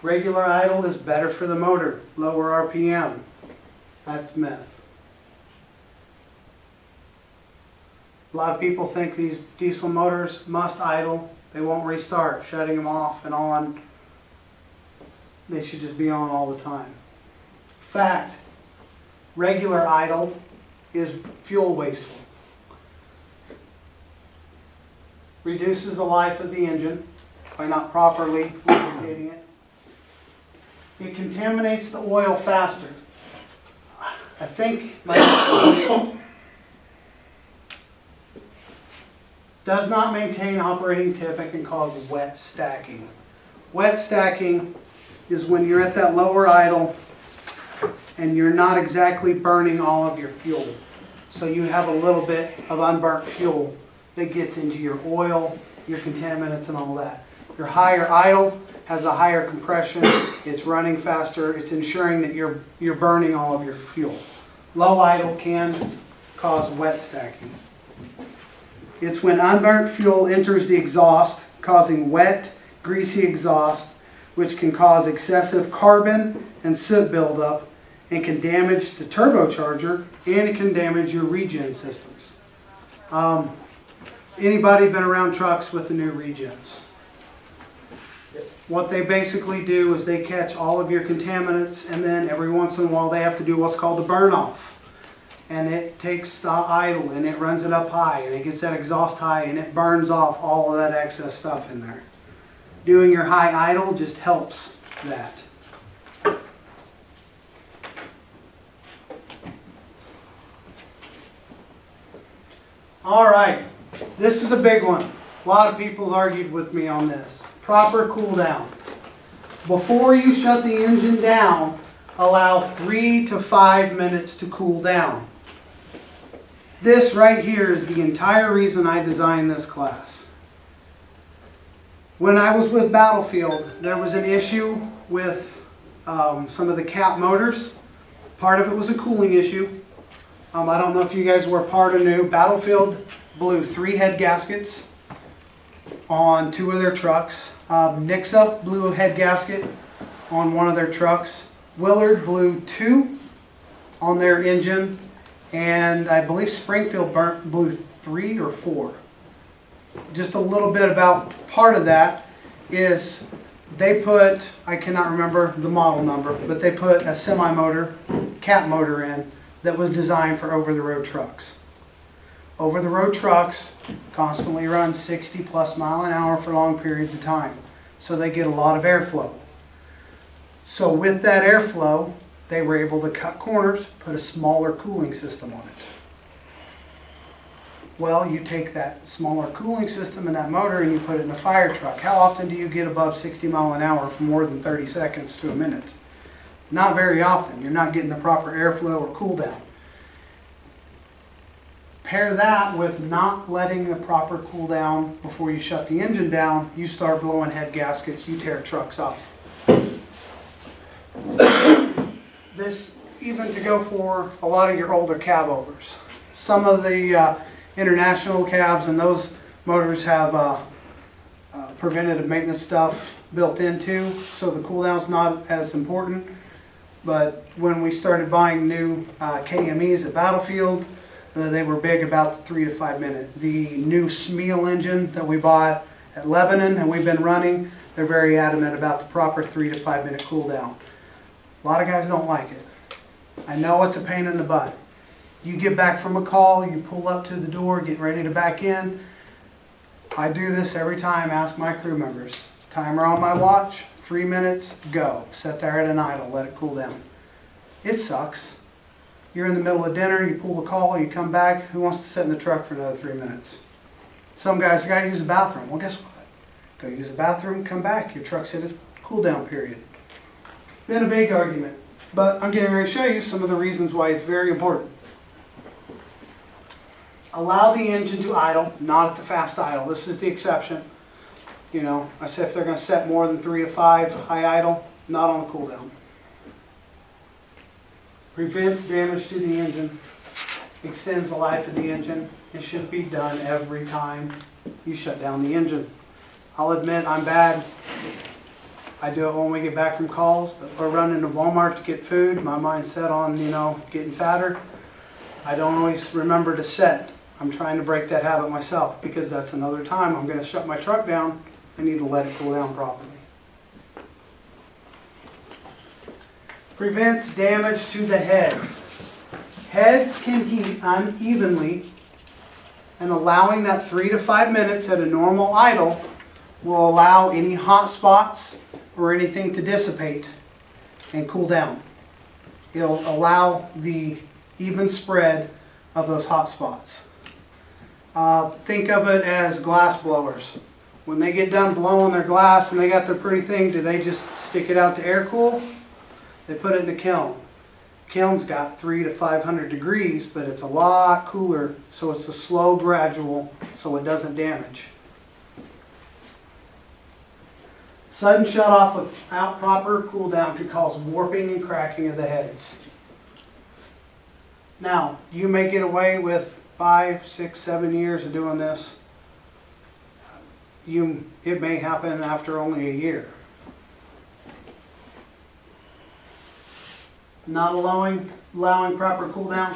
Speaker 1: Regular idle is better for the motor, lower RPM. That's myth. A lot of people think these diesel motors must idle. They won't restart, shutting them off and on. They should just be on all the time. Fact, regular idle is fuel wasteful. Reduces the life of the engine by not properly lubricating it. It contaminates the oil faster. I think does not maintain operating tip and can cause wet stacking. Wet stacking is when you're at that lower idle and you're not exactly burning all of your fuel. So you have a little bit of unburnt fuel that gets into your oil, your contaminants and all that. Your higher idle has a higher compression, it's running faster, it's ensuring that you're burning all of your fuel. Low idle can cause wet stacking. It's when unburnt fuel enters the exhaust, causing wet, greasy exhaust, which can cause excessive carbon and soot buildup and can damage the turbocharger and it can damage your regen systems. Anybody been around trucks with the new regens? What they basically do is they catch all of your contaminants and then every once in a while they have to do what's called a burn off. And it takes the idle and it runs it up high and it gets that exhaust high and it burns off all of that excess stuff in there. Doing your high idle just helps that. All right, this is a big one. A lot of people argued with me on this. Proper cool down. Before you shut the engine down, allow 3 to 5 minutes to cool down. This right here is the entire reason I designed this class. When I was with Battlefield, there was an issue with some of the cap motors. Part of it was a cooling issue. I don't know if you guys were part of new. Battlefield blew 3 head gaskets on 2 of their trucks. Nixa blew a head gasket on one of their trucks. Willard blew 2 on their engine. And I believe Springfield blew 3 or 4. Just a little bit about part of that is they put, I cannot remember the model number, but they put a semi-motor, cap motor in that was designed for over-the-road trucks. Over-the-road trucks constantly run 60 plus mile an hour for long periods of time. So they get a lot of airflow. So with that airflow, they were able to cut corners, put a smaller cooling system on it. Well, you take that smaller cooling system and that motor and you put it in a fire truck. How often do you get above 60 mile an hour for more than 30 seconds to a minute? Not very often. You're not getting the proper airflow or cool down. Pair that with not letting the proper cool down before you shut the engine down, you start blowing head gaskets, you tear trucks up. This even to go for a lot of your older cab overs. Some of the international cabs and those motors have preventative maintenance stuff built into, so the cool down's not as important. But when we started buying new KMEs at Battlefield, they were big about the 3 to 5 minute. The new Smeal engine that we bought at Lebanon and we've been running, they're very adamant about the proper 3 to 5 minute cool down. A lot of guys don't like it. I know it's a pain in the butt. You get back from a call, you pull up to the door, get ready to back in. I do this every time, ask my crew members. Timer on my watch, 3 minutes, go. Set there at an idle, let it cool down. It sucks. You're in the middle of dinner, you pull a call, you come back, who wants to sit in the truck for another 3 minutes? Some guys got to use the bathroom. Well, guess what? Go use the bathroom, come back, your truck's hit a cool down period. Been a big argument, but I'm getting ready to show you some of the reasons why it's very important. Allow the engine to idle, not at the fast idle. This is the exception. You know, I said if they're going to set more than 3 to 5 high idle, not on the cool down. Prevents damage to the engine, extends the life of the engine. It should be done every time you shut down the engine. I'll admit I'm bad. I do it when we get back from calls, but if we're running to Walmart to get food, my mind's set on, getting fatter. I don't always remember to set I'm trying to break that habit myself because that's another time I'm gonna shut my truck down. I need to let it cool down properly. Prevents damage to the heads. Heads can heat unevenly, and allowing that 3 to 5 minutes at a normal idle will allow any hot spots or anything to dissipate and cool down. It'll allow the even spread of those hot spots. Think of it as glass blowers. When they get done blowing their glass and they got their pretty thing, do they just stick it out to air cool? They put it in a kiln. Kiln's got 300 to 500 degrees, but it's a lot cooler, so it's a slow, gradual, so it doesn't damage. Sudden shut off without proper cool down could cause warping and cracking of the heads. Now, you may get away with 5, 6, 7 years of doing this. It may happen after only a year. Not allowing proper cool down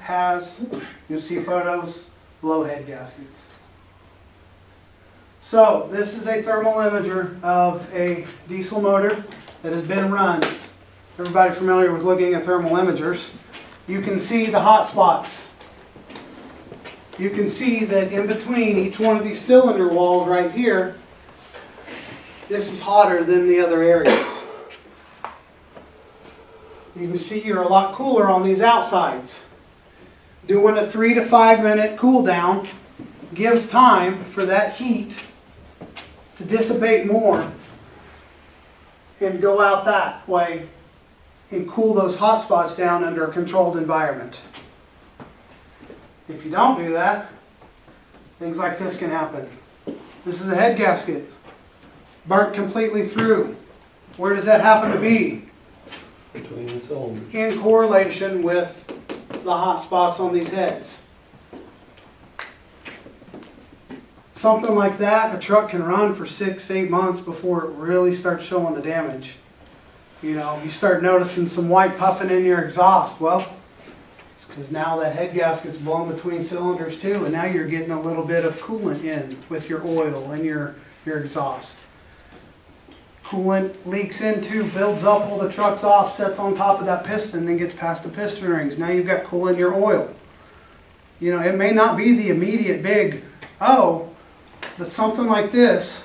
Speaker 1: has, you'll see photos, blow head gaskets. So this is a thermal imager of a diesel motor that has been run. Everybody familiar with looking at thermal imagers? You can see the hot spots. You can see that in between each one of these cylinder walls right here, this is hotter than the other areas. You can see you're a lot cooler on these outsides. Doing a 3 to 5 minute cool down gives time for that heat to dissipate more and go out that way and cool those hot spots down under a controlled environment. If you don't do that, things like this can happen. This is a head gasket, burnt completely through. Where does that happen to be?
Speaker 10: Between the cylinders.
Speaker 1: In correlation with the hot spots on these heads. Something like that, a truck can run for 6, 8 months before it really starts showing the damage. You know, you start noticing some white puffing in your exhaust. Well, it's because now that head gasket's blown between cylinders too, and now you're getting a little bit of coolant in with your oil and your exhaust. Coolant leaks into, builds up while the truck's off, sets on top of that piston, then gets past the piston rings. Now you've got coolant in your oil. You know, it may not be the immediate big, but something like this,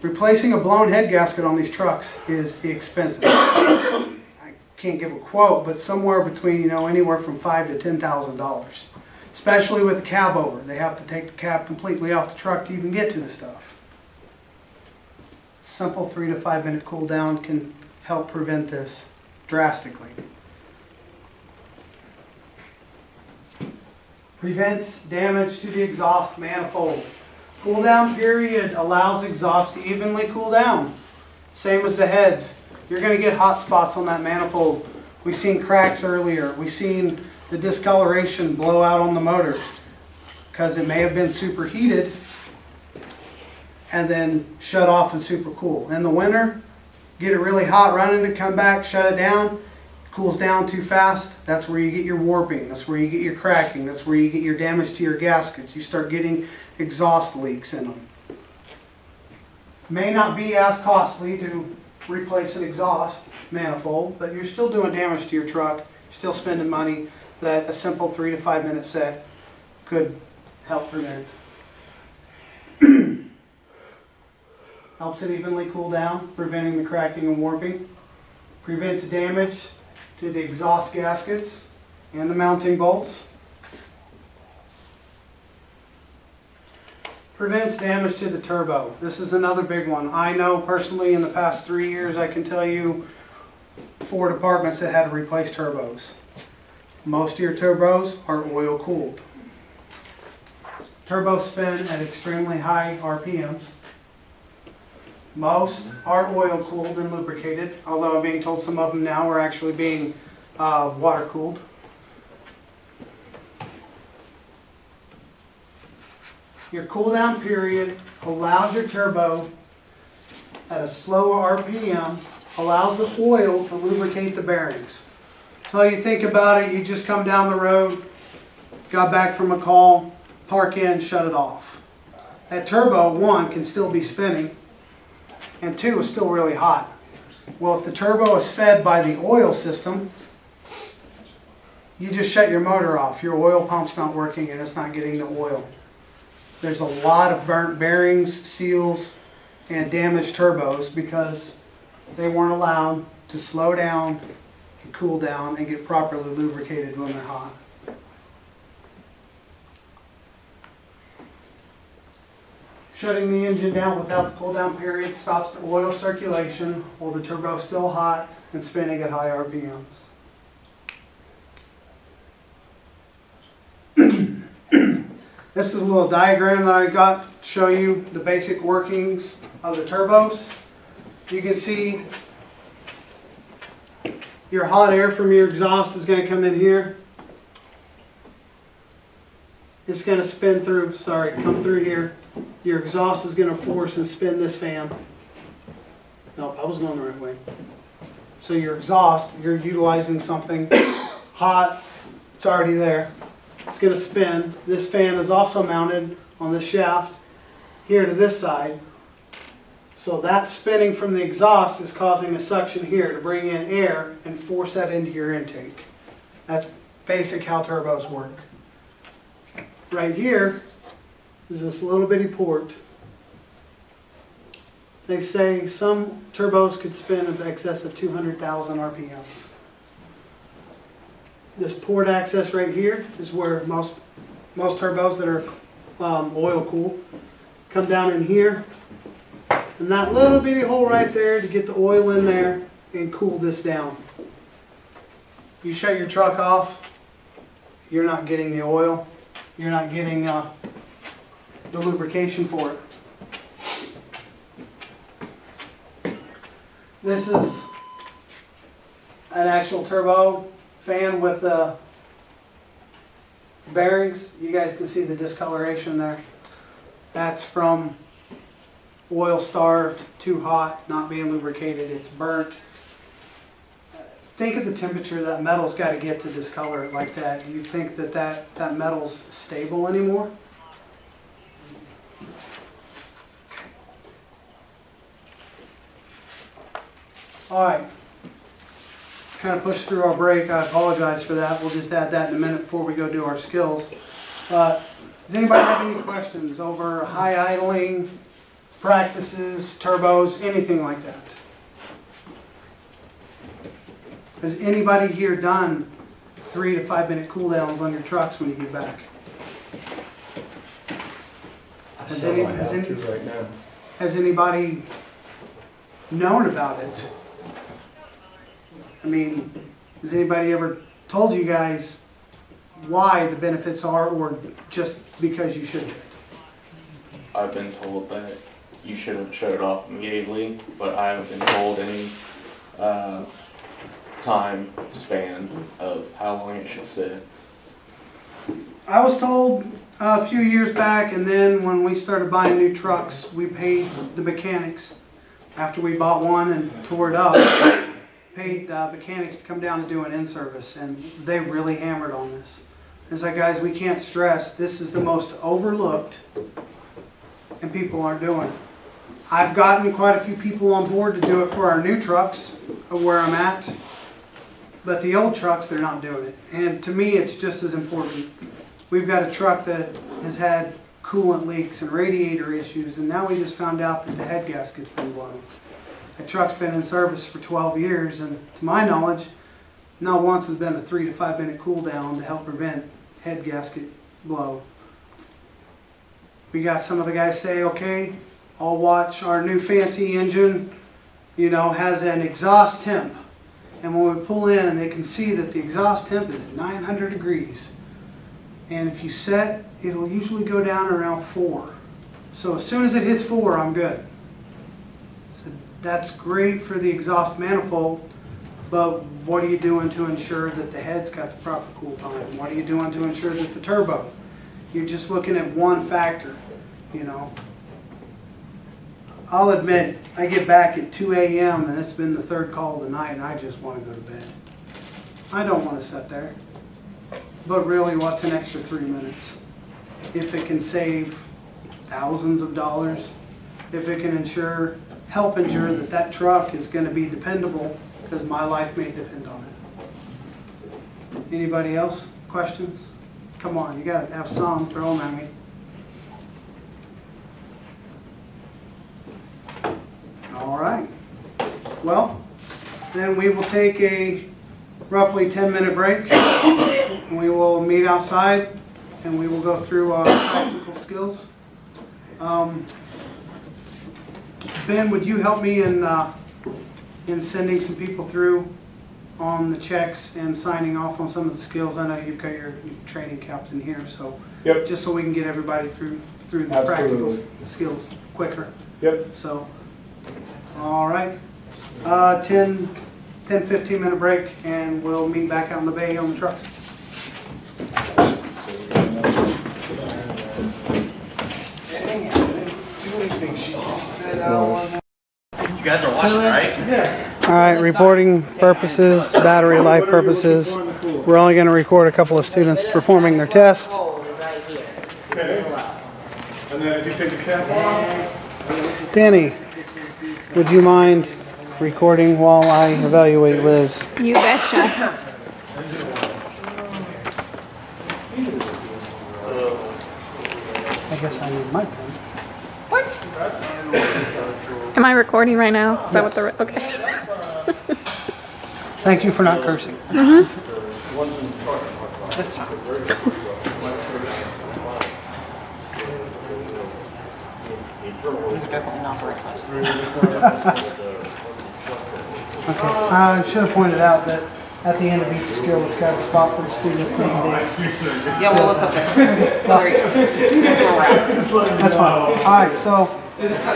Speaker 1: replacing a blown head gasket on these trucks is expensive. I can't give a quote, but somewhere between, anywhere from $5,000 to $10,000. Especially with the cab over. They have to take the cab completely off the truck to even get to the stuff. Simple 3 to 5 minute cool down can help prevent this drastically. Prevents damage to the exhaust manifold. Cool down period allows exhaust to evenly cool down. Same as the heads. You're going to get hot spots on that manifold. We've seen cracks earlier. We've seen the discoloration blow out on the motor because it may have been superheated and then shut off and super cool. In the winter, get it really hot, running to come back, shut it down, cools down too fast. That's where you get your warping. That's where you get your cracking. That's where you get your damage to your gaskets. You start getting exhaust leaks in them. May not be as costly to replace an exhaust manifold, but you're still doing damage to your truck. You're still spending money that a simple 3 to 5 minute set could help prevent. Helps it evenly cool down, preventing the cracking and warping. Prevents damage to the exhaust gaskets and the mounting bolts. Prevents damage to the turbo. This is another big one. I know personally in the past 3 years I can tell you 4 departments that had to replace turbos. Most of your turbos are oil cooled. Turbos spin at extremely high RPMs. Most are oil cooled and lubricated, although I'm being told some of them now are actually being water cooled. Your cool down period allows your turbo at a slower RPM, allows the oil to lubricate the bearings. So you think about it, you just come down the road, got back from a call, park in, shut it off. That turbo, one, can still be spinning, and two, is still really hot. Well, if the turbo is fed by the oil system, you just shut your motor off. Your oil pump's not working and it's not getting the oil. There's a lot of burnt bearings, seals, and damaged turbos because they weren't allowed to slow down and cool down and get properly lubricated when they're hot. Shutting the engine down without the cool down period stops the oil circulation while the turbo is still hot and spinning at high RPMs. This is a little diagram that I got to show you the basic workings of the turbos. You can see your hot air from your exhaust is going to come in here. It's going to spin through, come through here. Your exhaust is going to force and spin this fan. Nope, I was going the right way. So your exhaust, you're utilizing something hot, it's already there. It's going to spin. This fan is also mounted on the shaft here to this side. So that spinning from the exhaust is causing a suction here to bring in air and force that into your intake. That's basic how turbos work. Right here is this little bitty port. They say some turbos could spin in excess of 200,000 RPMs. This port access right here is where most turbos that are oil cooled come down in here. And that little bitty hole right there to get the oil in there and cool this down. You shut your truck off, you're not getting the oil. You're not getting the lubrication for it. This is an actual turbo fan with the bearings. You guys can see the discoloration there. That's from oil starved, too hot, not being lubricated, it's burnt. Think of the temperature that metal's got to get to discolor it like that. Do you think that metal's stable anymore? All right. Kind of pushed through our break. I apologize for that. We'll just add that in a minute before we go do our skills. Does anybody have any questions over high idling, practices, turbos, anything like that? Has anybody here done 3 to 5 minute cool downs on your trucks when you get back? Has anybody known about it? I mean, has anybody ever told you guys why the benefits are, or just because you should do it?
Speaker 11: I've been told that you shouldn't shut it off immediately, but I haven't been told any time span of how long it should sit.
Speaker 1: I was told a few years back, and then when we started buying new trucks, we paid the mechanics. After we bought one and tore it up, paid mechanics to come down and do an in-service, and they really hammered on this. It's like, guys, we can't stress, this is the most overlooked, and people aren't doing it. I've gotten quite a few people on board to do it for our new trucks, where I'm at. But the old trucks, they're not doing it. And to me, it's just as important. We've got a truck that has had coolant leaks and radiator issues, and now we just found out that the head gasket's been blown. The truck's been in service for 12 years, and to my knowledge, not once has been a 3 to 5 minute cool down to help prevent head gasket blow. We got some of the guys say, okay, I'll watch our new fancy engine, has an exhaust temp. And when we pull in, they can see that the exhaust temp is at 900 degrees. And if you set, it'll usually go down around 4. So as soon as it hits 4, I'm good. So that's great for the exhaust manifold, but what are you doing to ensure that the head's got the proper cool time? What are you doing to ensure that the turbo? You're just looking at one factor, I'll admit, I get back at 2 a.m. and it's been the third call of the night and I just want to go to bed. I don't want to sit there. But really, what's an extra 3 minutes? If it can save thousands of dollars, if it can help ensure that that truck is gonna be dependable, because my life may depend on it. Anybody else? Questions? Come on, you gotta have some, throw them at me. All right. Well, then we will take a roughly 10-minute break. We will meet outside and we will go through our practical skills. Ben, would you help me in sending some people through on the checks and signing off on some of the skills? I know you've got your training captain here, so
Speaker 7: Yep.
Speaker 1: just so we can get everybody through the practical
Speaker 7: Absolutely.
Speaker 1: skills quicker.
Speaker 7: Yep.
Speaker 1: So, all right, 15-minute break, and we'll meet back out in the bay on the trucks.
Speaker 3: You guys are watching, right?
Speaker 1: All right, reporting purposes, battery life purposes, we're only going to record a couple of students performing their test.
Speaker 6: Okay. And then if you take the cap off.
Speaker 1: Danny, would you mind recording while I evaluate Liz?
Speaker 12: You betcha.
Speaker 1: I guess I need my pen.
Speaker 12: Am I recording right now? Is that what the okay?
Speaker 1: Thank you for not cursing. This time.
Speaker 4: These are definitely not the right size.
Speaker 1: Okay, I should have pointed out that at the end of each skill, it's got a spot for the student's name date.
Speaker 4: Yeah, well, it's up there. Sorry. That's where we're at.
Speaker 1: That's fine. All right, so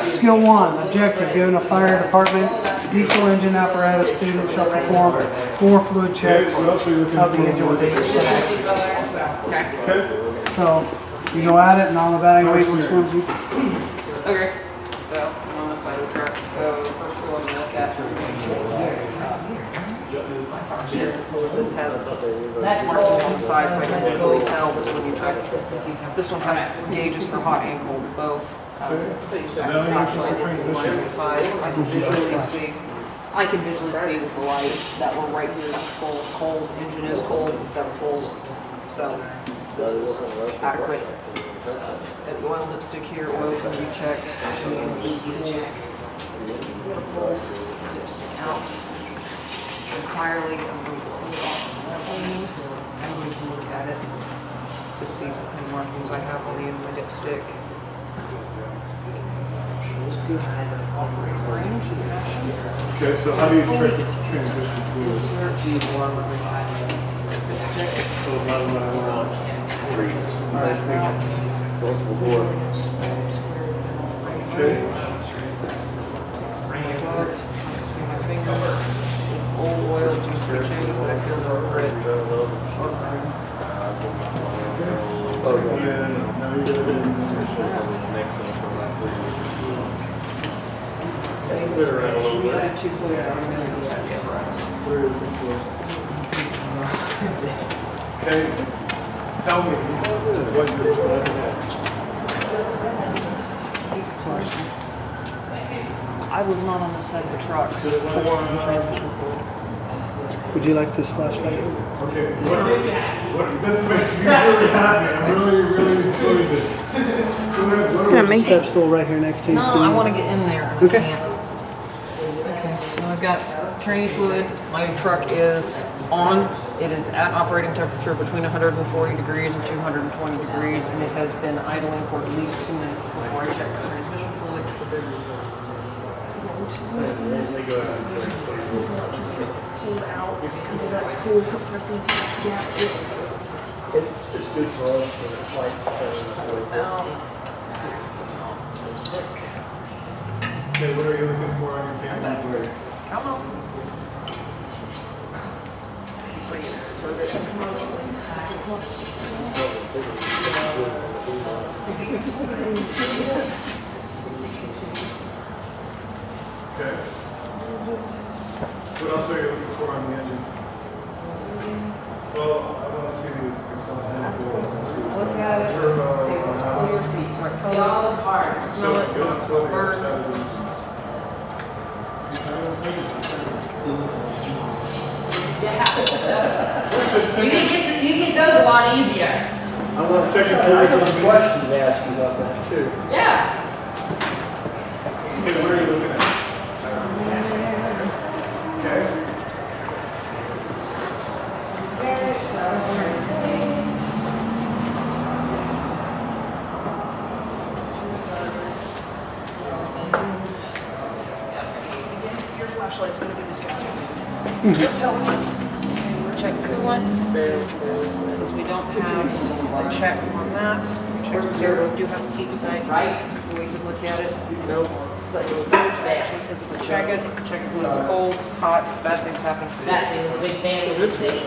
Speaker 1: skill 1, objective, given a fire department diesel engine apparatus, student shall perform 4 fluid checks of the engine with 8%.
Speaker 4: Okay.
Speaker 1: So you go at it and I'll evaluate which ones you.
Speaker 4: Okay. So I'm on this side of the truck. So the first one to look at. This has markings on the side, so I can visually tell this one you check. This one has gauges for hot and cold both. Flashlight on the side. I can visually see with the light that we're right here at full. Cold engine is cold. That's full. So this is adequate. Got the oil dipstick here. Oil's going to be checked. Out entirely. I'm going to look at it to see what kind of markings I have on the end of my dipstick.
Speaker 6: Okay, so how do you check the transition fluid? Okay.
Speaker 4: It's old oil, juice for change, but I feel no grit.
Speaker 6: And then now you go
Speaker 4: We added 2 fluids on the end of the apparatus.
Speaker 6: Okay, tell me what you're
Speaker 4: I was not on this side of the truck for the transmission fluid.
Speaker 1: Would you like this flashlight?
Speaker 6: Okay, this makes me really happy. I'm really enjoying this.
Speaker 12: Gonna make
Speaker 1: Step stool right here next to you.
Speaker 4: No, I want to get in there and
Speaker 1: Okay.
Speaker 4: I can't. Okay, so I've got trainee fluid. My truck is on. It is at operating temperature between 140 degrees and 220 degrees, and it has been idling for at least 2 minutes before I check the transmission fluid. Pulled out because of that cool compressing gasket.
Speaker 3: It's good for us, but it's like,
Speaker 6: Okay, what are you looking for on your camera?
Speaker 4: Come on. Insert it.
Speaker 6: Okay. What else are you looking for on the engine? Well, I want to see the
Speaker 4: Look at it, see if it's clear, see it's right color. See all the parts. Smell it, burn.
Speaker 13: You get those a lot easier.
Speaker 5: I want to check I got some questions to ask you about that too.
Speaker 13: Yeah.
Speaker 7: Okay, where are you looking at? Okay.
Speaker 4: Your flashlight's gonna be disgusting. Just telling you. Okay, we're checking coolant. Since we don't have a check on that, check zero, we do have a keep site.
Speaker 13: Right.
Speaker 4: We can look at it. Nope. But it's good to actually physically check it when it's cold, hot, bad things happen.
Speaker 13: That is a big fan of the city.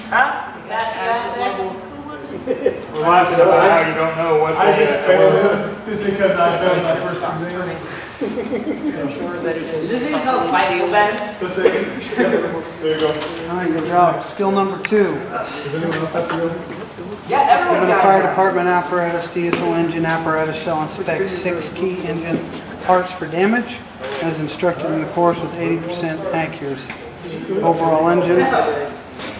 Speaker 13: Huh? Is that
Speaker 4: Adequate
Speaker 13: right
Speaker 4: level of coolant.
Speaker 6: Well, I don't know how you don't know what
Speaker 7: I
Speaker 6: they
Speaker 7: just failed just because I failed my first
Speaker 4: Stops
Speaker 7: exam.
Speaker 4: turning. Ensure that it is.
Speaker 13: This is called Bible Ben.
Speaker 7: This is, there you go.
Speaker 1: All right, good job. Skill number 2.
Speaker 7: Does anyone else have to go?
Speaker 13: Yeah, everyone's
Speaker 1: Go to the
Speaker 13: got
Speaker 1: fire
Speaker 13: it.
Speaker 1: department apparatus, diesel engine apparatus shall inspect 6 key engine parts for damage, as instructed in the course with 80% accuracy. Overall engine,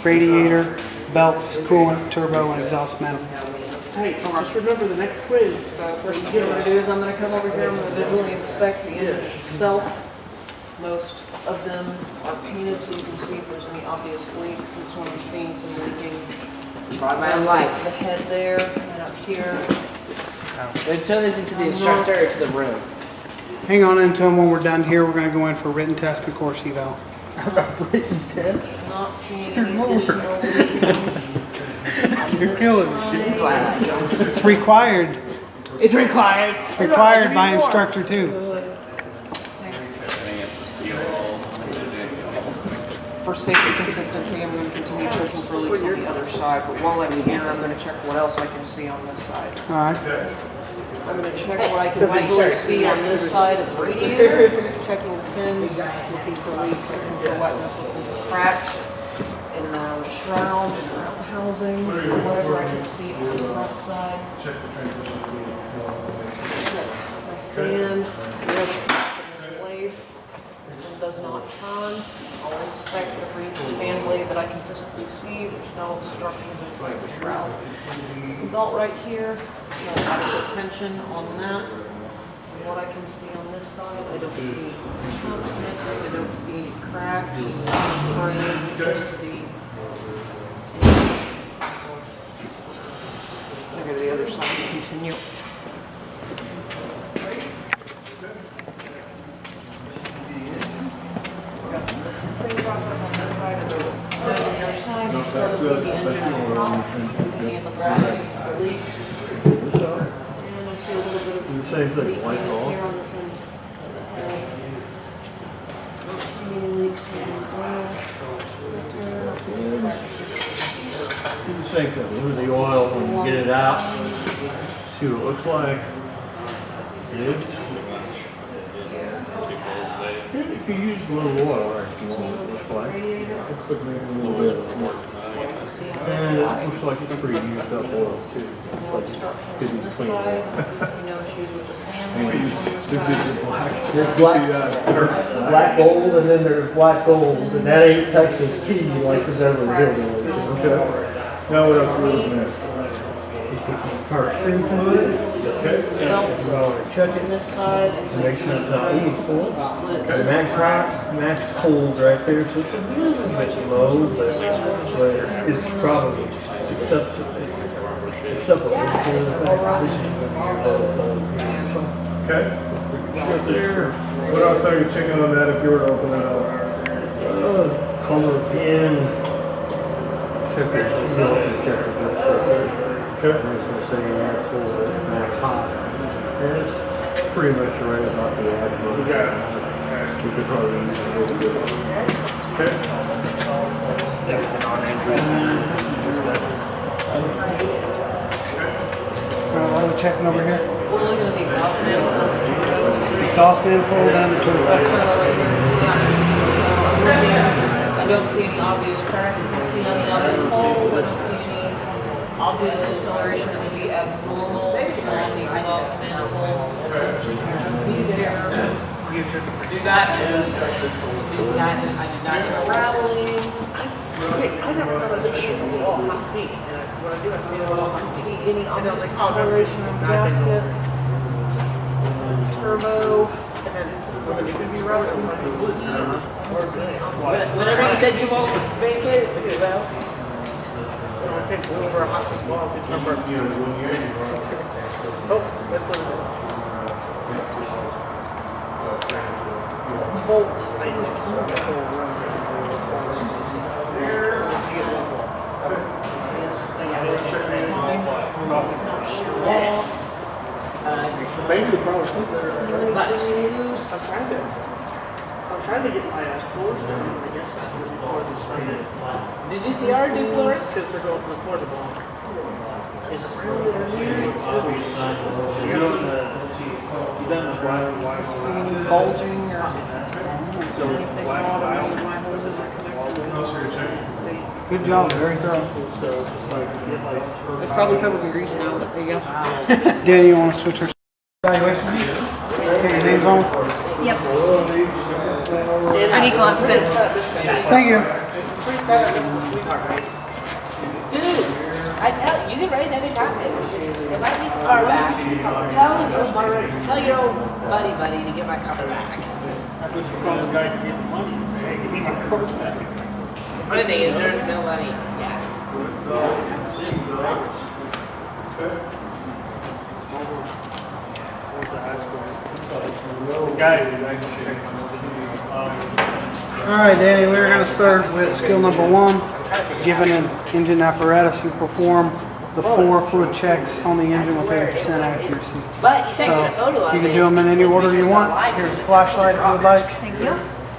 Speaker 1: radiator, belts, coolant, turbo, and exhaust manifold.
Speaker 4: Hey, just remember the next quiz. So first thing I'm gonna do is I'm gonna come over here, I'm gonna visually inspect the engine itself. Most of them are painted so you can see if there's any obvious leaks. This one I'm seeing some leaking.
Speaker 13: Brought my life.
Speaker 4: The head there and up here.
Speaker 8: Don't show this into the instructor or to the room.
Speaker 1: Hang on until when we're done here, we're going to go in for written test and course eval.
Speaker 4: Not seeing any additional leaking.
Speaker 1: You're killing me. It's required.
Speaker 13: It's required.
Speaker 1: It's required by instructor too.
Speaker 4: For safety consistency, I'm going to continue checking for leaks on the other side, but while I'm here, I'm going to check what else I can see on this side.
Speaker 1: All right.
Speaker 4: I'm going to check what I can visually see on this side of the radiator, checking the fins, looking for leaks, looking for wetness, looking for cracks in the shroud, housing, whatever I can see on the front side.
Speaker 7: Check the transmission.
Speaker 4: My fan, this blade, this one does not turn. I'll inspect every fan blade that I can physically see. There's no obstructions inside the shroud. The belt right here, no adequate tension on that. And what I can see on this side, I don't see chunks missing, I don't see any cracks, frame, just to the. I'll go to the other side and continue. Same process on this side as I was doing on the other side.
Speaker 7: No,
Speaker 4: Start
Speaker 7: that's
Speaker 4: with the engine
Speaker 7: the only
Speaker 4: itself, looking at the gravity, the leaks. And I see a little bit of leaking here on this end of the head. Not seeing any leaks in the oil. Not seeing any cracks.
Speaker 5: You think that with the oil, when you get it out, see what it looks like. You could use a little oil if you want it to look like.
Speaker 7: Looks like maybe a little bit.
Speaker 5: And it looks like it's pretty used up oil too.
Speaker 4: No obstructions
Speaker 5: Could
Speaker 4: on
Speaker 5: be
Speaker 4: this
Speaker 5: cleaned
Speaker 4: side.
Speaker 5: up.
Speaker 4: I see no issues with the fan blades on this
Speaker 7: This is
Speaker 4: side.
Speaker 7: the black.
Speaker 5: There's black gold and then there's black gold, and that ain't Texas tea like the Beverly Hills.
Speaker 7: Okay. Now what else are we looking at?
Speaker 5: Car stream fluid.
Speaker 7: Okay.
Speaker 4: Belt
Speaker 5: Check it.
Speaker 4: on this side.
Speaker 5: Make sure it's not overfull.
Speaker 4: Splits.
Speaker 5: The max holds right there, so it's a little bit low, but it's probably acceptable.
Speaker 7: Okay.
Speaker 5: Right there.
Speaker 7: What else are you checking on that if you were to open that up?
Speaker 5: Color pin. Check it. You also check it.
Speaker 7: Okay.
Speaker 5: I'm just gonna say max hold, max hot. And it's pretty much right about the average. You could probably use a little bit.
Speaker 7: Okay.
Speaker 6: That was an on-entry.
Speaker 1: What are we checking over here?
Speaker 4: We're looking at the exhaust manifold.
Speaker 1: Exhaust manifold and the turbo.
Speaker 4: So I'm looking at don't see any obvious cracks, I don't see any obvious holes, I don't see any obvious discoloration that would be abnormal on the exhaust manifold. Be there. Do not use, I did not hear rattling.
Speaker 8: I never thought it should be all hot feet. What I do, I
Speaker 4: Don't see any obvious discoloration on the gasket. Turbo.
Speaker 8: and then it's
Speaker 4: Should be roughly.
Speaker 13: Whenever you said you won't vacate it, well,
Speaker 8: over a hot wall, it's number. Oh, that's what it is. Bolt. I used It's not shut off.
Speaker 6: Maybe the problem is
Speaker 8: I'm trying to get my floors down, I guess, before the Sunday.
Speaker 13: did you see our new floors?
Speaker 8: Because they're going, the floors are going. It's
Speaker 4: See any bulging or anything wrong with my hoses or connectors?
Speaker 1: Good job, very thorough.
Speaker 4: It's probably covered in grease now, but there you go.
Speaker 1: Danny, you want to switch your evaluation? Okay, your name's on?
Speaker 13: Yep. I need gloves in.
Speaker 1: Thank you.
Speaker 13: Dude, I tell you can raise any time. If I need the car back, tell your old buddy to get my car back.
Speaker 6: That's what you call the guy to get the money. Hey, give me my car back.
Speaker 13: But the thing is, there's no money. Yeah.
Speaker 1: All right, Danny, we're going to start with skill number 1, given an engine apparatus, you perform the 4 fluid checks on the engine with 80% accuracy.
Speaker 13: But you check a photo of it.
Speaker 1: You can do them in any order you want. Here's a flashlight if you would like.
Speaker 12: Thank you.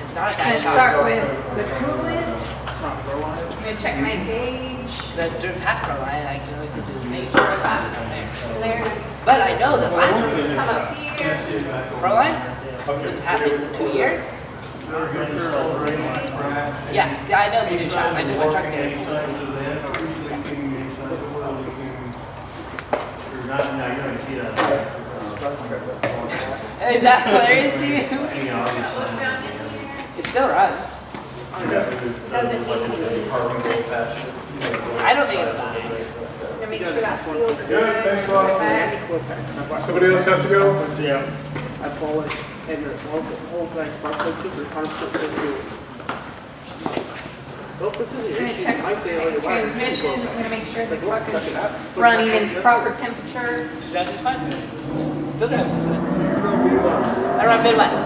Speaker 13: It's not
Speaker 12: I'm gonna
Speaker 13: that
Speaker 12: start with the coolant. I'm gonna check my gauge.
Speaker 13: the passport line. I can always just make sure that's in there.
Speaker 12: There.
Speaker 13: But I know that last
Speaker 12: Come up here.
Speaker 13: pro line didn't pass it in 2 years. Yeah, I know the new shop. I took my truck there. Is that hilarious to you? It still runs.
Speaker 12: Doesn't need to be.
Speaker 13: I don't think it'll die.
Speaker 12: Gonna make sure that seals good. Perfect.
Speaker 6: Somebody else have to go?
Speaker 8: Yeah. I pull it, and the whole thing's barcode too, the constant too. Oh, this is
Speaker 12: I'm
Speaker 8: your
Speaker 12: gonna
Speaker 8: issue.
Speaker 12: check
Speaker 8: I say, like,
Speaker 12: the
Speaker 8: why is it
Speaker 12: transmission.
Speaker 8: so
Speaker 12: I'm gonna make sure the
Speaker 8: Like,
Speaker 12: truck
Speaker 8: suck it
Speaker 12: is
Speaker 8: up.
Speaker 12: running into proper temperature.
Speaker 13: That's just fine. Still good. I run Midwest.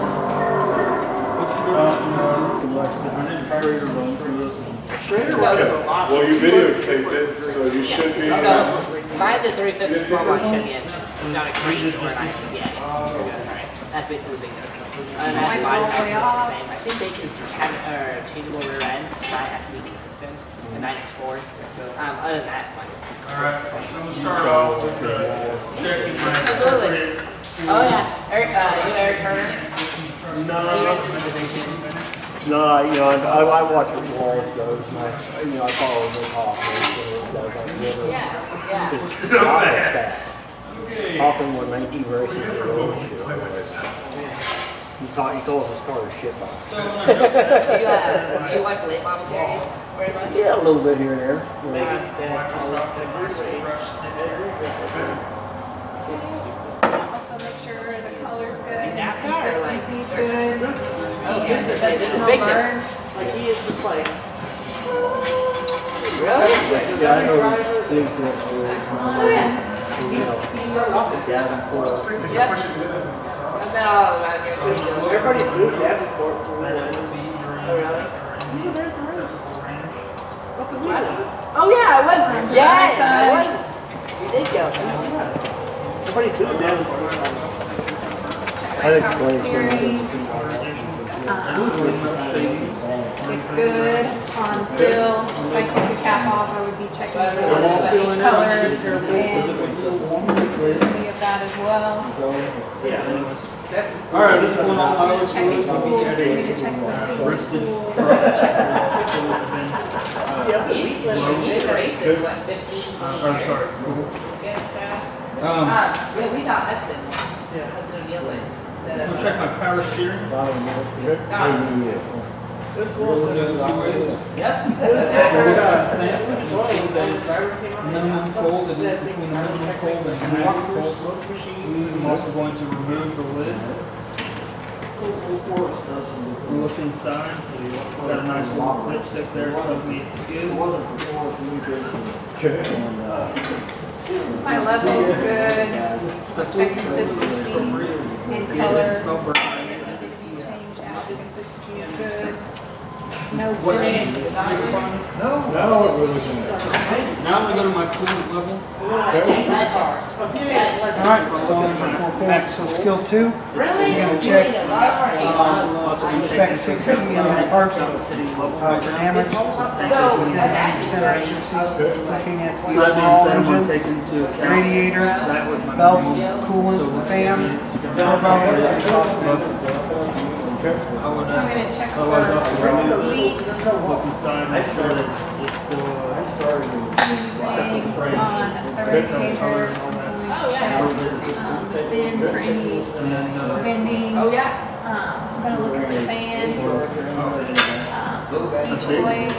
Speaker 8: Shredder runs a lot.
Speaker 6: Well, you videotaped it, so you should be.
Speaker 13: So, mine's a 350 small block Chevy engine. It's not a green or an ICA. Sorry. That's basically the big difference. And that's mine's the same. I think they can have changeable rear ends. Mine has to be consistent. The 9X4. Other than that, mine's.
Speaker 2: Alright, so I'm gonna start off with checking my.
Speaker 13: Absolutely. Oh yeah. Eric, you know Eric Turner? He races the division.
Speaker 5: No, you know, I watch it from all of those, and I follow them Hoffman.
Speaker 13: Yeah, yeah.
Speaker 5: Hoffman won 19 races in a row. He calls his car a shit box.
Speaker 13: Do you watch Late Model Series very much?
Speaker 5: Yeah, a little bit here and there. You know.
Speaker 12: Also make sure the color's good.
Speaker 13: NASCAR or like-
Speaker 12: Consistency's good.
Speaker 13: Oh, yeah.
Speaker 12: It
Speaker 13: There's
Speaker 12: doesn't
Speaker 13: a
Speaker 12: smell
Speaker 13: big
Speaker 12: burns.
Speaker 13: difference.
Speaker 8: Like he is just like,
Speaker 5: Yeah, I know things that
Speaker 12: Oh, yeah.
Speaker 5: Davenport.
Speaker 13: Yep. I've been all around here.
Speaker 8: everybody moved Davenport for
Speaker 13: Oh, really?
Speaker 12: Oh, yeah, I was.
Speaker 13: Yes, I was. You did go.
Speaker 8: everybody moved Davenport.
Speaker 5: I think
Speaker 12: Power
Speaker 5: Blaine
Speaker 12: steering. It's good on fill. If I take the cap off, I would be checking the color and consistency of that as well. All right, let's go on. Check it, cool, we need to check the
Speaker 6: Rested.
Speaker 12: Yeah, we saw Hudson. Hudson and Gilman.
Speaker 6: I'll check my power steering. Minimum cold, the difference between the minimum cold and max cold. I'm also going to remove the lid. Look inside. Got a nice little lipstick there. Tells me it's good.
Speaker 12: My level's good. Check consistency and color. Change out. Consistency is good. No grit.
Speaker 6: Now I'm gonna go to my coolant level.
Speaker 1: Alright, so skill 2, you're gonna check spec 60 in the parts for damage within 90% accuracy. Looking at the overall engine, radiator, belts, coolant, fan, turbo, exhaust.
Speaker 12: So I'm gonna check for leaks,
Speaker 6: Look inside, make sure that it's still.
Speaker 12: sealing on a third pager. Check fins for any bending. Oh, yeah. I'm gonna look at the fan, each blade,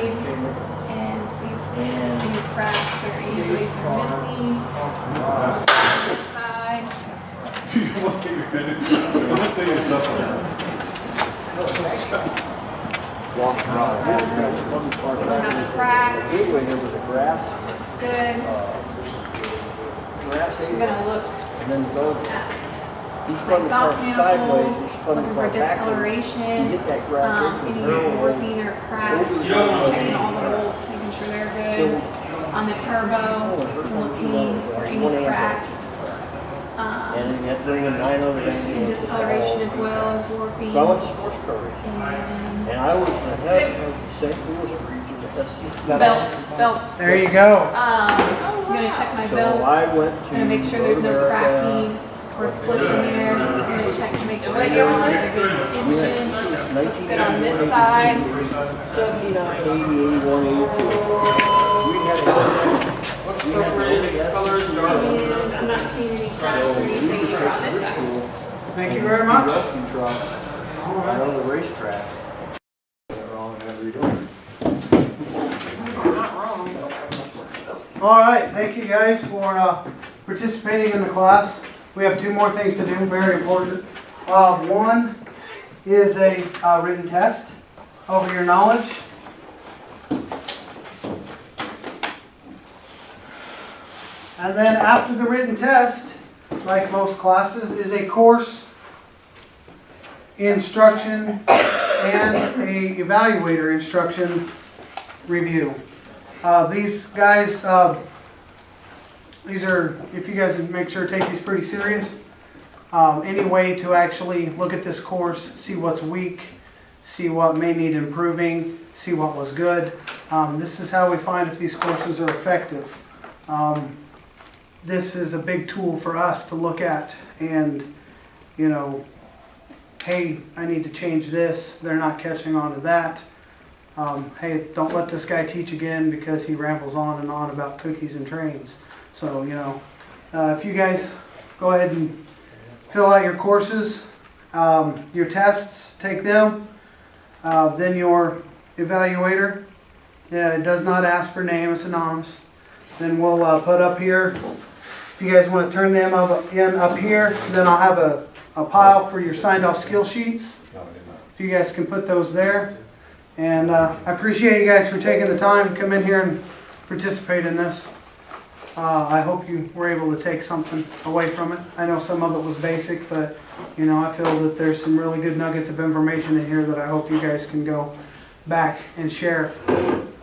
Speaker 12: and see if there's any cracks or any blades are missing. This side.
Speaker 9: You almost say your minutes. You almost say yourself on that.
Speaker 12: So have a crack. Looks good. I'm gonna look at the exhaust manifold, looking for discoloration, any warping or cracks, checking all the bolts, making sure they're good. On the turbo, looking for any cracks. And discoloration as well as warping.
Speaker 5: So I went to sports car racing. And I was in the head of the St. Louis region.
Speaker 12: Belts.
Speaker 1: There you go.
Speaker 12: I'm gonna check my belts.
Speaker 5: So I went to.
Speaker 12: Gonna make sure there's no cracking or splits in there. I'm gonna check to make sure they're on good tension. Looks good on this side.
Speaker 5: 79, 80, 81, 82.
Speaker 12: And I'm not seeing any cracks or anything here on this side.
Speaker 1: Thank you very much.
Speaker 5: Rescue truck. I know the racetrack. They're wrong in every door.
Speaker 1: All right, thank you guys for participating in the class. We have 2 more things to do, very important. One is a written test over your knowledge. And then after the written test, like most classes, is a course instruction and a evaluator instruction review. These guys, these are, if you guys make sure to take these pretty serious, any way to actually look at this course, see what's weak, see what may need improving, see what was good. This is how we find if these courses are effective. This is a big tool for us to look at and, you know, hey, I need to change this. They're not catching on to that. Hey, don't let this guy teach again because he rambles on and on about cookies and trains. So, you know, if you guys go ahead and fill out your courses, your tests, take them, then your evaluator. Yeah, it does not ask for name, it's anonymous. Then we'll put up here, if you guys want to turn them up here, then I'll have a pile for your signed off skill sheets. If you guys can put those there. And I appreciate you guys for taking the time to come in here and participate in this. I hope you were able to take something away from it. I know some of it was basic, but you know, I feel that there's some really good nuggets of information in here that I hope you guys can go back and share.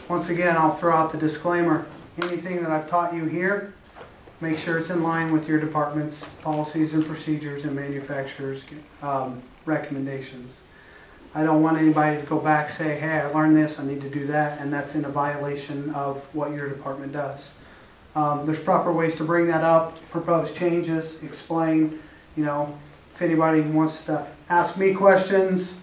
Speaker 1: Once again, I'll throw out the disclaimer. Anything that I've taught you here, make sure it's in line with your department's policies and procedures and manufacturer's recommendations. I don't want anybody to go back and say, hey, I learned this, I need to do that, and that's in a violation of what your department does. There's proper ways to bring that up, propose changes, explain, you know, if anybody wants to ask me questions,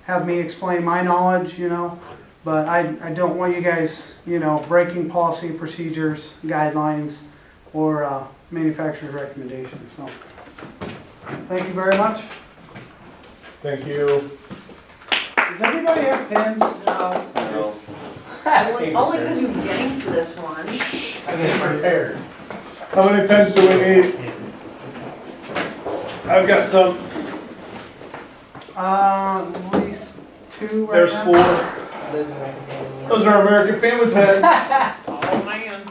Speaker 1: have me explain my knowledge, you know. But I don't want you guys, you know, breaking policy, procedures, guidelines, or manufacturer's recommendations. So, thank you very much.
Speaker 7: Thank you.
Speaker 1: Does everybody have pens?
Speaker 11: No.
Speaker 4: Only because you yanked this one.
Speaker 7: I didn't prepare. How many pens do we need? I've got some.
Speaker 1: At least 2 right
Speaker 7: There's
Speaker 1: now.
Speaker 7: 4. Those are American Family pens.
Speaker 4: Oh, man.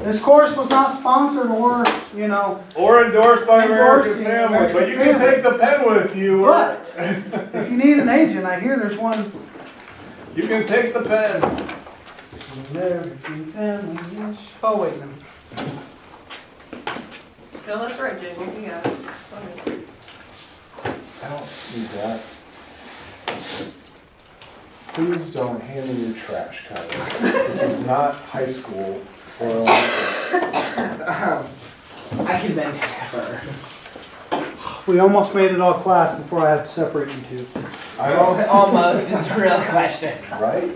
Speaker 1: This course was not sponsored or, you know,
Speaker 7: Or endorsed by American
Speaker 1: Endorsing
Speaker 7: Family,
Speaker 1: American
Speaker 7: but you can
Speaker 1: Family.
Speaker 7: take the pen with you.
Speaker 1: but if you need an agent, I hear there's one.
Speaker 7: You can take the pen.
Speaker 1: American Family. Oh, wait a minute.
Speaker 4: No, that's right, Jamie, you got it. Go ahead.
Speaker 9: I don't see that. Please don't hand me your trash cutter. This is not high school or
Speaker 13: I can bend separate.
Speaker 1: We almost made it all class before I had to separate you two.
Speaker 9: I don't,
Speaker 13: Almost is the real question.
Speaker 9: right?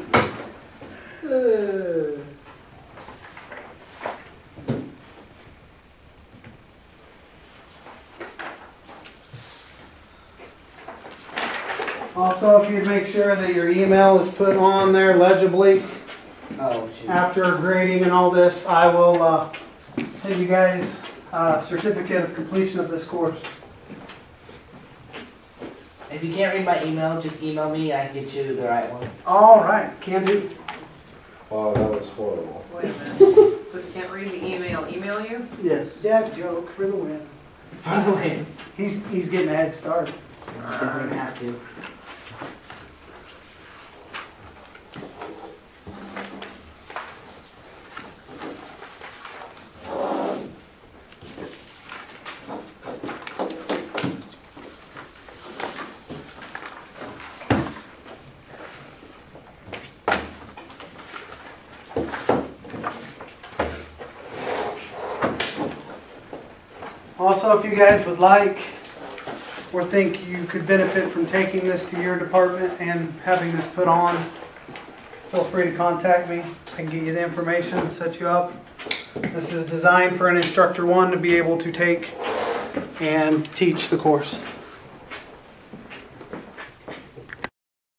Speaker 1: Also, if you'd make sure that your email is put on there legibly
Speaker 13: Oh, shoot.
Speaker 1: after grading and all this, I will send you guys a certificate of completion of this course.
Speaker 13: If you can't read my email, just email me. I can get you the right one.
Speaker 1: All right, can do.
Speaker 9: Wow, that was horrible.
Speaker 4: Wait a minute. So if you can't read the email you?
Speaker 1: Yes. Dad joke for the win.
Speaker 13: By the way,
Speaker 1: He's getting a head start.
Speaker 13: I'm gonna have to.
Speaker 1: Also, if you guys would like or think you could benefit from taking this to your department and having this put on, feel free to contact me. I can get you the information and set you up. This is designed for an Instructor 1 to be able to take and teach the course.